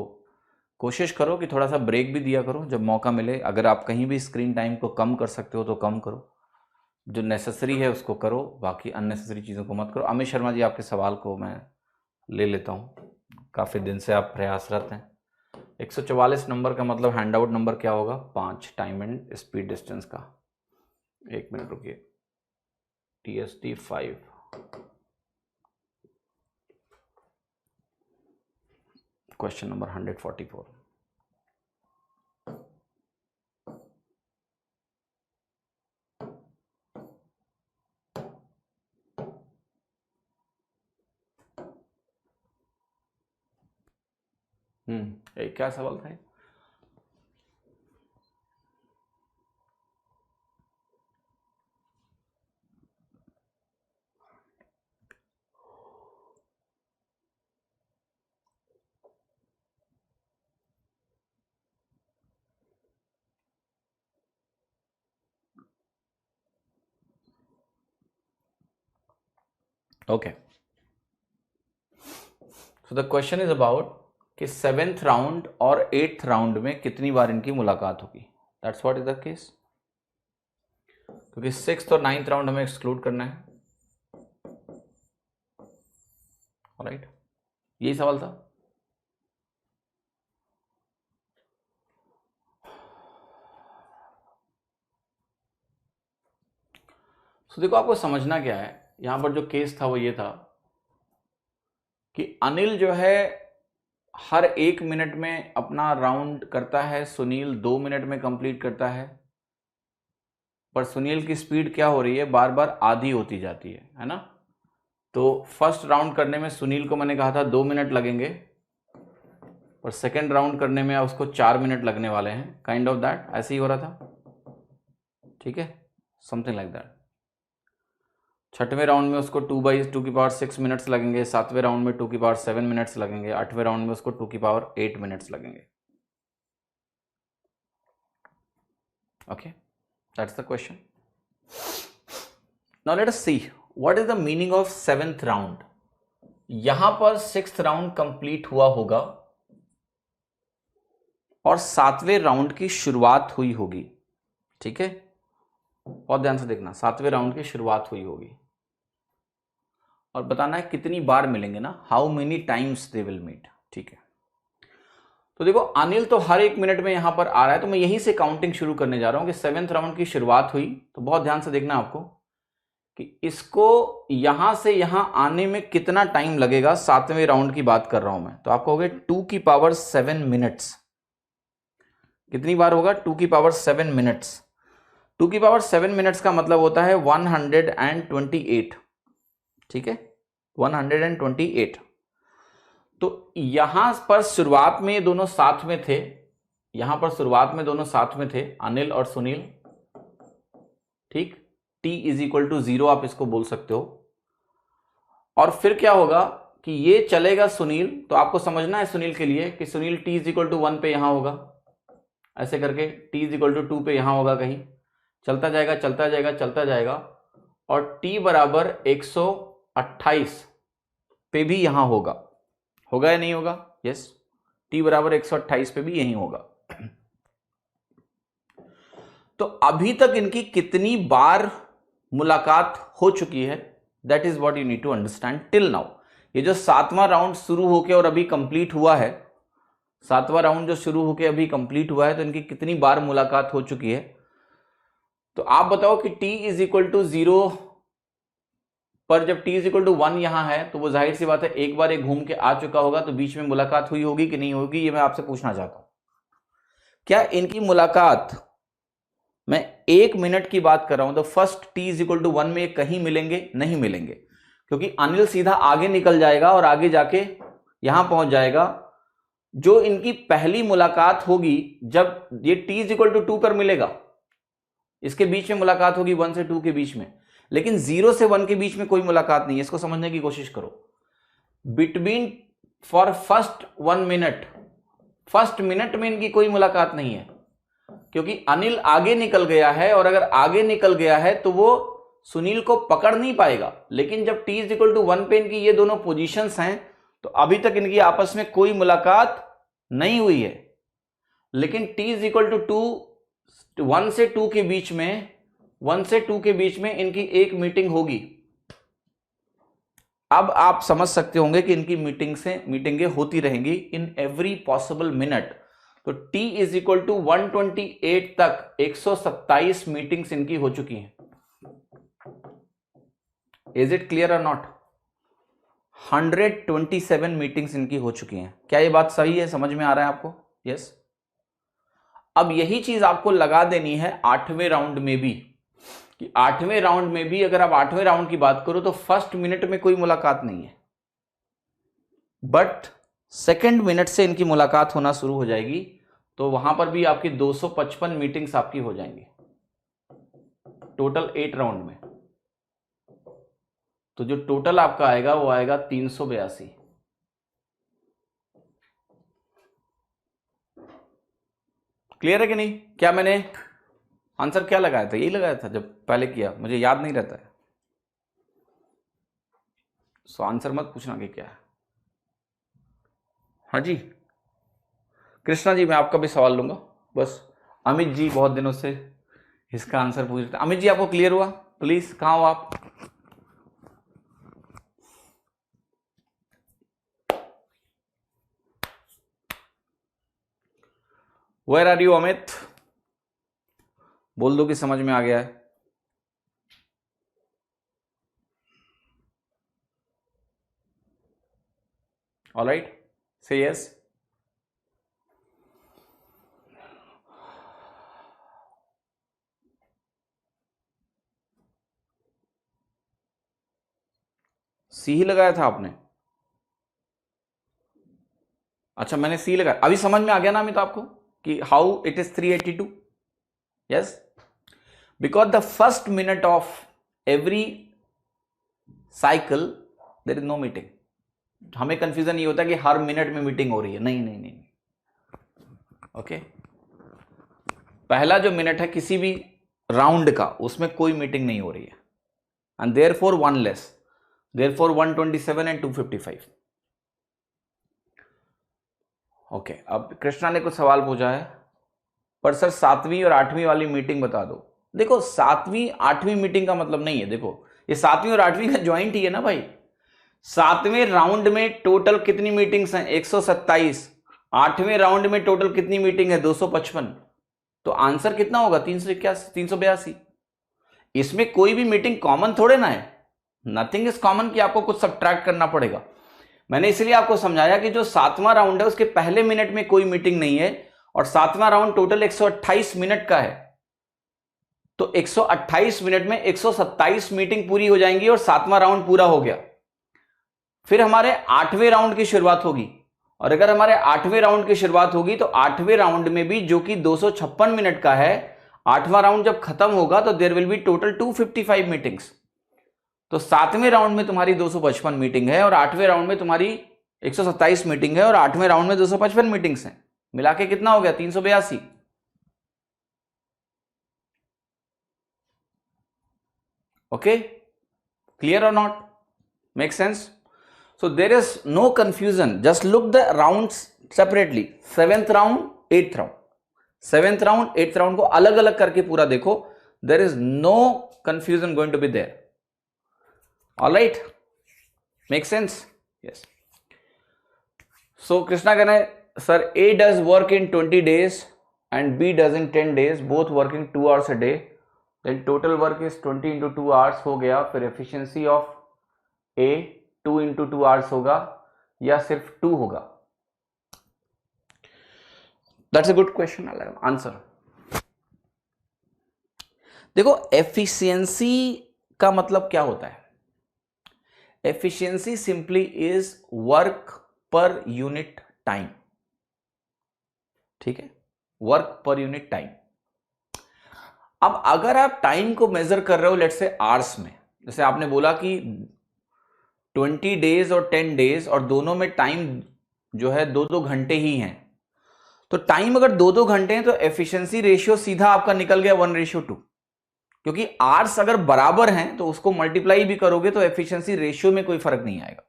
कोशिश करो कि थोड़ा सा ब्रेक भी दिया करो जब मौका मिले। अगर आप कहीं भी स्क्रीन टाइम को कम कर सकते हो तो कम करो, जो नेसेसरी है उसको करो, बाकी अननेसेसरी चीज़ों को मत करो। अमित शर्मा जी, आपके सवाल को मैं ले लेता हूँ, काफ़ी दिन से आप प्रयासरत हैं। 144 नंबर का मतलब हैंडआउट नंबर क्या होगा? 5, टाइम एंड स्पीड डिस्टेंस का। 1 मिनट रुकिए, TST 5, क्वेश्चन नंबर 144। क्या सवाल था? Okay, so the question is about कि 7th राउंड और 8th राउंड में कितनी बार इनकी मुलाकात होगी। That's what is the case, क्योंकि 6th और 9th राउंड हमें एक्सक्लूड करना है। ऑलराइट, यही सवाल था। तो देखो, आपको समझना क्या है, यहां पर जो केस था वो ये था कि अनिल जो है हर 1 मिनट में अपना राउंड करता है, सुनील 2 मिनट में कंप्लीट करता है। पर सुनील की स्पीड क्या हो रही है, बार बार आधी होती जाती है ना। तो फर्स्ट राउंड करने में सुनील को मैंने कहा था 2 मिनट लगेंगे, और सेकेंड राउंड करने में उसको 4 मिनट लगने वाले हैं। काइंड ऑफ दैट, ऐसे ही हो रहा था, ठीक है, समथिंग लाइक दैट। 6वें राउंड में उसको 2/2 मिनट्स लगेंगे, 7वें राउंड में 2/7 मिनट्स लगेंगे, 8वें राउंड में उसको 2/8 मिनट्स लगेंगे। Okay, that's the question. Now let us C what is the meaning of 7th round. यहां पर 6th राउंड कंप्लीट हुआ होगा और 7वें राउंड की शुरुआत हुई होगी, ठीक है, बहुत ध्यान से देखना। 7वें राउंड की शुरुआत हुई होगी और बताना है कितनी बार मिलेंगे ना, how many times they will meet, ठीक है। तो देखो, अनिल तो हर 1 मिनट में यहां पर आ रहा है, तो मैं यहीं से काउंटिंग शुरू करने जा रहा हूं कि 7th राउंड की शुरुआत हुई। तो बहुत ध्यान से देखना आपको कि इसको यहां से यहां आने में कितना टाइम लगेगा। 7वें राउंड की बात कर रहा हूं मैं, तो आप कहोगे 2/7 मिनट्स। कितनी बार होगा? 2/7 मिनट्स। 2/7 मिनट्स का मतलब होता है 128, ठीक है, 128। तो यहां पर शुरुआत में ये दोनों साथ में थे, यहां पर शुरुआत में दोनों साथ में थे, अनिल और सुनील, ठीक। t = 0 आप इसको बोल सकते हो। और फिर क्या होगा कि ये चलेगा सुनील, तो आपको समझना है सुनील के लिए कि सुनील t = 1 पे यहां होगा, ऐसे करके t = 2 पे यहां होगा, कहीं चलता जाएगा चलता जाएगा चलता जाएगा, और t = 128 पे भी यहां होगा। होगा या नहीं होगा? यस, t = 128 पे भी यही होगा। तो अभी तक इनकी कितनी बार मुलाकात हो चुकी है, that is what you need to understand till now. ये जो 7वां राउंड शुरू होके और अभी कंप्लीट हुआ है, 7वां राउंड जो शुरू होके अभी कंप्लीट हुआ है, तो इनकी कितनी बार मुलाकात हो चुकी है? तो आप बताओ कि t इज इक्वल टू 0 पर जब t इज इक्वल टू 1 यहां है तो वो जाहिर सी बात है एक बार ये घूम के आ चुका होगा, तो बीच में मुलाकात हुई होगी कि नहीं होगी, ये मैं आपसे पूछना चाहता हूं। क्या इनकी मुलाकात, मैं 1 मिनट की बात कर रहा हूं, तो first t is equal to 1 में ये कहीं मिलेंगे? नहीं मिलेंगे, क्योंकि अनिल सीधा आगे निकल जाएगा और आगे जाके यहां पहुंच जाएगा। जो इनकी पहली मुलाकात होगी जब ये t इज इक्वल टू 2 पर मिलेगा, इसके बीच में मुलाकात होगी 1 से 2 के बीच में, लेकिन 0 से 1 के बीच में कोई मुलाकात नहीं है। इसको समझने की कोशिश करो। Between for first 1 minute, first minute में इनकी कोई मुलाकात नहीं है, क्योंकि अनिल आगे निकल गया है, और अगर आगे निकल गया है तो वो सुनील को पकड़ नहीं पाएगा। लेकिन जब t इज इक्वल टू 1 पे इनकी ये दोनों पोजीशंस हैं, तो अभी तक इनकी आपस में कोई मुलाकात नहीं हुई है। लेकिन t इज इक्वल टू 2, 1 से 2 के बीच में, 1 से 2 के बीच में इनकी एक मीटिंग होगी। अब आप समझ सकते होंगे कि इनकी मीटिंगें होती रहेंगी इन एवरी पॉसिबल मिनट। तो t इज इक्वल टू 128 तक 127 मीटिंग्स इनकी हो चुकी हैं। इज इट क्लियर और नॉट? 127 मीटिंग्स इनकी हो चुकी हैं। क्या ये बात सही है? समझ में आ रहा है आपको? यस। अब यही चीज आपको लगा देनी है 8वें राउंड में भी, कि 8वें राउंड में भी अगर आप 8वें राउंड की बात करो तो फर्स्ट मिनट में कोई मुलाकात नहीं है, बट सेकंड मिनट से इनकी मुलाकात होना शुरू हो जाएगी। तो वहां पर भी आपकी 255 मीटिंग्स आपकी हो जाएंगी टोटल 8 राउंड में। तो जो टोटल आपका आएगा वो आएगा 382। क्लियर है कि नहीं? क्या मैंने आंसर क्या लगाया था? यही लगाया था जब पहले किया, मुझे याद नहीं रहता है, सो आंसर मत पूछना कि क्या है। हाँ जी कृष्णा जी, मैं आपका भी सवाल लूंगा बस। अमित जी बहुत दिनों से इसका आंसर पूछ रहे थे। अमित जी आपको क्लियर हुआ? प्लीज, कहां हो आप? Where are you Amit? बोल दो कि समझ में आ गया है। ऑलराइट, से यस। सी ही लगाया था आपने? अच्छा, मैंने सी लगाया। अभी समझ में आ गया ना अमित आपको कि how it is 382? Yes, because the first minute of every cycle there is no meeting. हमें कंफ्यूजन ये होता है कि हर मिनट में मीटिंग हो रही है। नहीं नहीं नहीं, ओके। पहला जो मिनट है किसी भी राउंड का, उसमें कोई मीटिंग नहीं हो रही है, and therefore one less, therefore 127 and 255। Okay, अब कृष्णा ने कुछ सवाल पूछा है, पर सर 7वीं और 8वीं वाली मीटिंग बता दो। देखो 7वीं 8वीं मीटिंग का मतलब नहीं है, देखो ये 7वीं और 8वीं का ज्वाइंट ही है ना भाई। 7वें राउंड में टोटल कितनी मीटिंग्स हैं? 127। 8वें राउंड में टोटल कितनी मीटिंग है? 255। तो आंसर कितना होगा? 381, 382। इसमें कोई भी मीटिंग कॉमन थोड़े ना है, नथिंग इज कॉमन कि आपको कुछ सब्ट्रैक्ट करना पड़ेगा। मैंने इसलिए आपको समझाया कि जो 7वां राउंड है उसके पहले मिनट में कोई मीटिंग नहीं है, और 7वां राउंड टोटल 128 मिनट का है। तो 128 मिनट में 127 मीटिंग पूरी हो जाएंगी और 7वां राउंड पूरा हो गया। फिर हमारे 8वें राउंड की शुरुआत होगी, और अगर हमारे 8वें राउंड की शुरुआत होगी तो 8वें राउंड में भी, जो कि 256 मिनट का है, 8वां राउंड जब खत्म होगा तो there will be total 255 meetings. तो 7वें राउंड में तुम्हारी 255 मीटिंग है, और 8वें राउंड में तुम्हारी 127 मीटिंग है, और 8वें राउंड में 255 मीटिंग्स हैं। मिला के कितना हो गया? 382। ओके, क्लियर और not? Make sense? So there is no confusion. Just look the rounds separately. 7th round, 8th round. 7th round, 8th round को अलग अलग करके पूरा देखो. There is no confusion going to be there. All right? Make sense? Yes. So Krishna कहना है, sir, A does work in 20 days and B does in 10 days, both working 2 hours a day. Then total work is 20 into 2 hours हो गया, फिर efficiency of a 2 into 2 hours होगा या सिर्फ 2 होगा? That's a good question, answer. देखो efficiency का मतलब क्या होता है? Efficiency simply is work per unit time, ठीक है, वर्क पर यूनिट टाइम। अब अगर आप टाइम को मेजर कर रहे हो लेट्स से आवर्स में, जैसे आपने बोला कि 20 डेज और 10 डेज और दोनों में टाइम जो है 2-2 घंटे ही हैं, तो टाइम अगर 2-2 घंटे हैं तो एफिशिएंसी रेशियो सीधा आपका निकल गया 1:2, क्योंकि आवर्स अगर बराबर हैं तो उसको मल्टीप्लाई भी करोगे तो एफिशिएंसी रेशियो में कोई फर्क नहीं आएगा,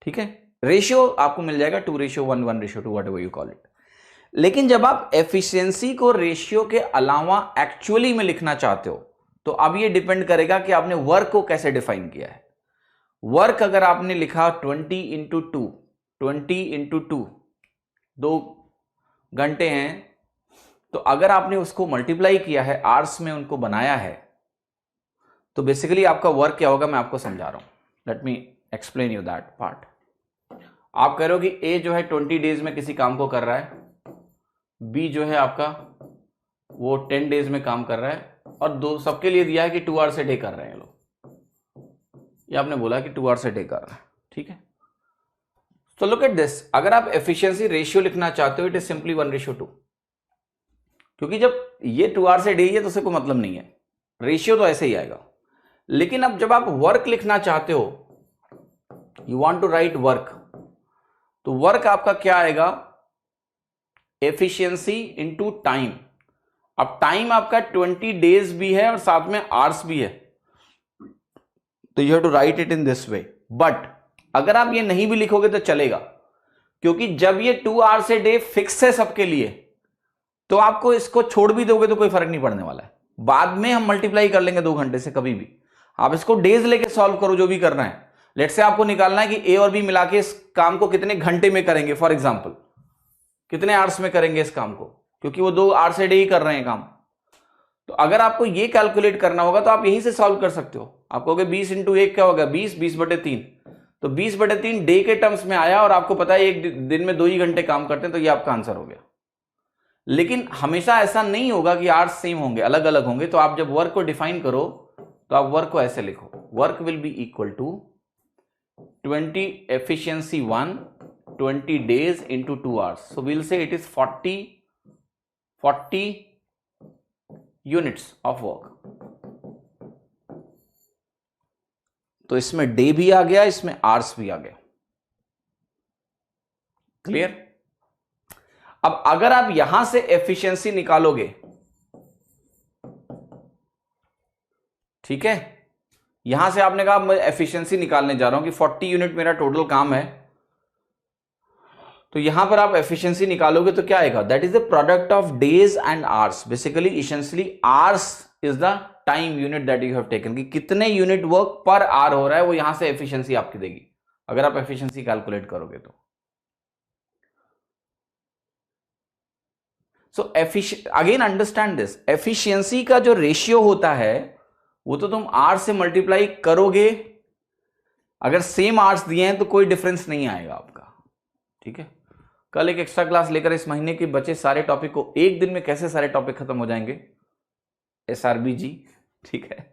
ठीक है, रेशियो आपको मिल जाएगा 2:1, 1:2, व्हाटएवर यू कॉल इट। लेकिन जब आप एफिशिएंसी को रेशियो के अलावा एक्चुअली में लिखना चाहते हो तो अब ये डिपेंड करेगा कि आपने वर्क को कैसे डिफाइन किया है। वर्क अगर आपने लिखा 20 इंटू 2, 2 घंटे हैं, तो अगर आपने उसको मल्टीप्लाई किया है, आवर्स में उनको बनाया है, तो बेसिकली आपका वर्क क्या होगा मैं आपको समझा रहा हूं। Let me explain you that part. आप कह रहे हो कि ए जो है 20 डेज में किसी काम को कर रहा है, बी जो है आपका वो 10 डेज में काम कर रहा है, और दो सबके लिए दिया है कि 2 आवर्स ए डे कर रहे हैं लोग, ये आपने बोला कि 2 आवर्स ए डे कर रहा है, ठीक है। तो लुक एट दिस, अगर आप एफिशिएंसी रेशियो लिखना चाहते हो इट इज सिंपली 1:2, क्योंकि जब ये 2 आवर्स ए डे है तो उससे कोई मतलब नहीं है, रेशियो तो ऐसे ही आएगा। लेकिन अब जब आप वर्क लिखना चाहते हो, you want to write work, तो वर्क आपका क्या आएगा, एफिशिएंसी इंटू टाइम। अब टाइम आपका 20 डेज भी है और साथ में आवर्स भी है, तो you have to write it in this way. But अगर आप ये नहीं भी लिखोगे तो चलेगा, क्योंकि जब ये 2 आवर्स ए डे फिक्स है सबके लिए, तो आपको इसको छोड़ भी दोगे तो कोई फर्क नहीं पड़ने वाला है। बाद में हम मल्टीप्लाई कर लेंगे 2 घंटे से, कभी भी आप इसको डेज लेके सॉल्व करो जो भी करना है। लेट से आपको निकालना है कि ए और बी मिला के इस काम को कितने घंटे में करेंगे, फॉर एग्जाम्पल कितने आवर्स में करेंगे इस काम को, क्योंकि वो 2 आवर्स ए डे ही कर रहे हैं काम। तो अगर आपको ये कैलकुलेट करना होगा तो आप यहीं से सॉल्व कर सकते हो। आप कहोगे 20 इंटू 1 क्या होगा, 20, 20/3, तो 20/3 डे के टर्म्स में आया और आपको पता है एक दिन में 2 ही घंटे काम करते हैं, तो ये आपका आंसर हो गया। लेकिन हमेशा ऐसा नहीं होगा कि आवर्स सेम होंगे, अलग अलग होंगे। तो आप जब वर्क को डिफाइन करो तो आप वर्क को ऐसे लिखो, work will be equal to 20 efficiency 1 20 days into 2 hours, so we'll say it is 40 units of work। तो इसमें डे भी आ गया, इसमें आवर्स भी आ गया, क्लियर। अब अगर आप यहां से एफिशिएंसी निकालोगे, ठीक है, यहां से आपने कहा मैं एफिशिएंसी निकालने जा रहा हूं कि 40 यूनिट मेरा टोटल काम है, तो यहां पर आप एफिशिएंसी निकालोगे तो क्या आएगा, that is the product of days and hours. Basically essentially hours is the time unit that you have taken, कि कितने यूनिट वर्क पर आवर हो रहा है, वो यहां से एफिशिएंसी आपकी देगी अगर आप एफिशिएंसी कैलकुलेट करोगे तो। So again understand this, efficiency का जो रेशियो होता है वो तो तुम आर से मल्टीप्लाई करोगे, अगर सेम आवर्स दिए हैं तो कोई डिफरेंस नहीं आएगा आपका, ठीक है। कल एक एक्स्ट्रा क्लास लेकर इस महीने के बचे सारे टॉपिक को एक दिन में कैसे सारे टॉपिक खत्म हो जाएंगे, SRBG, ठीक है।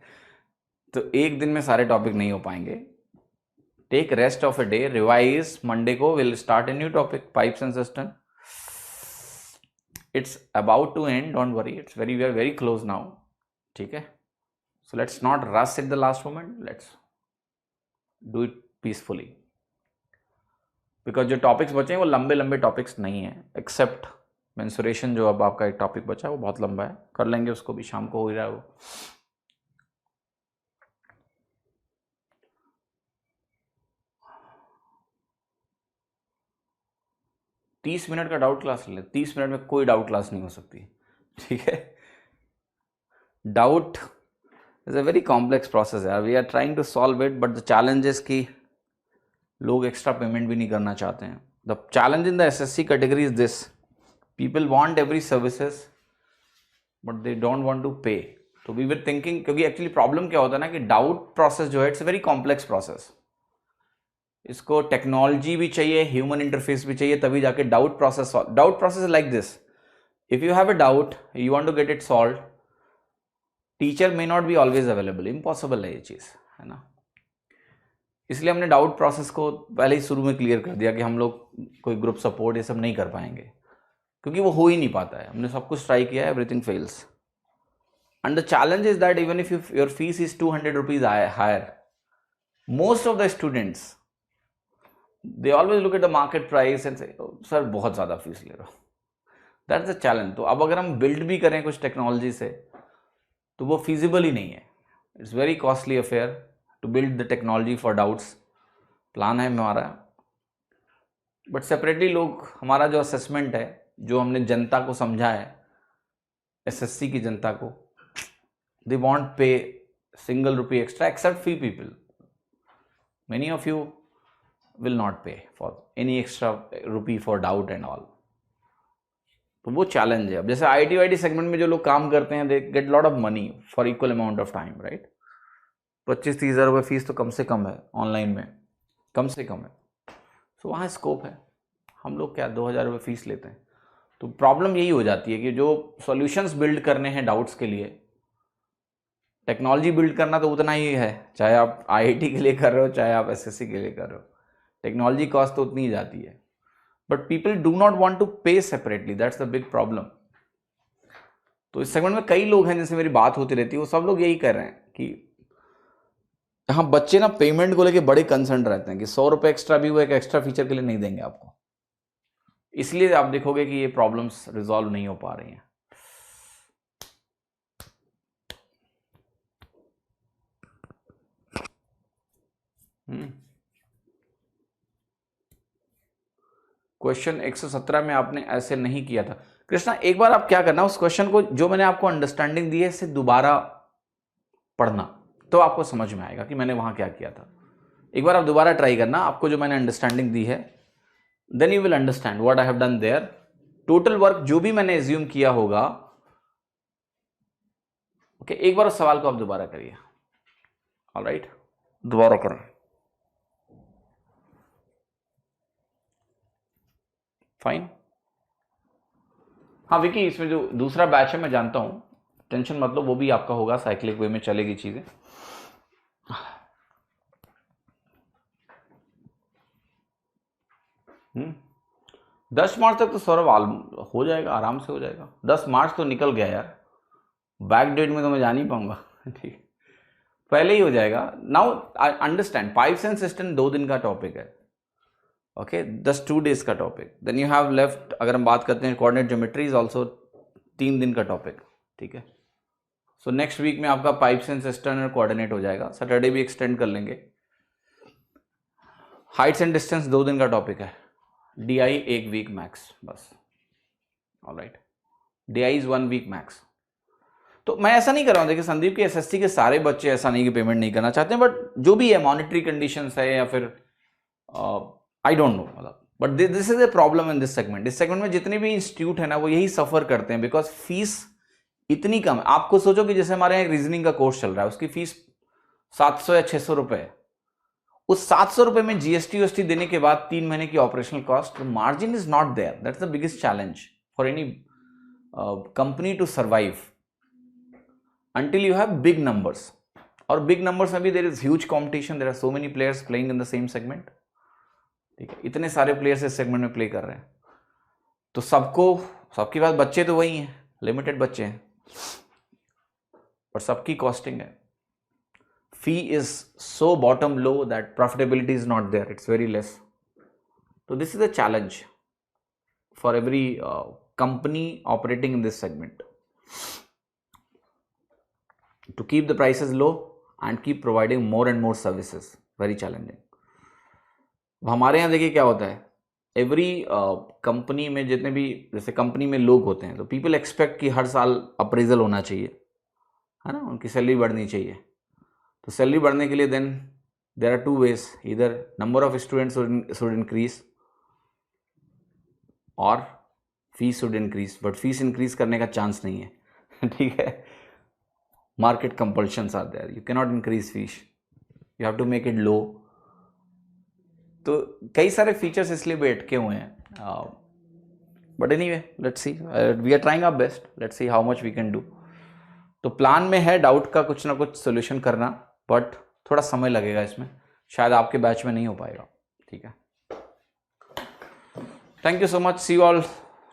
तो एक दिन में सारे टॉपिक नहीं हो पाएंगे, take rest of a day, revise, Monday को will start a new topic, pipes and system. It's about to end, don't worry, it's very we are very close now, ठीक है। So let's not rush at the last moment, let's do it peacefully, because जो topics बचे हैं वो लंबे लंबे topics नहीं है, एक्सेप्ट मेंसुरेशन जो अब आपका एक टॉपिक बचा है वो बहुत लंबा है, कर लेंगे उसको भी, शाम को हो ही रहा है वो। तीस मिनट का डाउट क्लास ले, 30 मिनट में कोई डाउट क्लास नहीं हो सकती, ठीक है। Doubt is a very complex process है, we are trying to solve it, but the challenge is कि लोग एक्स्ट्रा पेमेंट भी नहीं करना चाहते हैं। The challenge in the SSC category is this, people want every services but they don't want to pay. तो we were thinking, क्योंकि actually problem क्या होता है ना कि डाउट प्रोसेस जो है it's a very complex process, इसको टेक्नोलॉजी भी चाहिए, ह्यूमन इंटरफेस भी चाहिए, तभी जाके doubt process like this, if you have a doubt you want to get it solve, teacher may not be always available, impossible है ये चीज, है ना। इसलिए हमने डाउट प्रोसेस को पहले ही शुरू में क्लियर कर दिया कि हम लोग कोई ग्रुप सपोर्ट ये सब नहीं कर पाएंगे, क्योंकि वो हो ही नहीं पाता है। हमने सब कुछ ट्राई किया है, everything fails, and the challenge is that even if your fees is 200 rupees higher, most of the students they always look at the market price and say sir बहुत ज़्यादा फीस ले रहे हो, दैट्स द चैलेंज। तो अब अगर हम build भी करें कुछ टेक्नोलॉजी से तो वो फिजिबल ही नहीं है, it's very costly affair to build the technology for doubts. Plan है हमारा, बट सेपरेटली लोग, हमारा जो असेसमेंट है, जो हमने जनता को समझा है, एसएससी की जनता को, they won't pay single rupee extra except few people, many of you will not pay for any extra rupee for doubt and all। तो वो चैलेंज है। अब जैसे आईटी वाईटी सेगमेंट में जो लोग काम करते हैं, they get lot of money for equal amount of time, right. 25-30 हज़ार रुपये फीस तो कम से कम है, ऑनलाइन में कम से कम है, तो वहाँ स्कोप है। हम लोग क्या 2,000 रुपये फीस लेते हैं। तो प्रॉब्लम यही हो जाती है कि जो सॉल्यूशंस बिल्ड करने हैं डाउट्स के लिए, टेक्नोलॉजी बिल्ड करना तो उतना ही है, चाहे आप आईआईटी के लिए कर रहे हो, चाहे आप एसएससी के लिए कर रहे हो, टेक्नोलॉजी कॉस्ट तो उतनी ही जाती है। But people do not want to pay separately, that's the big problem. तो इस सेगमेंट में कई लोग हैं जिनसे मेरी बात होती रहती है, वो सब लोग यही कह रहे हैं कि हाँ, बच्चे ना पेमेंट को लेके बड़े कंसर्न रहते हैं कि 100 रुपये एक्स्ट्रा भी वो एक एक्स्ट्रा फीचर के लिए नहीं देंगे आपको। इसलिए आप देखोगे कि ये प्रॉब्लम्स रिजॉल्व नहीं हो पा रही हैं। क्वेश्चन 117 में आपने ऐसे नहीं किया था कृष्णा। एक बार आप क्या करना, उस क्वेश्चन को जो मैंने आपको अंडरस्टैंडिंग दी है इससे दोबारा पढ़ना, तो आपको समझ में आएगा कि मैंने वहां क्या किया था। एक बार आप दोबारा ट्राई करना, आपको जो मैंने अंडरस्टैंडिंग दी है, then you will understand what I have done there. Total work जो भी मैंने एज्यूम किया होगा, ओके, एक बार उस सवाल को आप दोबारा करिए। ऑलराइट, दोबारा करें। फाइन। हाँ विकी, इसमें जो दूसरा बैच है मैं जानता हूं, टेंशन मत लो, वो भी आपका होगा, साइक्लिक वे में चलेगी चीजें। 10 मार्च तक तो सौरभ हो जाएगा, आराम से हो जाएगा। 10 मार्च तो निकल गया यार, बैक डेट में तो मैं जा नहीं पाऊंगा। ठीक, पहले ही हो जाएगा। Now I understand, pipes and system 2 दिन का टॉपिक है, ओके, 2 डेज का topic. Then you have left, अगर हम बात करते हैं कोऑर्डिनेट ज्योमेट्री इज ऑल्सो 3 दिन का टॉपिक, ठीक है। सो नेक्स्ट वीक में आपका पाइप्स एंड सिस्टम और कोऑर्डिनेट हो जाएगा, सैटरडे भी एक्सटेंड कर लेंगे। हाइट्स एंड डिस्टेंस 2 दिन का टॉपिक है, डीआई 1 वीक मैक्स बस। Alright, DI is 1 week max. तो मैं ऐसा नहीं कर रहा हूं, देखिए संदीप के एसएससी के सारे बच्चे ऐसा नहीं कि पेमेंट नहीं करना चाहते हैं, बट जो भी है मॉनिटरी कंडीशंस है या फिर आई डोंट नो, मतलब but this is a problem in this segment. इस सेगमेंट में जितने भी इंस्टीट्यूट है ना, वो यही सफर करते हैं, बिकॉज फीस इतनी कम है। आपको सोचो कि जैसे हमारे यहाँ रीजनिंग का कोर्स चल रहा है, उसकी फीस 700 या 600 रुपए है। उस 700 रुपए में जीएसटी देने के बाद 3 महीने की operational cost, margin is not there. That's the biggest challenge for any company to survive until you have big numbers, और big numbers में भी there is huge competition, there are so many players playing in the same segment, ठीक है, इतने सारे players इस segment में play कर रहे हैं, तो सबके पास बच्चे तो वही हैं, लिमिटेड बच्चे हैं, और सबकी कॉस्टिंग है। Fee is so bottom low that profitability is not there, it's very less. तो this is a challenge for every company operating in this segment, to keep the prices low and keep providing more and more services, very challenging। हमारे यहाँ देखिए क्या होता है, every company में जितने भी जैसे कंपनी में लोग होते हैं, तो पीपल एक्सपेक्ट कि हर साल अप्रेजल होना चाहिए, है ना, उनकी सैलरी बढ़नी चाहिए। तो सैलरी बढ़ने के लिए देन देयर आर 2 ways, इधर number of students should increase और fees should increase, but fees increase करने का चांस नहीं है। ठीक है, market compulsions are there, you cannot increase fees, you have to make it low. तो कई सारे फीचर्स इसलिए भी अटके हुए हैं, but anyway let's see, we are trying our best, let's see how much we can do. तो plan में है डाउट का कुछ ना कुछ सोल्यूशन करना, बट थोड़ा समय लगेगा इसमें, शायद आपके बैच में नहीं हो पाएगा. ठीक है, thank you so much, see you all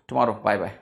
tomorrow, bye bye.